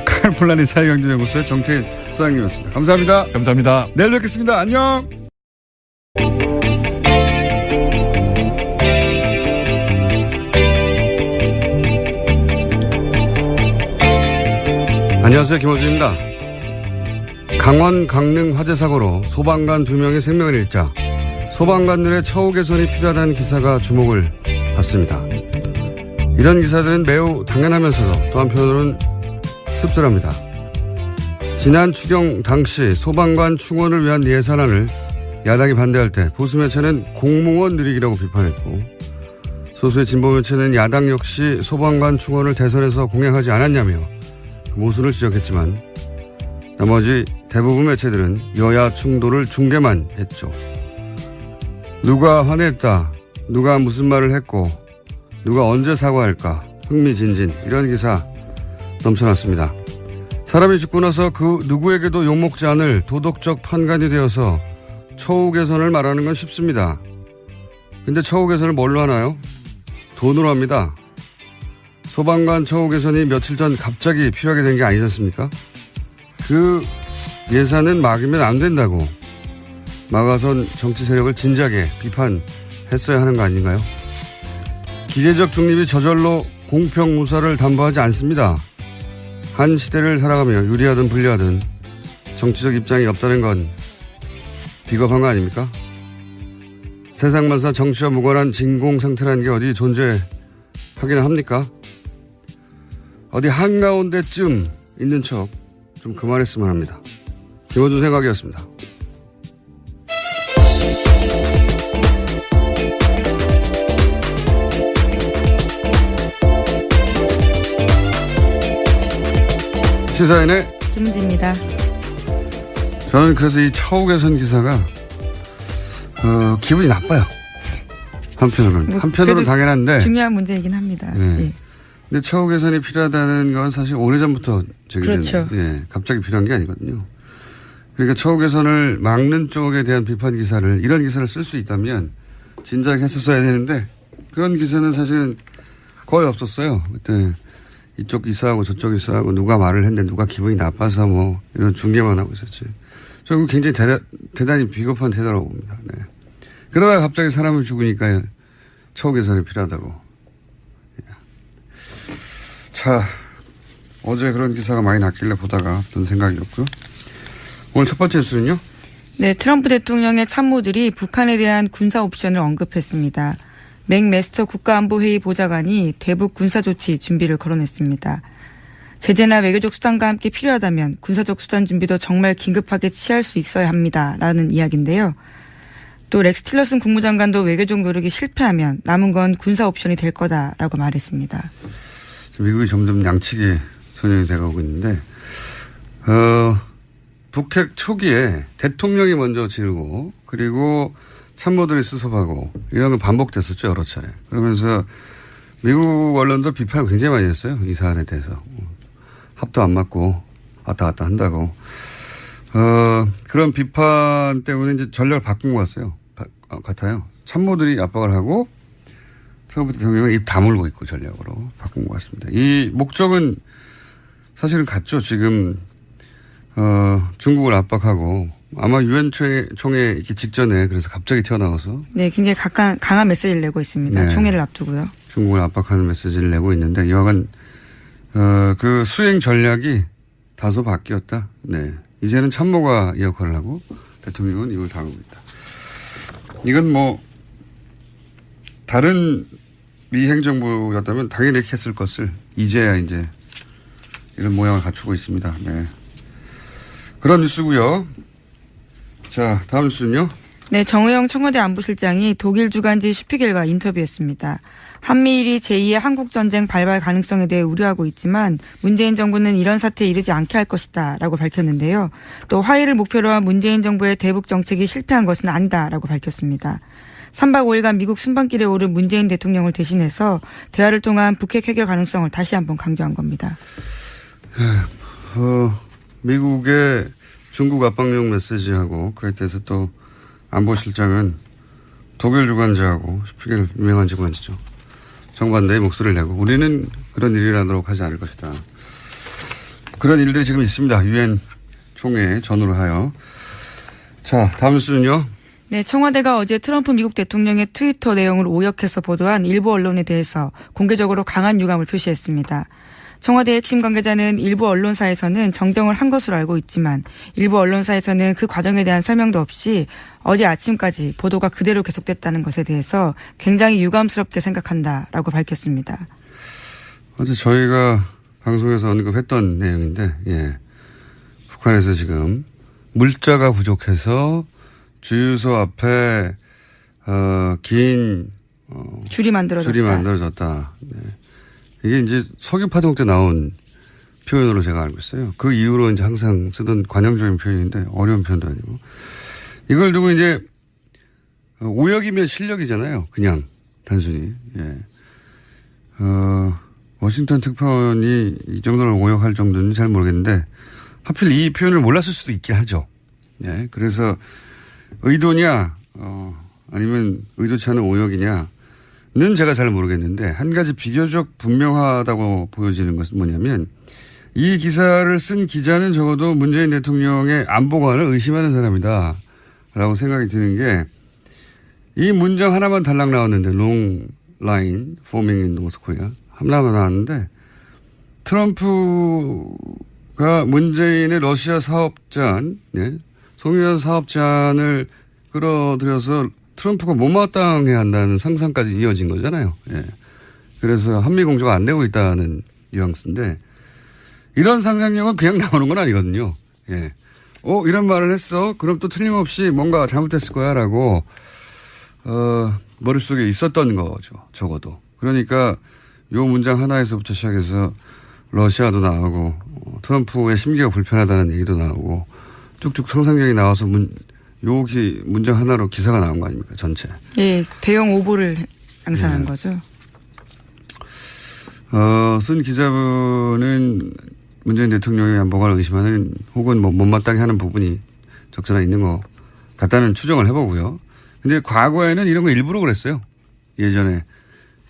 칼폴라니 사회경제연구소의 정태인 소장님이었습니다. 감사합니다. 감사합니다. 내일 뵙겠습니다. 안녕. 안녕하세요. 김호준입니다. 강원 강릉 화재 사고로 소방관 2명의 생명을 잃자 소방관들의 처우 개선이 필요하다는 기사가 주목을 받습니다. 이런 기사들은 매우 당연하면서도 또 한편으로는 씁쓸합니다. 지난 추경 당시 소방관 충원을 위한 예산안을 야당이 반대할 때 보수 매체는 공무원 누리기라고 비판했고 소수의 진보 매체는 야당 역시 소방관 충원을 대선에서 공약하지 않았냐며 모순을 지적했지만 나머지 대부분 매체들은 여야 충돌을 중계만 했죠. 누가 화냈다, 누가 무슨 말을 했고 누가 언제 사과할까 흥미진진 이런 기사 넘쳐났습니다. 사람이 죽고 나서 그 누구에게도 욕먹지 않을 도덕적 판관이 되어서 처우 개선을 말하는 건 쉽습니다. 근데 처우 개선을 뭘로 하나요? 돈으로 합니다. 소방관 처우 개선이 며칠 전 갑자기 필요하게 된 게 아니지 않습니까? 그 예산은 막으면 안 된다고 막아선 정치 세력을 진작에 비판했어야 하는 거 아닌가요? 기계적 중립이 저절로 공평무사를 담보하지 않습니다. 한 시대를 살아가며 유리하든 불리하든 정치적 입장이 없다는 건 비겁한 거 아닙니까? 세상만사 정치와 무관한 진공 상태라는 게 어디 존재하기는 합니까? 어디 한가운데쯤 있는 척 좀 그만했으면 합니다. 김어준 생각이었습니다. 시사인의 김은지입니다. 저는 그래서 이 처우 개선 기사가 기분이 나빠요. 한편으로는 당연한데 중요한 문제이긴 합니다. 네. 예. 근데 처우 개선이 필요하다는 건 사실 오래전부터 그렇죠. 갑자기 필요한 게 아니거든요. 그러니까 처우 개선을 막는 쪽에 대한 비판 기사를 이런 기사를 쓸 수 있다면 진작에 했었어야 되는데 그런 기사는 사실은 거의 없었어요. 그때 이쪽 기사하고 저쪽 기사하고 누가 말을 했는데 누가 기분이 나빠서 뭐 이런 중계만 하고 있었지. 저는 굉장히 대단히 비겁한 태도라고 봅니다. 네. 그러다가 갑자기 사람을 죽으니까 처우 개선이 필요하다고. 자, 어제 그런 기사가 많이 났길래 보다가 어떤 생각이었고요. 오늘 첫 번째 뉴스는요? 네, 트럼프 대통령의 참모들이 북한에 대한 군사 옵션을 언급했습니다. 맥메스터 국가안보회의 보좌관이 대북 군사조치 준비를 거론했습니다. 제재나 외교적 수단과 함께 필요하다면 군사적 수단 준비도 정말 긴급하게 취할 수 있어야 합니다라는 이야기인데요. 또 렉스 틸러슨 국무장관도 외교적 노력이 실패하면 남은 건 군사 옵션이 될 거다라고 말했습니다. 미국이 점점 양측에 선행이 돼가고 있는데 북핵 초기에 대통령이 먼저 지르고 그리고 참모들이 수습하고 이런 건 반복됐었죠. 여러 차례. 그러면서 미국 언론도 비판을 굉장히 많이 했어요. 이 사안에 대해서. 합도 안 맞고 왔다 갔다 한다고. 그런 비판 때문에 이제 전략을 바꾼 것 같아요. 참모들이 압박을 하고 트럼프 대통령은 입 다물고 있고 전략으로 바꾼 것 같습니다. 이 목적은 사실은 같죠. 지금 중국을 압박하고 아마 유엔 총회 있기 직전에 그래서 갑자기 튀어나와서 네, 굉장히 강한 메시지를 내고 있습니다. 네. 총회를 앞두고요. 중국을 압박하는 메시지를 내고 있는데 이와간 그 수행 전략이 다소 바뀌었다. 네, 이제는 참모가 이 역할을 하고 대통령은 이걸 당하고 있다. 이건 뭐 다른 미 행정부였다면 당연히 이렇게 했을 것을 이제야 이제 이런 모양을 갖추고 있습니다. 네. 그런 뉴스고요. 자, 다음 뉴스는요. 네, 정의용 청와대 안보실장이 독일 주간지 슈피겔과 인터뷰했습니다. 한미일이 제2의 한국전쟁 발발 가능성에 대해 우려하고 있지만 문재인 정부는 이런 사태에 이르지 않게 할 것이다 라고 밝혔는데요. 또 화해를 목표로 한 문재인 정부의 대북 정책이 실패한 것은 아니다 라고 밝혔습니다. 3박 5일간 미국 순방길에 오른 문재인 대통령을 대신해서 대화를 통한 북핵 해결 가능성을 다시 한번 강조한 겁니다. 미국의 중국 압박용 메시지하고 그에 대해서 또 안보실장은 독일 주관자하고 슈피겔 유명한 주관자죠. 정반대의 목소리를 내고 우리는 그런 일을 하도록 하지 않을 것이다. 그런 일들이 지금 있습니다. 유엔 총회 전후로 하여. 자, 다음 뉴스는요. 네, 청와대가 어제 트럼프 미국 대통령의 트위터 내용을 오역해서 보도한 일부 언론에 대해서 공개적으로 강한 유감을 표시했습니다. 청와대 핵심 관계자는 일부 언론사에서는 정정을 한 것으로 알고 있지만 일부 언론사에서는 그 과정에 대한 설명도 없이 어제 아침까지 보도가 그대로 계속됐다는 것에 대해서 굉장히 유감스럽게 생각한다라고 밝혔습니다. 어제 저희가 방송에서 언급했던 내용인데, 예. 북한에서 지금 물자가 부족해서 주유소 앞에 긴 줄이 만들어졌다. 네. 이게 이제 석유파동 때 나온 표현으로 제가 알고 있어요. 그 이후로 이제 항상 쓰던 관용적인 표현인데 어려운 표현도 아니고. 이걸 두고 이제 오역이면 실력이잖아요. 그냥 단순히. 예. 워싱턴 특파원이 이 정도로 오역할 정도는 잘 모르겠는데 하필 이 표현을 몰랐을 수도 있긴 하죠. 예. 그래서 의도냐, 아니면 의도치 않은 오역이냐, 는 제가 잘 모르겠는데 한 가지 비교적 분명하다고 보여지는 것은 뭐냐면 이 기사를 쓴 기자는 적어도 문재인 대통령의 안보관을 의심하는 사람이다 라고 생각이 드는 게 이 문장 하나만 달랑 나왔는데 long line forming in North Korea 하나만 나왔는데 트럼프가 문재인의 러시아 사업잔 송유한 사업잔을 끌어들여서 트럼프가 못마땅해 한다는 상상까지 이어진 거잖아요. 예. 그래서 한미공조가 안 되고 있다는 뉘앙스인데 이런 상상력은 그냥 나오는 건 아니거든요. 예. 이런 말을 했어. 그럼 또 틀림없이 뭔가 잘못했을 거야 라고 머릿속에 있었던 거죠. 적어도. 그러니까 요 문장 하나에서부터 시작해서 러시아도 나오고 트럼프의 심기가 불편하다는 얘기도 나오고 쭉쭉 상상력이 나와서 문장 하나로 기사가 나온 거 아닙니까? 전체. 예, 대형 오보를 양산한 예. 거죠. 쓴 기자분은 문재인 대통령의 안보관을 의심하는 혹은 뭐 못마땅해 하는 부분이 적절하 있는 것 같다는 추정을 해보고요. 근데 과거에는 이런 거 일부러 그랬어요. 예전에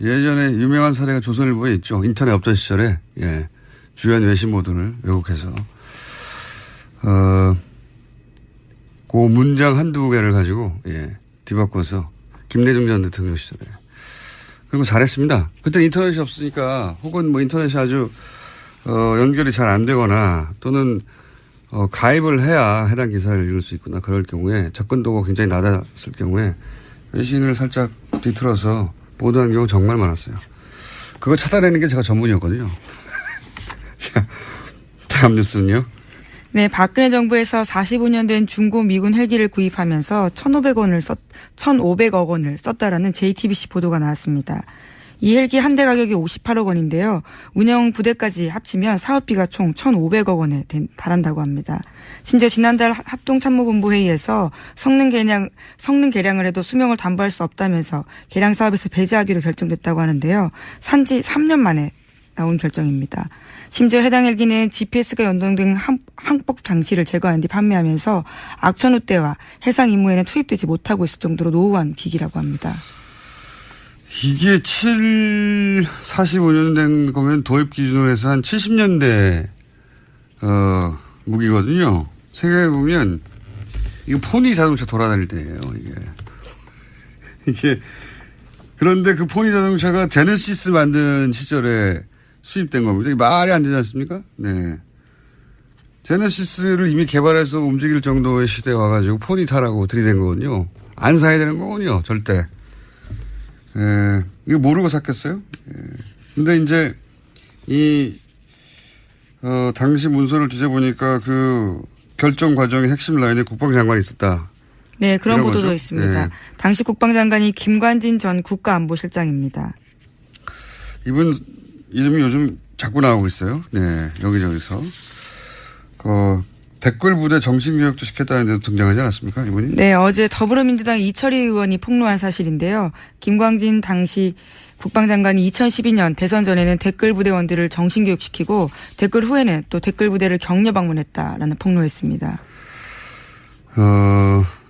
유명한 사례가 조선일보에 있죠. 인터넷 없던 시절에, 예. 주요한 외신 보도를 왜곡해서, 그 문장 한두 개를 가지고, 예. 뒤바꿔서, 김대중 전 대통령 시절에. 그리고 잘했습니다. 그때 인터넷이 없으니까, 혹은 뭐 인터넷이 아주, 연결이 잘 안 되거나, 또는, 가입을 해야 해당 기사를 읽을 수 있구나. 그럴 경우에, 접근도가 굉장히 낮았을 경우에, 외신을 살짝 뒤틀어서 보도한 경우 정말 많았어요. 그거 찾아내는 게 제가 전문이었거든요. 자, 다음 뉴스는요. 네, 박근혜 정부에서 45년 된 중고 미군 헬기를 구입하면서 1,500억 원을 썼다라는 JTBC 보도가 나왔습니다. 이 헬기 한 대 가격이 58억 원인데요. 운영 부대까지 합치면 사업비가 총 1,500억 원에 달한다고 합니다. 심지어 지난달 합동참모본부 회의에서 성능 개량을 해도 수명을 담보할 수 없다면서 개량 사업에서 배제하기로 결정됐다고 하는데요. 산지 3년 만에 나온 결정입니다. 심지어 해당 헬기는 GPS가 연동된 항법 장치를 제거한 뒤 판매하면서 악천 후대와 해상 임무에는 투입되지 못하고 있을 정도로 노후한 기기라고 합니다. 이게 45년 된 거면 도입 기준으로 해서 한 70년대 무기거든요. 세계에 보면 이거 포니 자동차 돌아다닐 때예요. 이게 그런데 그 포니 자동차가 제네시스 만든 시절에 수입된 겁니다. 이게 말이 안 되지 않습니까? 네. 제네시스를 이미 개발해서 움직일 정도의 시대에 와가지고 포니 타라고 들이댄 거거든요. 안 사야 되는 거군요. 절대. 예, 이거 모르고 샀겠어요? 예. 근데 이제, 당시 문서를 뒤져보니까 그 결정 과정의 핵심 라인에 국방장관이 있었다. 네, 그런 보도도 거죠? 있습니다. 예. 당시 국방장관이 김관진 전 국가안보실장입니다. 이분 이름이 요즘 자꾸 나오고 있어요. 네, 여기저기서. 댓글 부대 정신교육도 시켰다는 데도 등장하지 않았습니까, 이분이? 네, 어제 더불어민주당 이철희 의원이 폭로한 사실인데요. 김광진 당시 국방장관이 2012년 대선 전에는 댓글 부대원들을 정신교육시키고 댓글 후에는 또 댓글 부대를 격려 방문했다라는 폭로했습니다.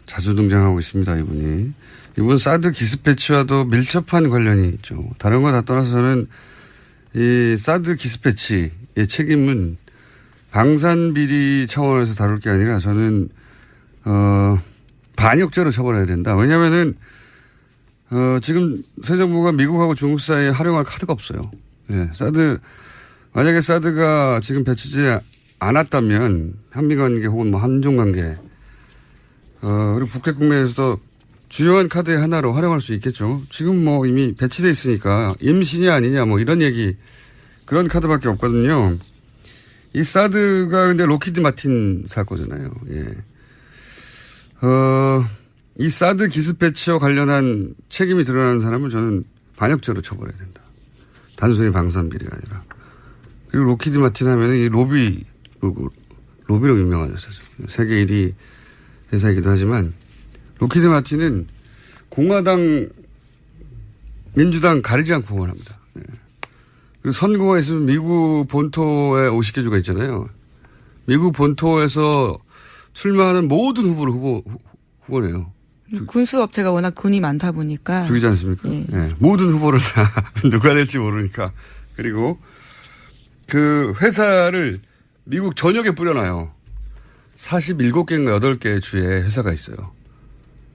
자주 등장하고 있습니다, 이분이. 이분 사드 기습 배치와도 밀접한 관련이 있죠. 다른 거 다 떠나서는 이 사드 기습 배치의 책임은 방산비리 차원에서 다룰 게 아니라 저는 반역죄로 처벌해야 된다. 왜냐하면은 지금 새 정부가 미국하고 중국 사이에 활용할 카드가 없어요. 예, 만약에 사드가 지금 배치지 않았다면 한미 관계 혹은 뭐 한중 관계 그리고 북핵 국면에서도 주요한 카드의 하나로 활용할 수 있겠죠. 지금 뭐 이미 배치돼 있으니까 임신이 아니냐 뭐 이런 얘기 그런 카드밖에 없거든요. 이 사드가 근데 로키드 마틴사 거잖아요. 예. 이 사드 기습 배치와 관련한 책임이 드러나는 사람은 저는 반역죄로 처벌해야 된다. 단순히 방산비리가 아니라. 그리고 로키드 마틴 하면은 이 로비로 유명하죠. 세계 1위 회사이기도 하지만 로키드 마틴은 공화당, 민주당 가리지 않고 후원합니다. 예. 그리고 선거가 있으면 미국 본토에 50개 주가 있잖아요. 미국 본토에서 출마하는 모든 후보를 후원해요. 군수업체가 워낙 돈이 많다 보니까. 죽이지 않습니까? 예. 네. 모든 후보를 다 누가 될지 모르니까. 그리고 그 회사를 미국 전역에 뿌려놔요. 47개인가 8개 주에 회사가 있어요.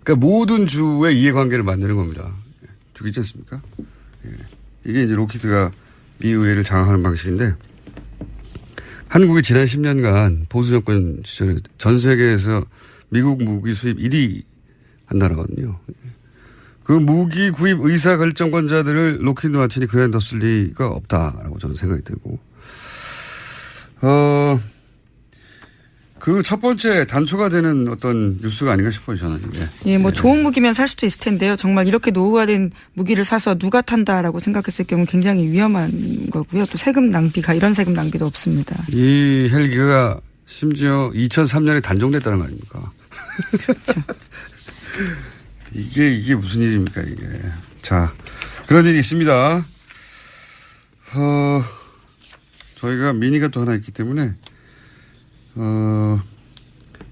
그러니까 모든 주의 이해관계를 만드는 겁니다. 죽이지 않습니까? 예. 이게 이제 로키드가 미 의회를 장악하는 방식인데 한국이 지난 10년간 보수 정권 시절에 전 세계에서 미국 무기 수입 1위 한 나라거든요. 그 무기 구입 의사 결정권자들을 로키드 마틴이 그랜뒀을 리가 없다라고 저는 생각이 들고 그 첫 번째 단초가 되는 어떤 뉴스가 아닌가 싶어요, 저는 이게. 예, 뭐 좋은 무기면 살 수도 있을 텐데요. 정말 이렇게 노후화된 무기를 사서 누가 탄다라고 생각했을 경우 굉장히 위험한 거고요. 또 세금 낭비가 이런 세금 낭비도 없습니다. 이 헬기가 심지어 2003년에 단종됐다는 거 아닙니까? 그렇죠. 이게 무슨 일입니까, 이게. 자, 그런 일이 있습니다. 저희가 미니가 또 하나 있기 때문에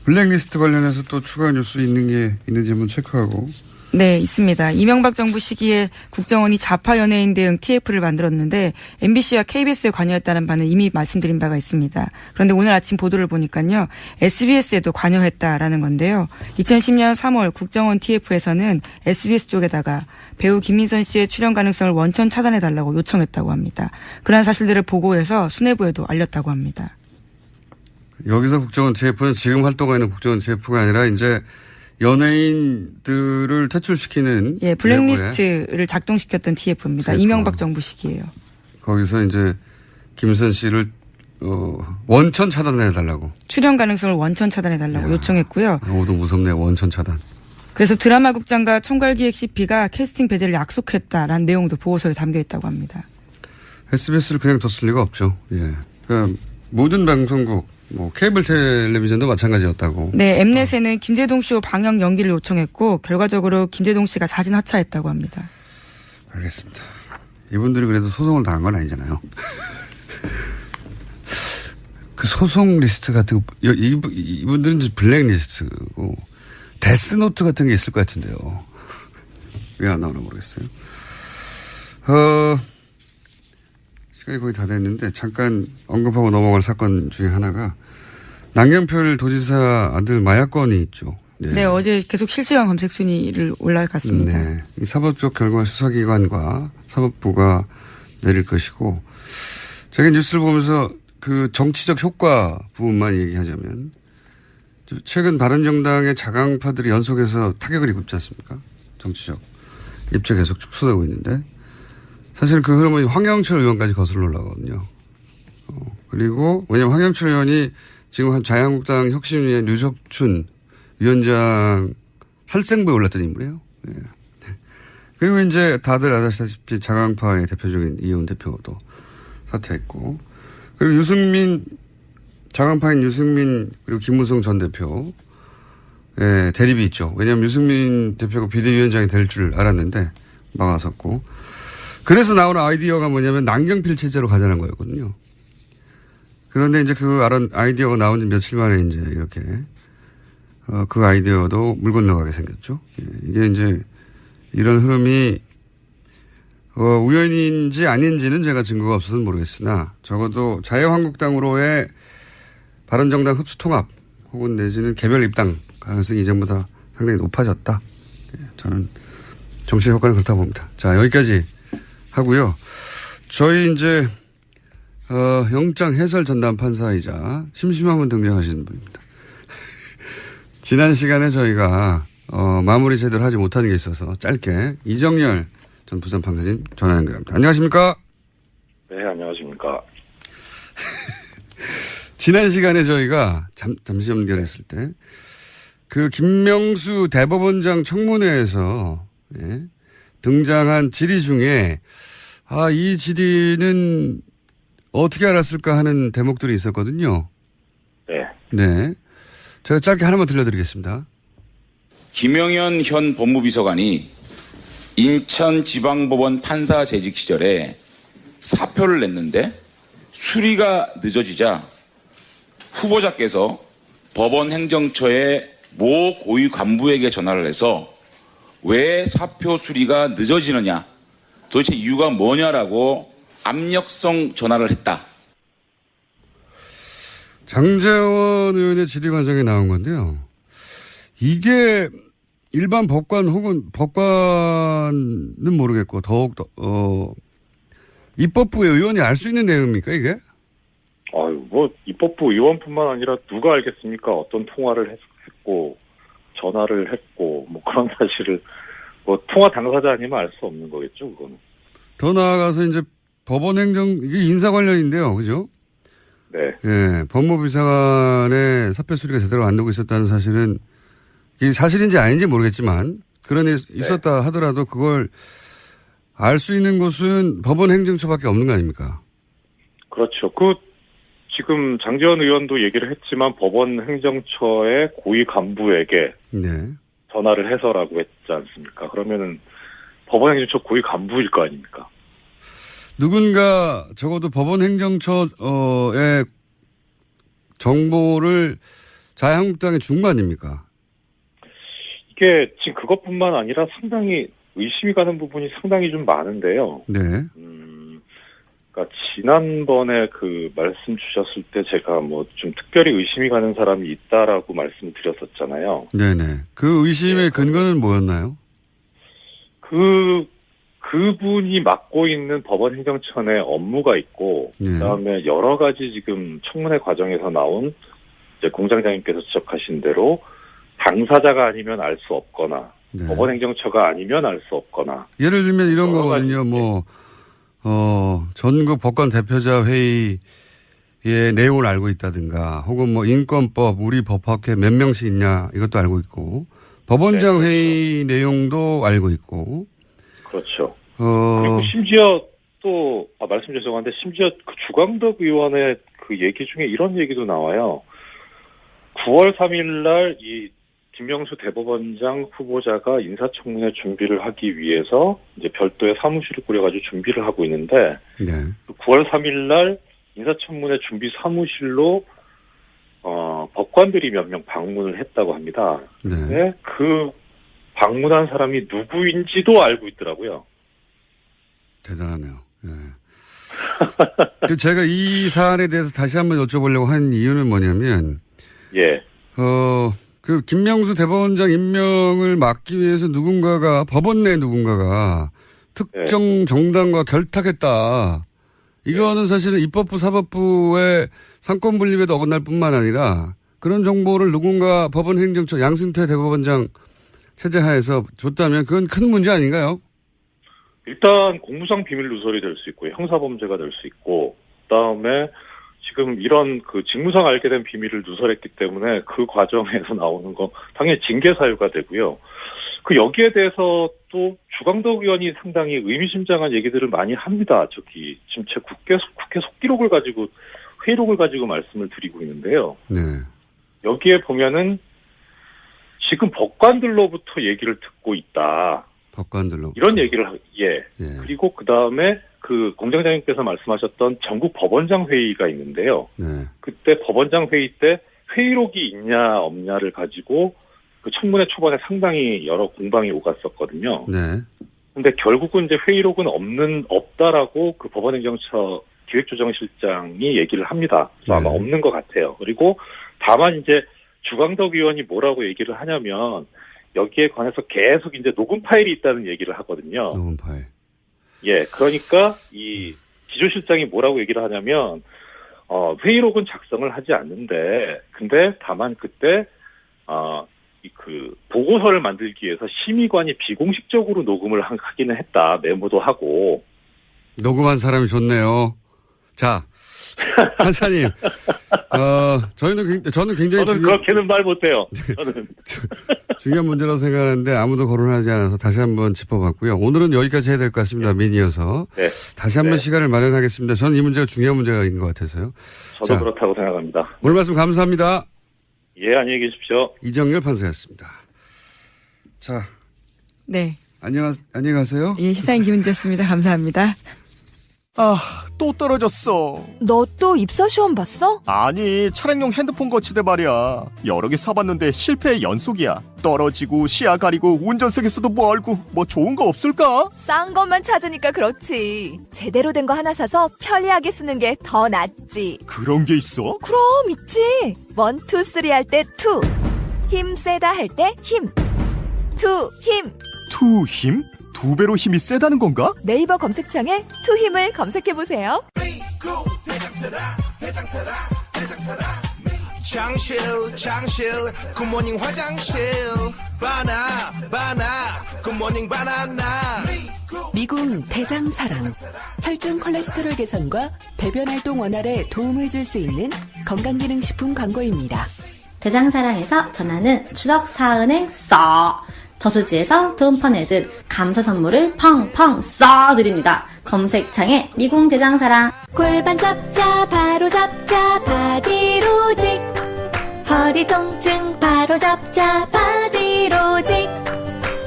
블랙리스트 관련해서 또 추가 뉴스 있는 게 있는지 한번 체크하고. 네, 있습니다. 이명박 정부 시기에 국정원이 좌파 연예인 대응 TF를 만들었는데 MBC와 KBS에 관여했다는 바는 이미 말씀드린 바가 있습니다. 그런데 오늘 아침 보도를 보니까요. SBS에도 관여했다라는 건데요. 2010년 3월 국정원 TF에서는 SBS 쪽에다가 배우 김민선 씨의 출연 가능성을 원천 차단해달라고 요청했다고 합니다. 그러한 사실들을 보고해서 수뇌부에도 알렸다고 합니다. 여기서 국정원 TF는 지금 활동하고 있는 국정원 TF가 아니라 이제 연예인들을 퇴출시키는. 예, 블랙리스트를 작동시켰던 TF입니다. TF. 이명박 정부 시기예요. 거기서 이제 김선 씨를 원천 차단해달라고. 출연 가능성을 원천 차단해달라고 요청했고요. 모두 무섭네요. 원천 차단. 그래서 드라마 국장과 총괄기획 CP가 캐스팅 배제를 약속했다라는 내용도 보고서에 담겨 있다고 합니다. SBS를 그냥 뒀을 리가 없죠. 예. 그러니까 모든 방송국, 뭐 케이블 텔레비전도 마찬가지였다고. 네, 엠넷에는 김재동 쇼 방영 연기를 요청했고 결과적으로 김재동 씨가 자진 하차했다고 합니다. 알겠습니다. 이분들이 그래도 소송을 당한 건 아니잖아요. 그 소송 리스트 같은 거, 이분들은 이제 블랙리스트고 데스노트 같은 게 있을 것 같은데요. 왜 안 나오나 모르겠어요. 시간이 거의 다 됐는데 잠깐 언급하고 넘어갈 사건 중에 하나가 남경필 도지사 아들 마약건이 있죠. 네. 네, 어제 계속 실시간 검색 순위를 올라갔습니다. 네. 이 사법적 결과 수사기관과 사법부가 내릴 것이고 제가 뉴스를 보면서 그 정치적 효과 부분만 얘기하자면 최근 바른정당의 자강파들이 연속해서 타격을 입지 않습니까? 정치적 입지 계속 축소되고 있는데 사실 그 흐름은 황영철 의원까지 거슬러 올라가거든요. 그리고 왜냐하면 황영철 의원이 지금 자유한국당 혁신위의 류석춘 위원장 살생부에 올랐던 인물이에요. 네. 그리고 이제 다들 아시다시피 자강파의 대표적인 이혜원 대표도 사퇴했고 그리고 유승민 장안파인 유승민 그리고 김무성 전 대표 대립이 있죠. 왜냐하면 유승민 대표가 비대위원장이 될 줄 알았는데 막아섰고. 그래서 나오는 아이디어가 뭐냐면 남경필 체제로 가자는 거였거든요. 그런데 이제 그 아이디어가 나온 지 며칠 만에 이제 이렇게 그 아이디어도 물 건너가게 생겼죠. 이게 이제 이런 흐름이 우연인지 아닌지는 제가 증거가 없어서는 모르겠으나 적어도 자유한국당으로의 바른정당 흡수통합 혹은 내지는 개별 입당 가능성이 이전보다 상당히 높아졌다. 저는 정치 효과는 그렇다 봅니다. 자, 여기까지 하고요. 저희 이제 영장 해설 전담 판사이자 심심하면 등장하시는 분입니다. 지난 시간에 저희가 마무리 제대로 하지 못하는 게 있어서 짧게 이정열 전 부산판사님 전화 연결합니다. 안녕하십니까? 네, 안녕하십니까? 지난 시간에 저희가 잠시 연결했을 때 그 김명수 대법원장 청문회에서 등장한 질의 중에 이 질의는 어떻게 알았을까 하는 대목들이 있었거든요. 네. 제가 짧게 하나만 들려드리겠습니다. 김영현 현 법무비서관이 인천지방법원 판사 재직 시절에 사표를 냈는데 수리가 늦어지자 후보자께서 법원 행정처의 모 고위 간부에게 전화를 해서 왜 사표 수리가 늦어지느냐, 도대체 이유가 뭐냐라고 압력성 전화를 했다. 장제원 의원의 질의 과정에 나온 건데요. 이게 일반 법관 혹은 법관은 모르겠고 더욱더 입법부의 의원이 알 수 있는 내용입니까 이게? 입법부 의원뿐만 아니라 누가 알겠습니까? 어떤 통화를 했고 전화를 했고 그런 사실을 통화 당사자 아니면 알 수 없는 거겠죠, 그거는. 더 나아가서 이제 법원 행정 이게 인사 관련인데요, 그죠? 네. 예, 법무비서관의 사표 수리가 제대로 안 되고 있었다는 사실은 이게 사실인지 아닌지 모르겠지만 그런 일이 있었다 하더라도 그걸 알 수 있는 곳은 법원 행정처밖에 없는 거 아닙니까? 그렇죠. 지금 장제원 의원도 얘기를 했지만 법원 행정처의 고위 간부에게 전화를 해서라고 했지 않습니까? 그러면은 법원 행정처 고위 간부일 거 아닙니까? 누군가 적어도 법원 행정처의 정보를 자유한국당에 준 거 아닙니까? 이게 지금 그것뿐만 아니라 상당히 의심이 가는 부분이 상당히 좀 많은데요. 네. 그러니까 지난번에 말씀 주셨을 때 제가 좀 특별히 의심이 가는 사람이 있다라고 말씀드렸었잖아요. 네네. 그 의심의 근거는 뭐였나요? 그분이 맡고 있는 법원 행정처 내 업무가 있고, 그다음에 여러 가지 지금 청문회 과정에서 나온 이제 공장장님께서 지적하신 대로 당사자가 아니면 알 수 없거나, 법원 행정처가 아니면 알 수 없거나. 예를 들면 이런 거거든요. 전국 법관 대표자 회의의 내용을 알고 있다든가, 혹은 인권법, 우리 법학회 몇 명씩 있냐, 이것도 알고 있고, 법원장 회의 내용도 알고 있고. 그렇죠. 그리고 심지어 또, 말씀 죄송한데, 심지어 주광덕 의원의 얘기 중에 이런 얘기도 나와요. 9월 3일 날 김명수 대법원장 후보자가 인사청문회 준비를 하기 위해서 이제 별도의 사무실을 꾸려가지고 준비를 하고 있는데, 9월 3일 날 인사청문회 준비 사무실로 법관들이 몇 명 방문을 했다고 합니다. 근데 그 방문한 사람이 누구인지도 알고 있더라고요. 대단하네요. 네. 제가 이 사안에 대해서 다시 한번 여쭤보려고 한 이유는 뭐냐면, 김명수 대법원장 임명을 막기 위해서 법원 내 누군가가 특정 정당과 결탁했다. 이거는 사실은 입법부, 사법부의 상권 분립에도 어긋날 뿐만 아니라 그런 정보를 누군가 법원 행정처 양승태 대법원장 체제 하에서 줬다면 그건 큰 문제 아닌가요? 일단 공무상 비밀 누설이 될 수 있고 형사범죄가 될 수 있고, 그다음에 지금 이런 직무상 알게 된 비밀을 누설했기 때문에 그 과정에서 나오는 거 당연히 징계 사유가 되고요. 여기에 대해서 또 주광덕 의원이 상당히 의미심장한 얘기들을 많이 합니다. 지금 제 국회 속기록을 가지고 회의록을 가지고 말씀을 드리고 있는데요. 네. 여기에 보면은 지금 법관들로부터 얘기를 듣고 있다. 법관들로. 이런 얘기를, 예. 그리고 그 다음에 그 공장장님께서 말씀하셨던 전국 법원장 회의가 있는데요. 네. 그때 법원장 회의 때 회의록이 있냐 없냐를 가지고 그 청문회 초반에 상당히 여러 공방이 오갔었거든요. 네. 근데 결국은 이제 회의록은 없다라고 그 법원행정처 기획조정실장이 얘기를 합니다. 그래서 아마 없는 것 같아요. 그리고 다만 이제 주광덕 의원이 뭐라고 얘기를 하냐면 여기에 관해서 계속 이제 녹음 파일이 있다는 얘기를 하거든요. 녹음 파일. 예, 그러니까 이 기조실장이 뭐라고 얘기를 하냐면 회의록은 작성을 하지 않는데 근데 다만 그때 그 보고서를 만들기 위해서 심의관이 비공식적으로 녹음을 하기는 했다. 메모도 하고. 녹음한 사람이 좋네요. 자, 판사님. 저는 굉장히 그렇게는 말 못해요. 저는. 중요한 문제라고 생각하는데 아무도 거론하지 않아서 다시 한번 짚어봤고요. 오늘은 여기까지 해야 될 것 같습니다. 민이어서. 네. 다시 한번 시간을 마련하겠습니다. 저는 이 문제가 중요한 문제인 것 같아서요. 저도 그렇다고 생각합니다. 오늘 말씀 감사합니다. 예, 안녕히 계십시오. 이정열 판사였습니다. 자. 네. 안녕히 가세요. 예, 시사인 김은지였습니다. 감사합니다. 또 떨어졌어. 너 또 입사 시험 봤어? 아니, 차량용 핸드폰 거치대 말이야. 여러 개 사봤는데 실패의 연속이야. 떨어지고 시야 가리고 운전석에서도 멀고 뭐 좋은 거 없을까? 싼 것만 찾으니까 그렇지. 제대로 된 거 하나 사서 편리하게 쓰는 게 더 낫지. 그런 게 있어? 그럼 있지. 1, 2, 3 할 때 2. 힘 세다 할 때 힘. 2 힘. 2 힘? 2배로 힘이 세다는 건가? 네이버 검색창에 2 힘을 검색해보세요. 장실 굿모닝 화장실 바나 굿모닝 바나나 미궁 대장사랑 혈중 콜레스테롤 개선과 배변 활동 원활에 도움을 줄 수 있는 건강기능식품 광고입니다. 대장사랑에서 전하는 추석 사은행 써 저수지에서 돈 퍼내듯 감사 선물을 펑펑 써드립니다. 검색창에 미궁 대장사랑. 골반 잡자 바로 잡자 바디로직 허리 통증 바로 잡자 바디로직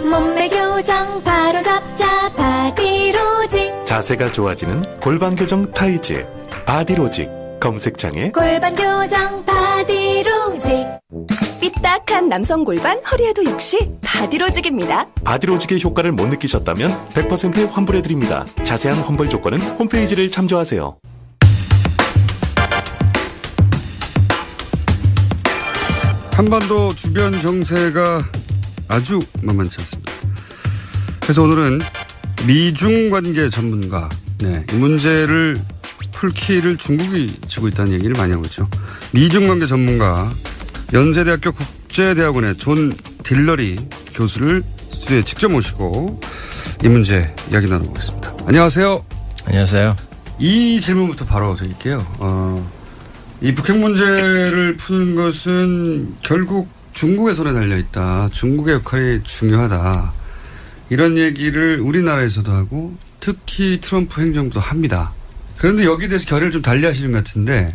몸매 교정 바로 잡자 바디로직 자세가 좋아지는 골반 교정 타이즈 바디로직 검색창에 골반 교정 바디로직 삐딱한 남성 골반 허리에도 역시 바디로직입니다. 바디로직의 효과를 못 느끼셨다면 100% 환불해드립니다. 자세한 환불 조건은 홈페이지를 참조하세요. 한반도 주변 정세가 아주 만만치 않습니다. 그래서 오늘은 미중 관계 전문가, 이 문제를 풀 키를 중국이 쥐고 있다는 얘기를 많이 하고 있죠. 미중 관계 전문가 연세대학교 국제대학원의 존 딜러리 교수를 스튜디오에 직접 모시고 이 문제 이야기 나눠보겠습니다. 안녕하세요. 안녕하세요. 이 질문부터 바로 드릴게요. 이 북핵 문제를 푸는 것은 결국 중국의 손에 달려있다. 중국의 역할이 중요하다. 이런 얘기를 우리나라에서도 하고 특히 트럼프 행정부도 합니다. 그런데 여기에 대해서 결의를 좀 달리 하시는 것 같은데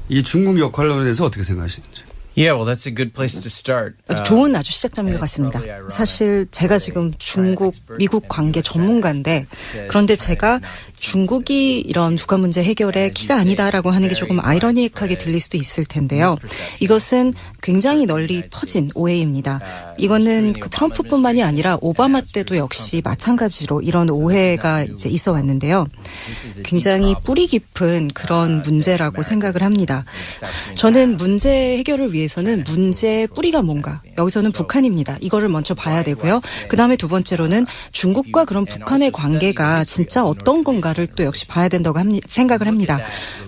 이 중국 역할에 대해서 어떻게 생각하시는지. Yeah, well, that's a good place to start. 좋은 아주 시작점인 것 같습니다. 사실 제가 지금 중국, 미국 관계 전문가인데 그런데 제가 중국이 이런 주가 문제 해결에 키가 아니다라고 하는 게 조금 아이러니하게 들릴 수도 있을 텐데요. 이것은 굉장히 널리 퍼진 오해입니다. 이거는 그 트럼프뿐만이 아니라 오바마 때도 역시 마찬가지로 이런 오해가 이제 있어 왔는데요. 굉장히 뿌리 깊은 그런 문제라고 생각을 합니다. 저는 문제 해결을 위해서는 문제의 뿌리가 뭔가, 여기서는 북한입니다. 이거를 먼저 봐야 되고요. 그다음에 두 번째로는 중국과 그런 북한의 관계가 진짜 어떤 건가를 또 역시 봐야 된다고 생각을 합니다.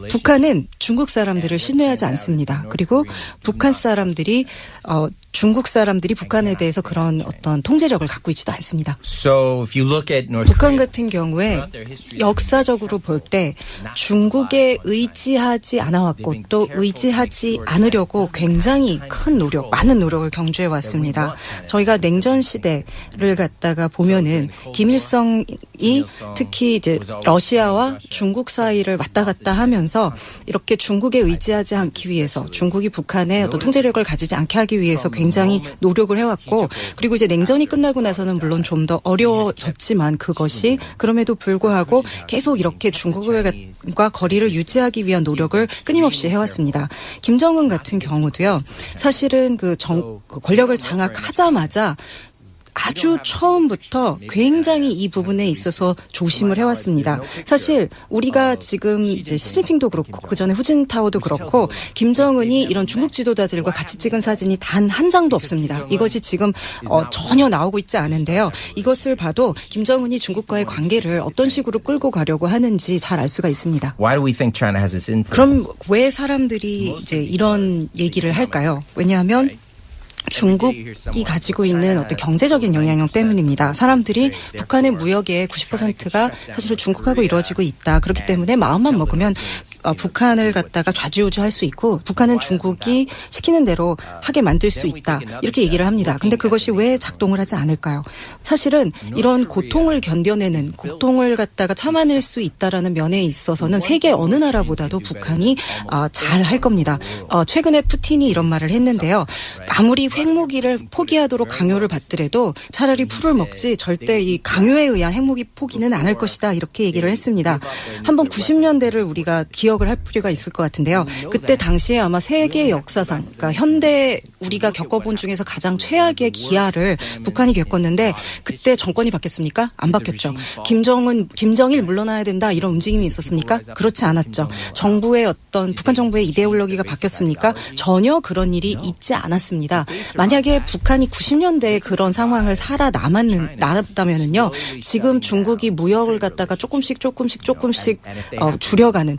북한은 중국 사람들을 신뢰하지 않습니다. 그리고 북한 사람들이 중국 사람들이 북한 북한에 대해서 그런 어떤 통제력을 갖고 있지도 않습니다. So if you look at North 북한 Korea, 같은 경우에 역사적으로 볼 때 중국에 의지하지 않아왔고 또 의지하지 않으려고 굉장히 큰 노력, 많은 노력을 경주해 왔습니다. 저희가 냉전 시대를 갖다가 보면은 김일성이 특히 이제 러시아와 중국 사이를 왔다 갔다 하면서 이렇게 중국에 의지하지 않기 위해서 중국이 북한의 어떤 통제력을 가지지 않게 하기 위해서 굉장히 노력을 해왔고 그리고 이제 냉전이 끝나고 나서는 물론 좀 더 어려워졌지만 그것이 그럼에도 불구하고 계속 이렇게 중국과 거리를 유지하기 위한 노력을 끊임없이 해왔습니다. 김정은 같은 경우도요. 사실은 그 권력을 장악하자마자 아주 처음부터 굉장히 이 부분에 있어서 조심을 해왔습니다. 사실 우리가 지금 이제 시진핑도 그렇고 그 전에 후진타오도 그렇고 김정은이 이런 중국 지도자들과 같이 찍은 사진이 단 한 장도 없습니다. 이것이 지금 전혀 나오고 있지 않은데요. 이것을 봐도 김정은이 중국과의 관계를 어떤 식으로 끌고 가려고 하는지 잘 알 수가 있습니다. why do we think China has this influence? 그럼 왜 사람들이 이제 이런 얘기를 할까요? 왜냐하면 중국이 가지고 있는 어떤 경제적인 영향력 때문입니다. 사람들이 북한의 무역의 90%가 사실은 중국하고 이루어지고 있다. 그렇기 때문에 마음만 먹으면 북한을 갖다가 좌지우지할 수 있고 북한은 중국이 시키는 대로 하게 만들 수 있다. 이렇게 얘기를 합니다. 근데 그것이 왜 작동을 하지 않을까요? 사실은 이런 고통을 견뎌내는 고통을 갖다가 참아낼 수 있다라는 면에 있어서는 세계 어느 나라보다도 북한이 잘 할 겁니다. 최근에 푸틴이 이런 말을 했는데요. 아무리 핵무기를 포기하도록 강요를 받더라도 차라리 풀을 먹지 절대 이 강요에 의한 핵무기 포기는 안 할 것이다. 이렇게 얘기를 했습니다. 한번 90년대를 우리가 기억을 할 필요가 있을 것 같은데요. 그때 당시에 아마 세계 역사상, 그러니까 현대 우리가 겪어본 중에서 가장 최악의 기아를 북한이 겪었는데 그때 정권이 바뀌었습니까? 안 바뀌었죠. 김정일 물러나야 된다 이런 움직임이 있었습니까? 그렇지 않았죠. 정부의 북한 정부의 이데올로기가 바뀌었습니까? 전혀 그런 일이 있지 않았습니다. 만약에 북한이 90년대에 그런 상황을 살아남았다면은요, 지금 중국이 무역을 갖다가 조금씩 줄여가는,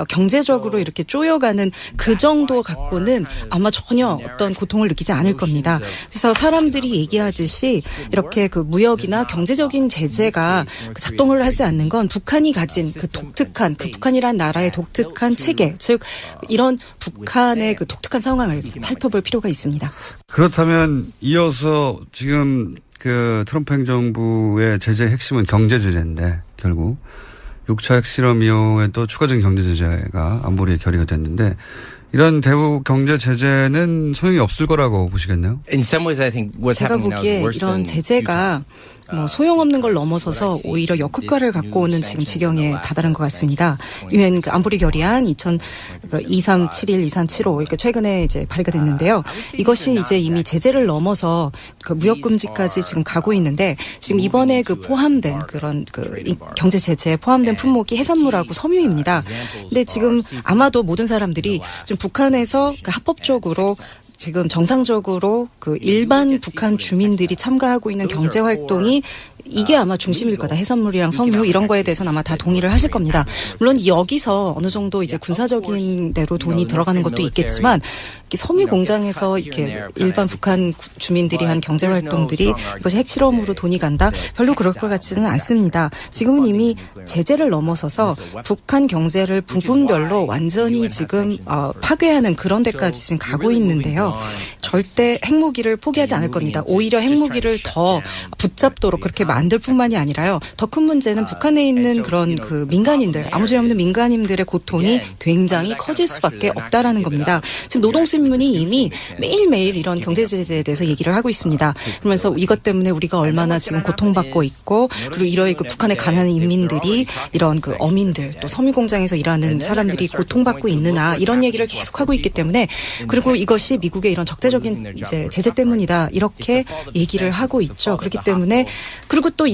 경제적으로 이렇게 쪼여가는 그 정도 갖고는 아마 전혀 어떤 고통을 느끼지 않을 겁니다. 그래서 사람들이 얘기하듯이 이렇게 그 무역이나 경제적인 제재가 작동을 하지 않는 건 북한이 가진 그 독특한, 그 북한이란 나라의 독특한 체계, 즉 이런 북한의 그 독특한 상황을 살펴볼 필요가 있습니다. 그렇다면 이어서 지금 그 트럼프 행정부의 제재 핵심은 경제 제재인데 결국 6차 핵실험 이후에 또 추가적인 경제 제재가 안보리에 결의가 됐는데 이런 대북 경제 제재는 소용이 없을 거라고 보시겠네요? In some ways, I think what's 제가 happening now 보기에 is worse 이런 than 제재가 소용없는 걸 넘어서서 오히려 역효과를 갖고 오는 지금 지경에 다다른 것 같습니다. 유엔 안보리 결의안 2371, 2375 이렇게 최근에 이제 발의가 됐는데요. 이것이 이제 이미 제재를 넘어서 그 무역 금지까지 지금 가고 있는데 지금 이번에 그 포함된 그런 그 경제 제재에 포함된 품목이 해산물하고 섬유입니다. 근데 지금 아마도 모든 사람들이 지금 북한에서 그 합법적으로 지금 정상적으로 그 일반 북한 주민들이 참가하고 있는 경제 활동이 이게 아마 중심일 거다. 해산물이랑 섬유 이런 거에 대해서는 아마 다 동의를 하실 겁니다. 물론 여기서 어느 정도 이제 군사적인 대로 돈이 들어가는 것도 있겠지만 섬유 공장에서 이렇게 일반 북한 주민들이 한 경제 활동들이 이것이 핵실험으로 돈이 간다? 별로 그럴 것 같지는 않습니다. 지금은 이미 제재를 넘어서서 북한 경제를 부분별로 완전히 지금 파괴하는 그런 데까지 지금 가고 있는데요. 절대 핵무기를 포기하지 않을 겁니다. 오히려 핵무기를 더 붙잡도록 그렇게 만들 뿐만이 아니라요. 더 큰 문제는 북한에 있는 그런 그 민간인들, 아무 죄 없는 민간인들의 고통이 굉장히 커질 수밖에 없다라는 겁니다. 지금 노동신문이 이미 매일매일 이런 경제 제재에 대해서 얘기를 하고 있습니다. 그러면서 이것 때문에 우리가 얼마나 지금 고통받고 있고 그리고 이러한 그 북한에 가난한 인민들이 이런 그 어민들 또 섬유 공장에서 일하는 사람들이 고통받고 있느냐 이런 얘기를 계속하고 있기 때문에 그리고 이것이 미국의 이런 적대적인 이제 제재 때문이다 이렇게 얘기를 하고 있죠. 그렇기 때문에 그리고 또